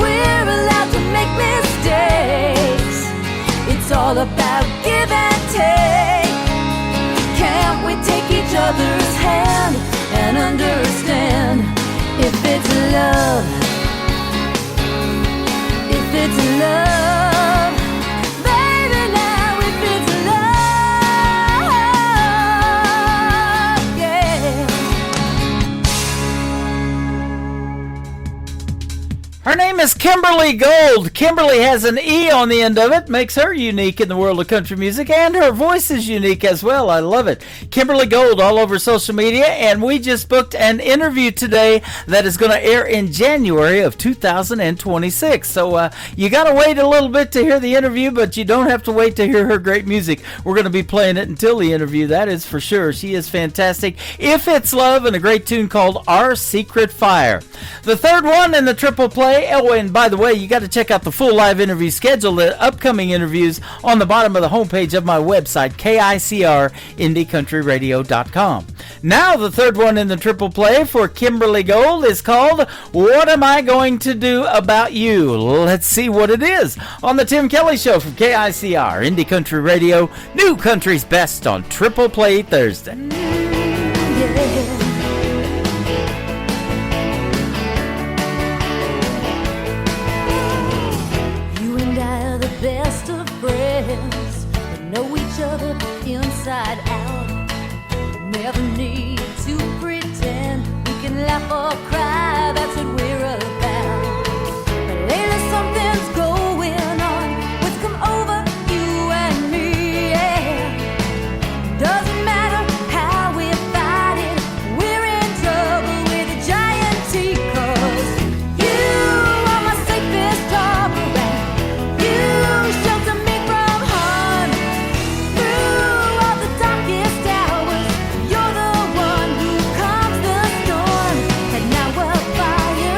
We're allowed to make mistakes. It's all about give and take. Can't we take each other's hand and understand if it's love? If it's love, baby, now if it's love, yeah. Her name is Kimberly Gold. Kimberly has an E on the end of it, makes her unique in the world of country music, and her voice is unique as well. I love it. Kimberly Gold all over social media, and we just booked an interview today that is going to air in January of 2026. So you got to wait a little bit to hear the interview, but you don't have to wait to hear her great music. We're going to be playing it until the interview, that is for sure. She is fantastic. If It's Love, and a great tune called Our Secret Fire. The third one in the triple play. Oh, and by the way, you got to check out the full live interview schedule, the upcoming interviews on the bottom of the homepage of my website, KICR-IndieCountryRadio.com. Now, the third one in the triple play for Kimberly Gold is called What Am I Going to Do About You? Let's see what it is on the Tim Kelly Show from KICR, Indie Country Radio, New Country's Best on Triple Play Thursday. Best of friends that know each other inside out. Never need to pretend we can laugh or cry. That's what we're about. But lately something's going on. What's come over you and me? Yeah. Doesn't matter how we fight it. We're in trouble with a giant T. 'Cause you are my safest harbor. Shelter me from harm through all the darkest hours. You're the one who calms the storm, and now we're fire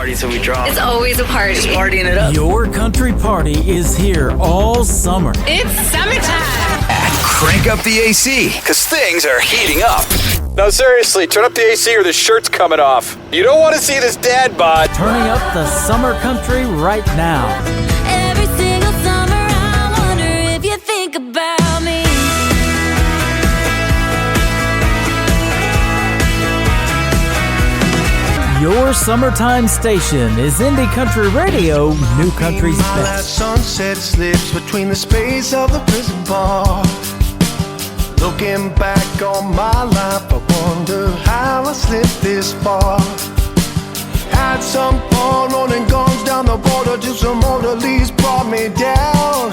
party till we drop. It's always a party. Just partying it up. Your country party is here all summer. It's summertime. Crank up the AC, because things are heating up. No, seriously, turn up the AC or the shirt's coming off. You don't want to see this dad bod. Turning up the summer country right now. Every single summer I wonder if you think about me. Your summertime station is Indie Country Radio, New Country's That best. sunset slips between the space of the prison bar. Looking back on my life, I wonder how I slipped this far. Had some fun running guns down the border till some orderlies brought me down.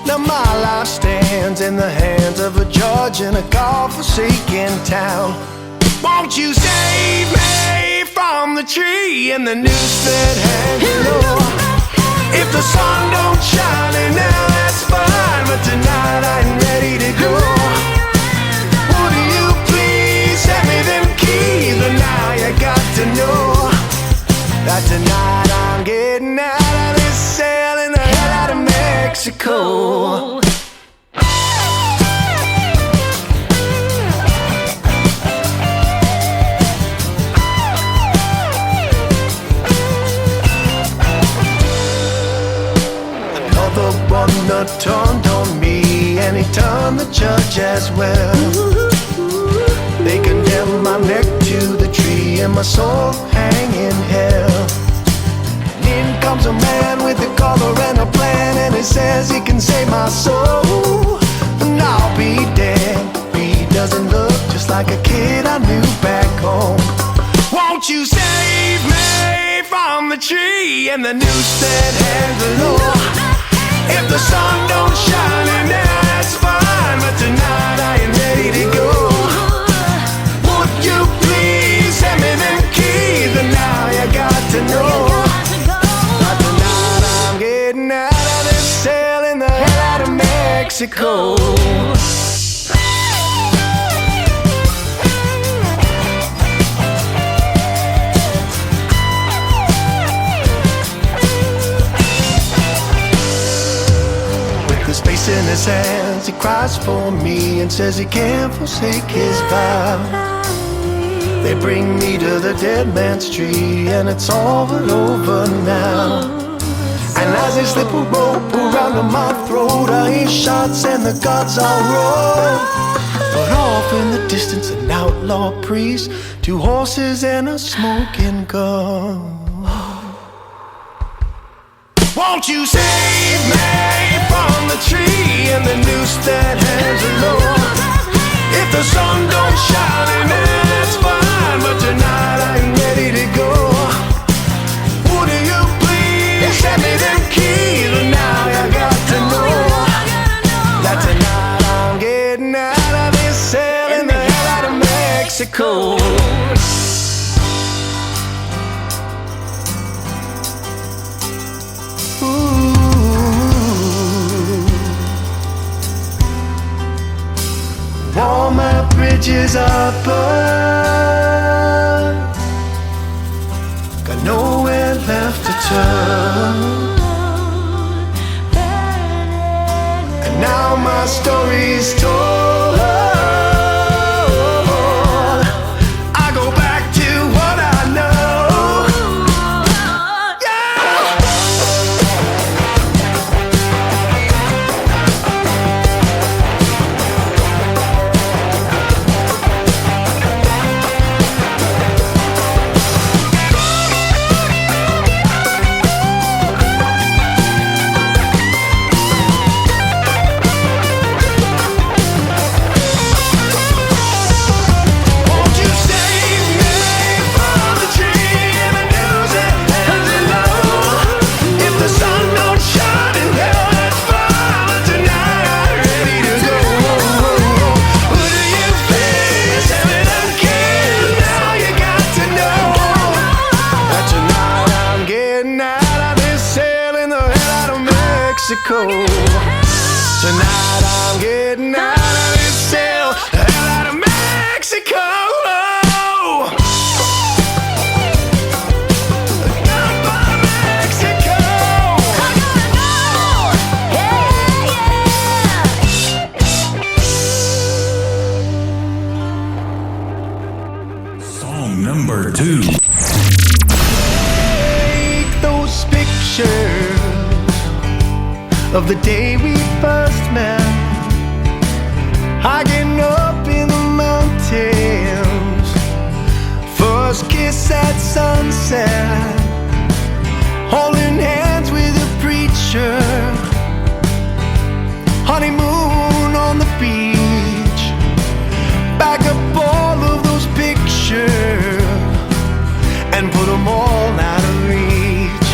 Now my life stands in the hands of a judge in a God-forsaken town. Won't you save me from the tree and the noose that hangs below? If the sun don't shine and now that's fine, but tonight I'm ready to go. Would you please send me them keys? But now you got to know that tonight I'm getting out of this cell in the hell out of Mexico. Another runner turned on me, and he turned the judge as well. They condemned my neck to the tree and my soul hang in hell. And in comes a man with a collar and a plan, and he says he can save my soul. And I'll be damned if he doesn't look just like a kid I knew back home. Won't you save me from the tree and the noose that hangs below? If the sun don't shine and that's fine, but tonight I ain't ready to go. Would you please send me them keys? And now you got to know that tonight I'm getting out of this cell in the hell out of Mexico. Face in his hands, he cries for me and says he can't forsake his vow. They bring me to the dead man's tree and it's all but over now. And as they slip a rope around my throat, I hear shots and the guards all roar. But off in the distance, an outlaw priest, 2 horses and a smoking gun. Won't you save me from the tree and the noose that hangs below? If the sun don't shine and it's fine, but tonight I ain't ready to go. Would you please send me them keys? And now you got to know that tonight I'm getting out of this cell in the hell out of Mexico. All my bridges are burned, got nowhere left to turn. And now my story's told, I go back to what I know. Mexico. Tonight I'm getting out of this cell, hell out of Mexico. number 2. Take those pictures of the day we first met, hiking up in the mountains, first kiss at sunset, holding hands with a preacher, honeymoon on the beach, back up all of those pictures and put them all out of reach.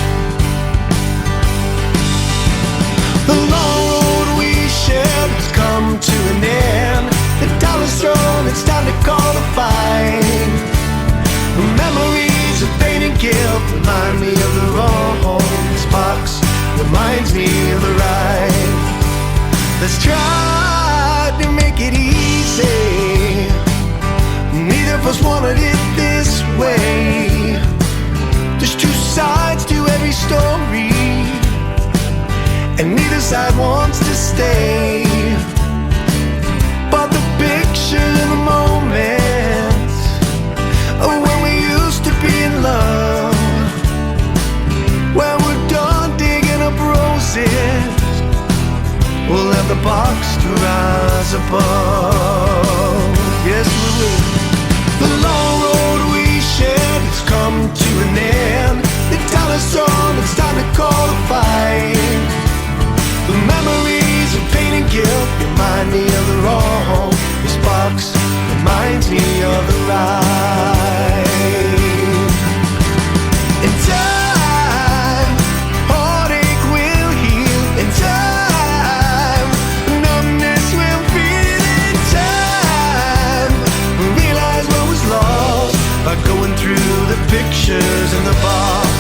The long road we shared has come to an end. The dollar's thrown, it's time to call a fight. The memories of pain and guilt remind me of the wrong sparks, reminds me of the right. Let's try to make it easy. Neither of us wanted it this way. There's two sides to every story, and neither side wants to stay. But the picture in the moment of when we used to be in love, when we're done digging up roses, we'll have the box to rise above. Yes, we will. The long road we shared has come to an end. The dollar's thrown, it's time to call a fight. The memories of pain and guilt remind me of the wrong. This box reminds me of the right. In time, heartache will heal. In time, numbness will feel. In time, realize what was lost by going through the pictures in the box.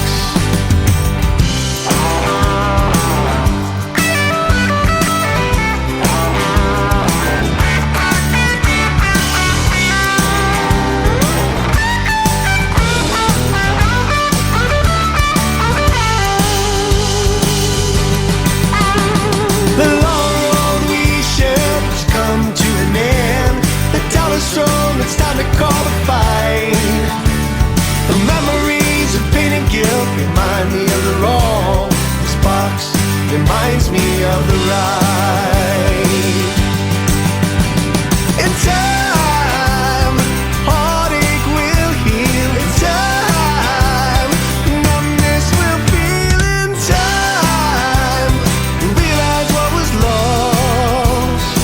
The long road we shared has come to an end. The dollar's thrown, it's time to call a fight. The memories of pain and guilt remind me of the wrong. This box reminds me of the right. In time, heartache will heal. In time, numbness will feel. In time, realize what was lost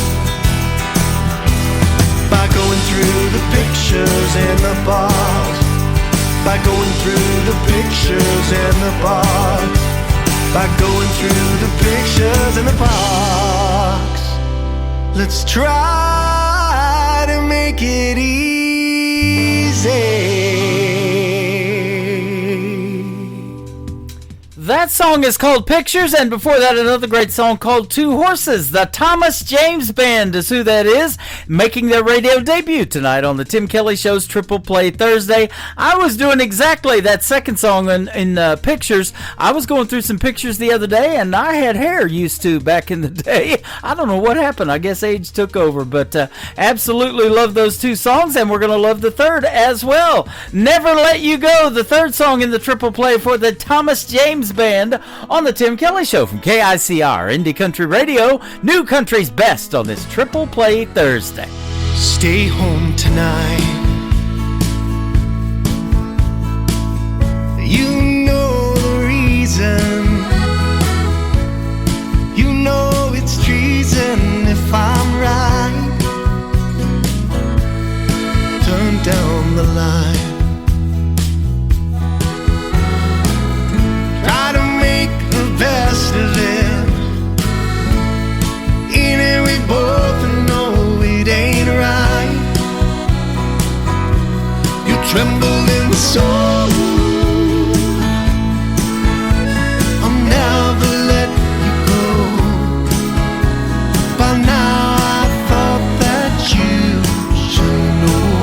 by going through the pictures in the box. By going through the pictures in the box. By going through the pictures in the box. Let's try to make it easy. That song is called Pictures, and before that, another great song called Two Horses. The Thomas James Band is who that is, making their radio debut tonight on the Tim Kelly Show's Triple Play Thursday. I was doing exactly that second song in Pictures. I was going through some pictures the other day, and I had hair used to back in the day. I don't know what happened. I guess age took over, but absolutely love those two songs, and we're going to love the third as well. Never Let You Go, the third song in the Triple Play for the Thomas James Band on the Tim Kelly Show from KICR, Indie Country Radio, New Country's Best on this Triple Play Thursday. Stay home tonight. You know the reason. You know it's treason if I'm right. Turn down the light. Try to make the best of it. In it we both know it ain't right. You tremble in soul. I'll never let you go. By now I thought that you should know.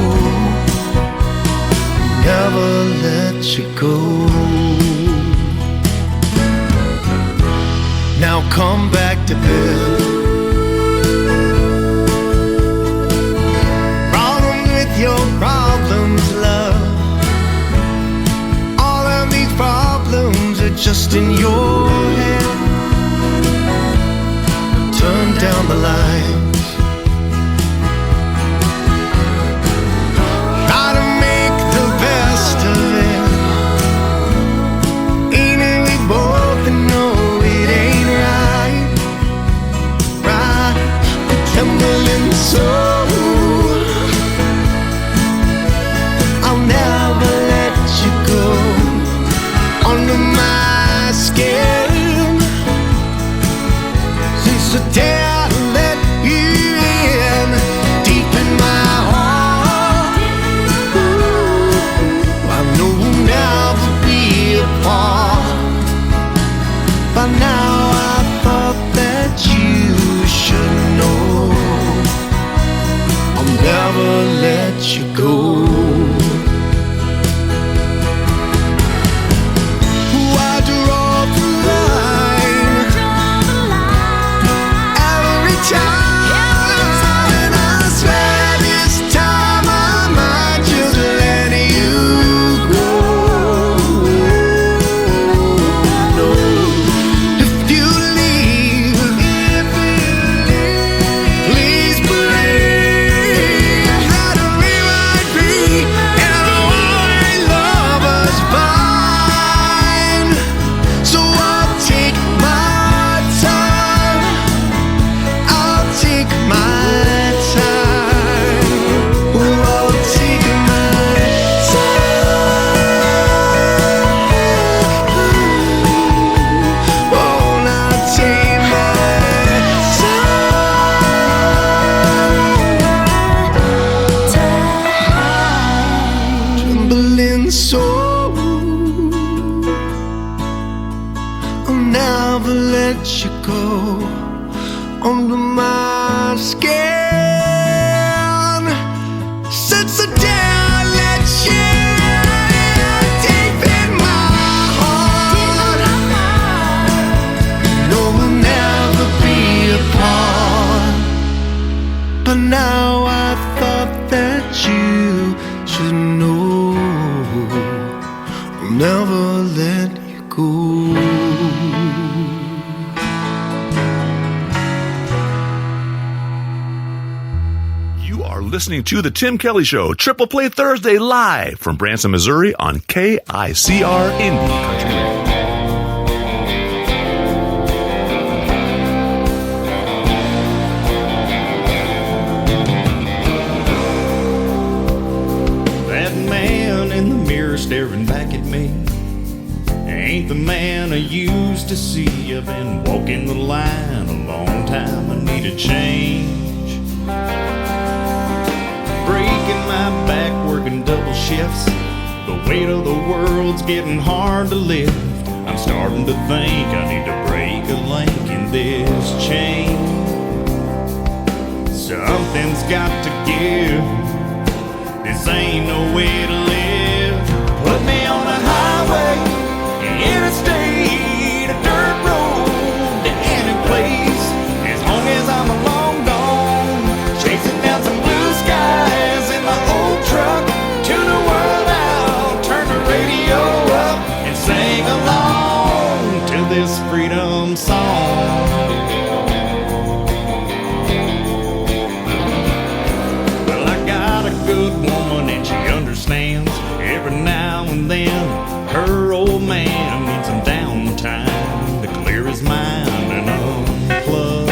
Never let you go. Now come back to bed. Problem with your problems, love. in your head. Turn down the lights. Try to make the best of it. Ain't it we both know it ain't right? Right, the trembling soul. I'll never let you go under my skin. Since the day I let you in, deep in my heart, I know we'll never be apart. By now I thought that you should know I'll never let you go. Listening to The Tim Kelly Show, Triple Play Thursday, live from Branson, Missouri on KICR Indie Country Radio. That man in the mirror staring back at me ain't the man I used to see. I've been walking the line a long time, I need a change. Breaking my back, working double shifts. The weight of the world's getting hard to lift. I'm starting to think I need to break a link in this chain. Something's got to give. This ain't no way to live. Put me on a highway, an interstate, a dirt road to any place. As long as I'm long gone, chasing down some blue skies in my old truck. Tune the world out, turn the radio up, and sing along to this freedom song. Well, I got a good woman and she understands. Every now and then her old man needs some downtime to clear his mind and unplug.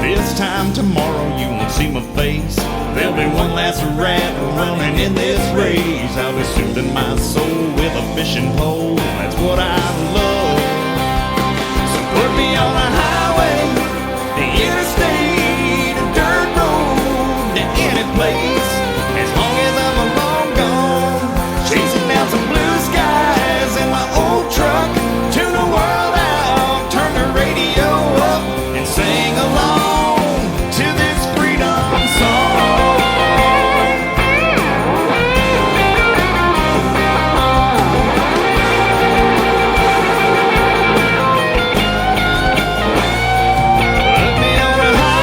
This time tomorrow you won't see my face. There'll be one last rat running in this race. I'll be soothing my soul with a fishing pole. That's what I love. So put me on a highway, the interstate, a dirt road to any place. As long as I'm long gone, chasing down some blue skies in my old truck. Tune the world out, turn the radio up, and sing along to this freedom song. Put me on a highway,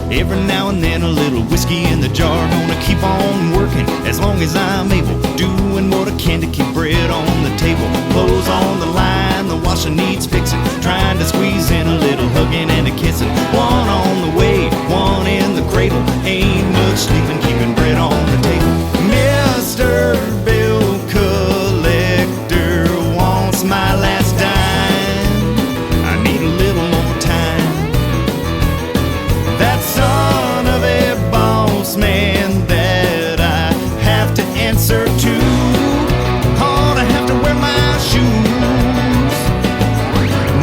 Every now and then a little whiskey in the jar. Gonna keep on working as long as I'm able, doing what I can to keep bread on the table. Clothes on the line, the washing needs fixing, trying to squeeze in a little hugging and a kissing. One on the way, one in the cradle, ain't much sleeping, keeping bread on the table. Mr. Bill Collector wants my last dime. I need a little more time. That son of a boss man that I have to answer to, oh, I have to wear my shoes.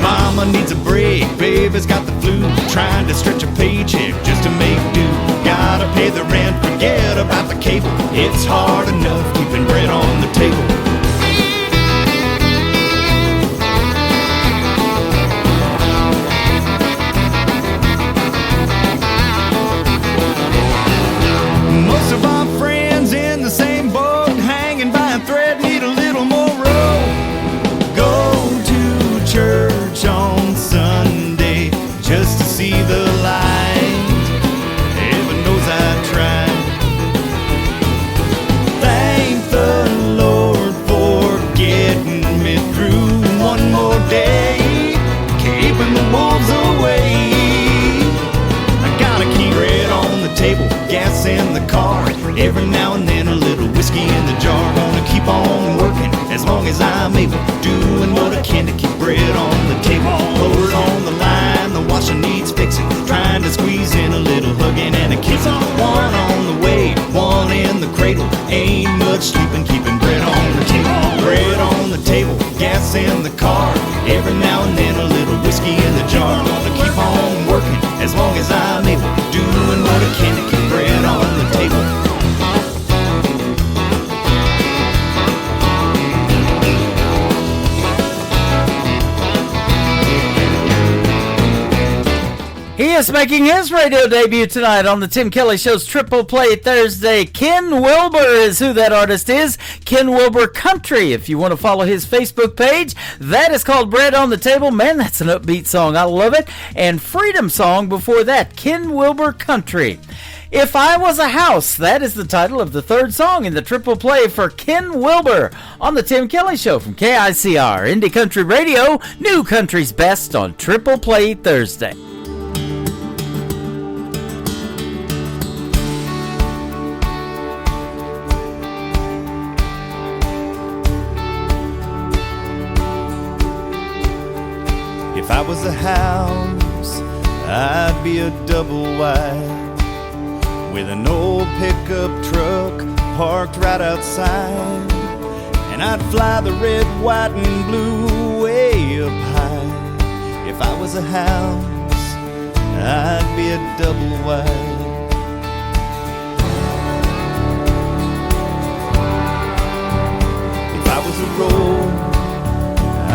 Mama needs a break, baby's got the flu, trying to stretch a paycheck just to make do. Gotta pay the rent, forget about the cable. It's hard enough keeping bread on the table. Most of our friends in the same boat, hanging by a thread, need a little more rope. Go to church on Sunday just to see the light. Heaven knows I tried. Thank the Lord for getting me through one more day, keeping the wolves away. I gotta keep bread on the table, gas in the car, every now and then a little whiskey in the jar. Gonna keep on working as long as I'm able, doing what I can to keep bread on the table. Clothes on the line, the washing needs fixing, trying to squeeze in a little hugging and a kiss. One on the way, one in the cradle, ain't much sleeping, keeping bread on the table. Bread on the table, gas in the car, every now and then a little whiskey in the jar. Gonna keep on working as long as I'm able, doing what I can to keep bread on the table. He is making his radio debut tonight on the Tim Kelly Show's Triple Play Thursday. Ken Wilber is who that artist is. Ken Wilber Country, if you want to follow his Facebook page. That is called Bread on the Table. Man, that's an upbeat song. I love it. And Freedom Song before that, Ken Wilber Country. If I Was a House, that is the title of the third song in the Triple Play for Ken Wilber on the Tim Kelly Show from KICR, Indie Country Radio, New Country's Best on Triple Play Thursday. If I was a house, I'd be a double wide with an old pickup truck parked right outside, and I'd fly the red, white, and blue way up high. If I was a house, I'd be a double wide. If I was a road,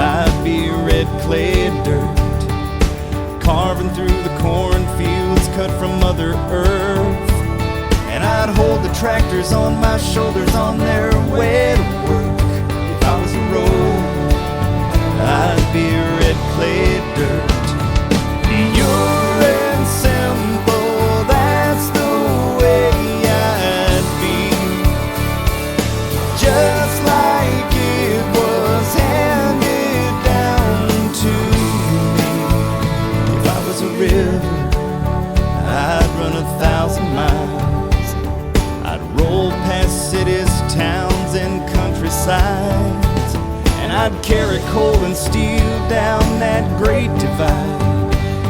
I'd be red clay dirt, carving through the cornfields cut from Mother Earth. And I'd hold the tractors on my shoulders on their way to work. If I was a road, I'd be red clay dirt. Pure and simple, that's the way I'd be, just like it was handed down to me. If I was a river, I'd run 1,000 miles. I'd roll past cities, towns, and countrysides, and I'd carry coal and steel down that great divide.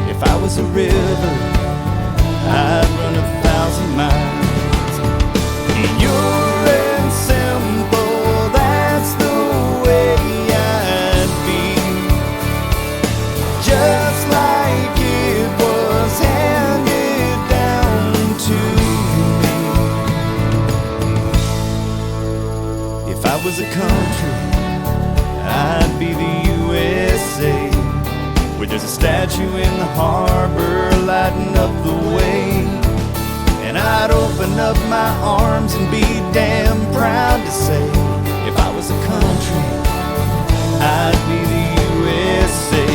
If I was a river, I'd run 1,000 miles. Pure and simple, that's the way I'd be, just like it was handed down to me. If I was a country, I'd be the USA, where there's a statue in the harbor lighting up the way. And I'd open up my arms and be damn proud to say, if I was a country, I'd be the USA.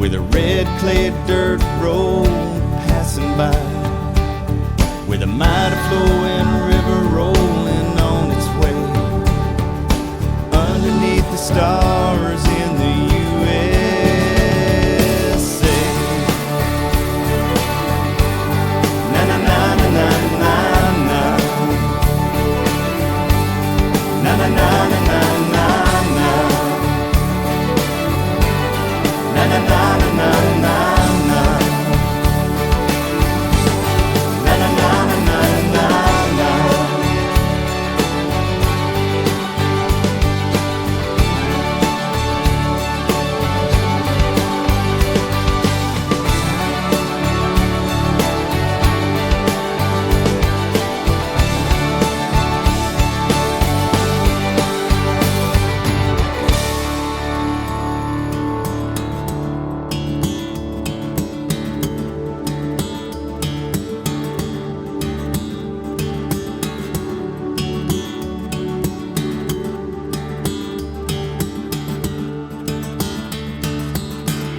with a red clay dirt road passing by, with a mighty flowing river rolling on its way, underneath the stars in the USA. Na na na na na na na. Na na na na na na na. Na na na na na na. Na na na na na na na.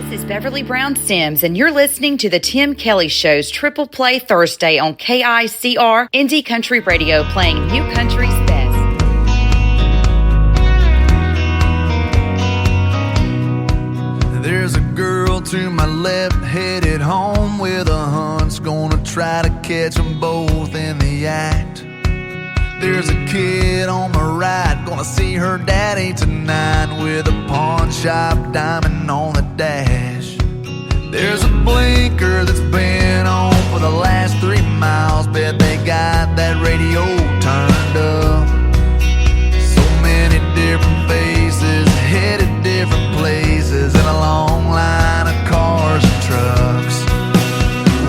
This is Beverly Brown Sims, and you're listening to the Tim Kelly Show's Triple Play Thursday on KICR Indie Country Radio, playing New Country's best. There's a girl to my left headed home with a hunch, gonna try to catch them both in the act. There's a kid on my right, gonna see her daddy tonight with a pawn shop diamond on the dash. There's a blinker that's been on for the last 3 miles, bet they got that radio turned up. So many different faces, headed different places, and a long line of cars and trucks.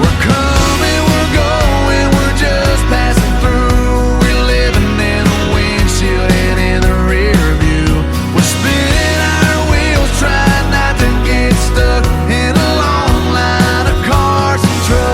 We're coming, we're going, we're just passing through. We're living in the windshield and in the rear view. We're spinning our wheels, trying not to get stuck in a long line of cars and trucks.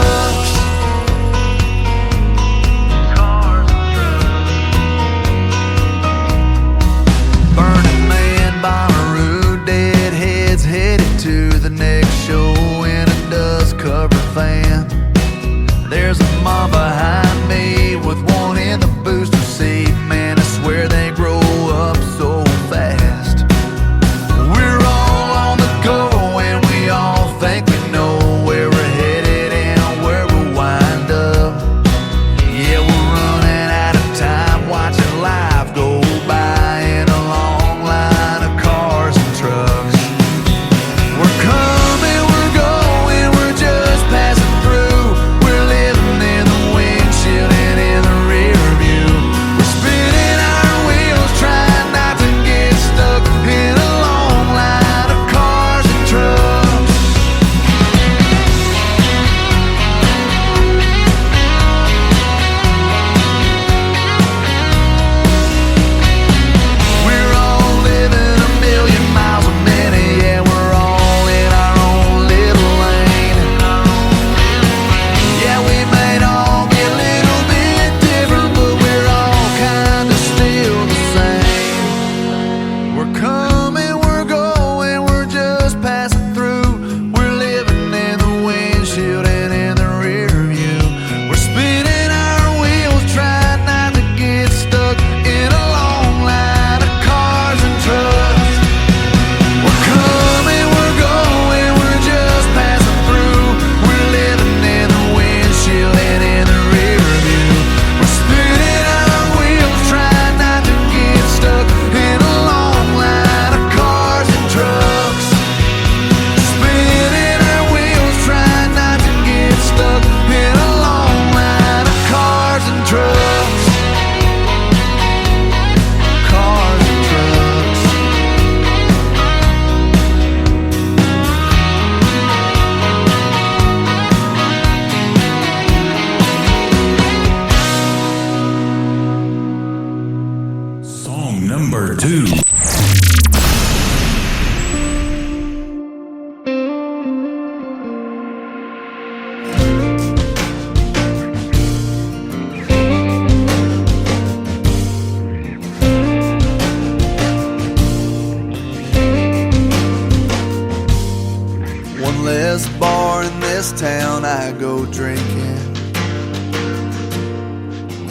less town I go drinking,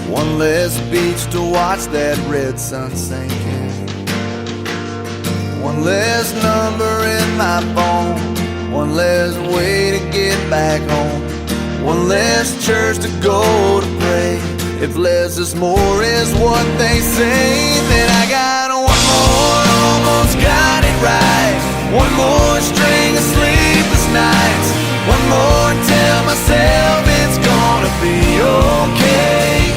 one less beach to watch that red sun sinking, one less number in my phone, one less way to get back home, one less church to go to pray. If less is more is what they say, then I got one more, almost got it right. One more string of sleepless nights. One more, tell myself it's gonna be okay.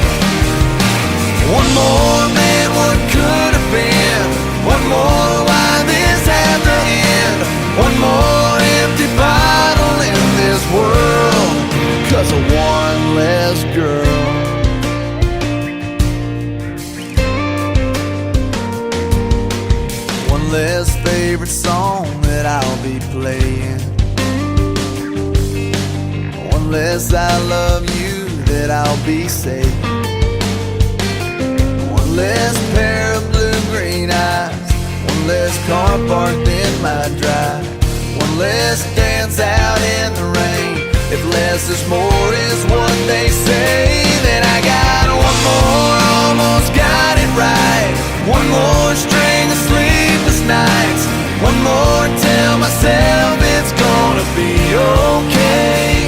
One more, man, what could have been? One more, why this had to end? One more empty bottle in this world, 'cause of one less girl. One less favorite song that I'll be playing, one less I love you that I'll be saying, one less pair of blue-green eyes, one less car parked in my drive, one less dance out in the rain. If less is more is what they say, then I got one more, almost got it right. One more string of sleepless nights. One more, tell myself it's gonna be okay.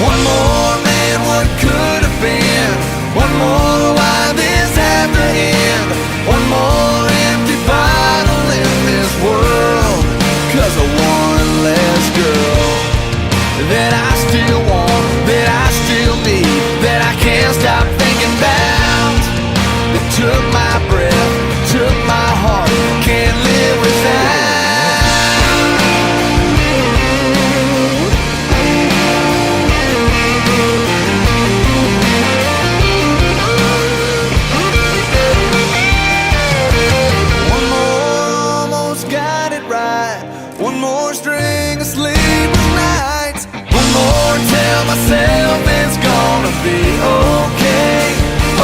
One more, man, what could have been? One more, why this had to end? One more empty bottle in this world, 'cause of one less girl that I still want, that I still need, that I can't stop thinking about. That took my breath, took my heart, can't live without. One more, almost got it right. One more string of sleepless nights. One more, tell myself it's gonna be okay,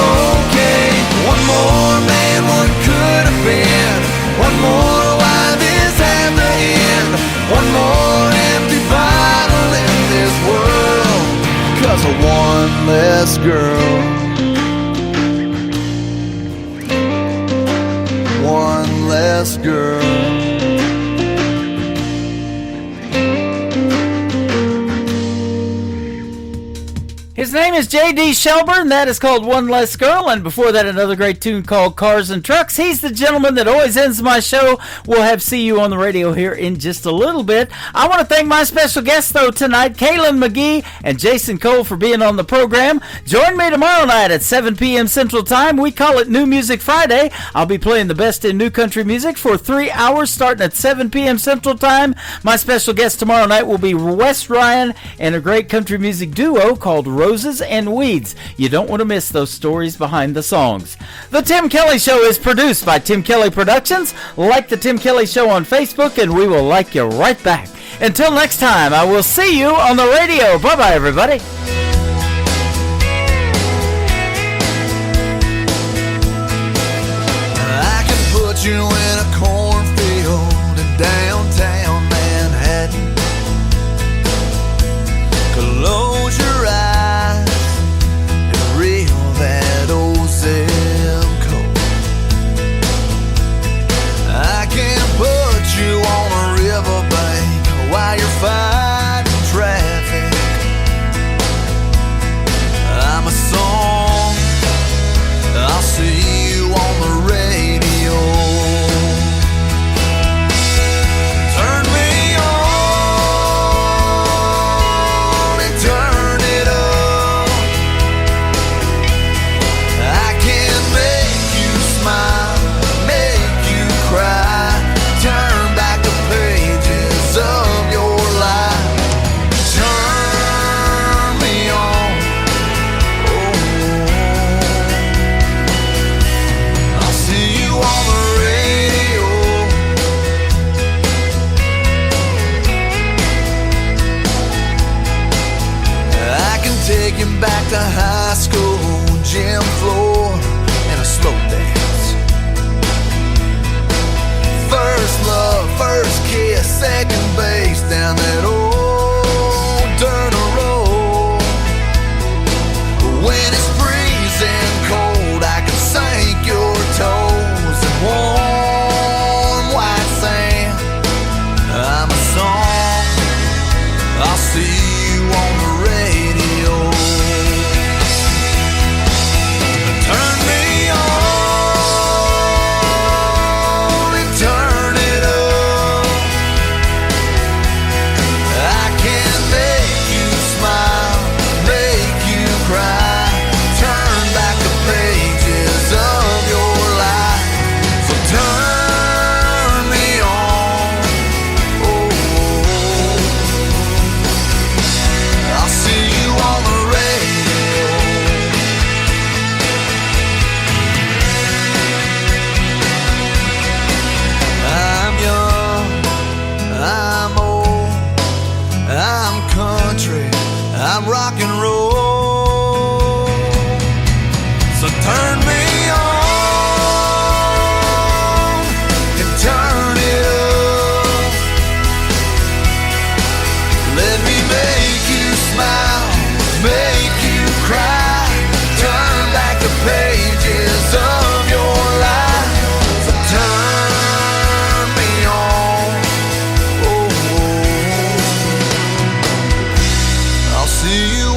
okay. One more, man, what could have been? One more, why this had to end? One more empty bottle in this world, 'cause of one less girl. One less girl. His name is J.D. Shelburne. That is called One Less Girl. And before that, another great tune called Cars and Trucks. He's the gentleman that always ends my show. We'll have See You on the radio here in just a little bit. I want to thank my special guests, though, tonight, Kaylin McGee and Jason Cole, for being on the program. Join me tomorrow night at 7 p.m. Central Time. We call it New Music Friday. I'll be playing the best in new country music for 3 hours starting at 7 p.m. Central Time. My special guest tomorrow night will be Wes Ryan and a great country music duo called Roses and Weeds. You don't want to miss those stories behind the songs. The Tim Kelly Show is produced by Tim Kelly Productions. Like the Tim Kelly Show on Facebook, and we will like you right back. Until next time, I will see you on the radio. Bye-bye, everybody. I can put you in a cornfield in downtown Manhattan. Close your eyes and reel that old zip code. I can put you on a riverbank while you're fighting traffic. I'm a song, I'll see you on the radio. Turn me on and turn it up. I can make you smile, make you cry, turn back the pages of your life. Turn me on, I'll see you on the radio. I can take you back to high school, gym floor, and a slow dance. First love, first kiss, second base down that old country, I'm rock and roll. So turn me on and turn it up. Let me make you smile, make you cry. Turn back the pages of your life. So turn me on. Oh, I'll see you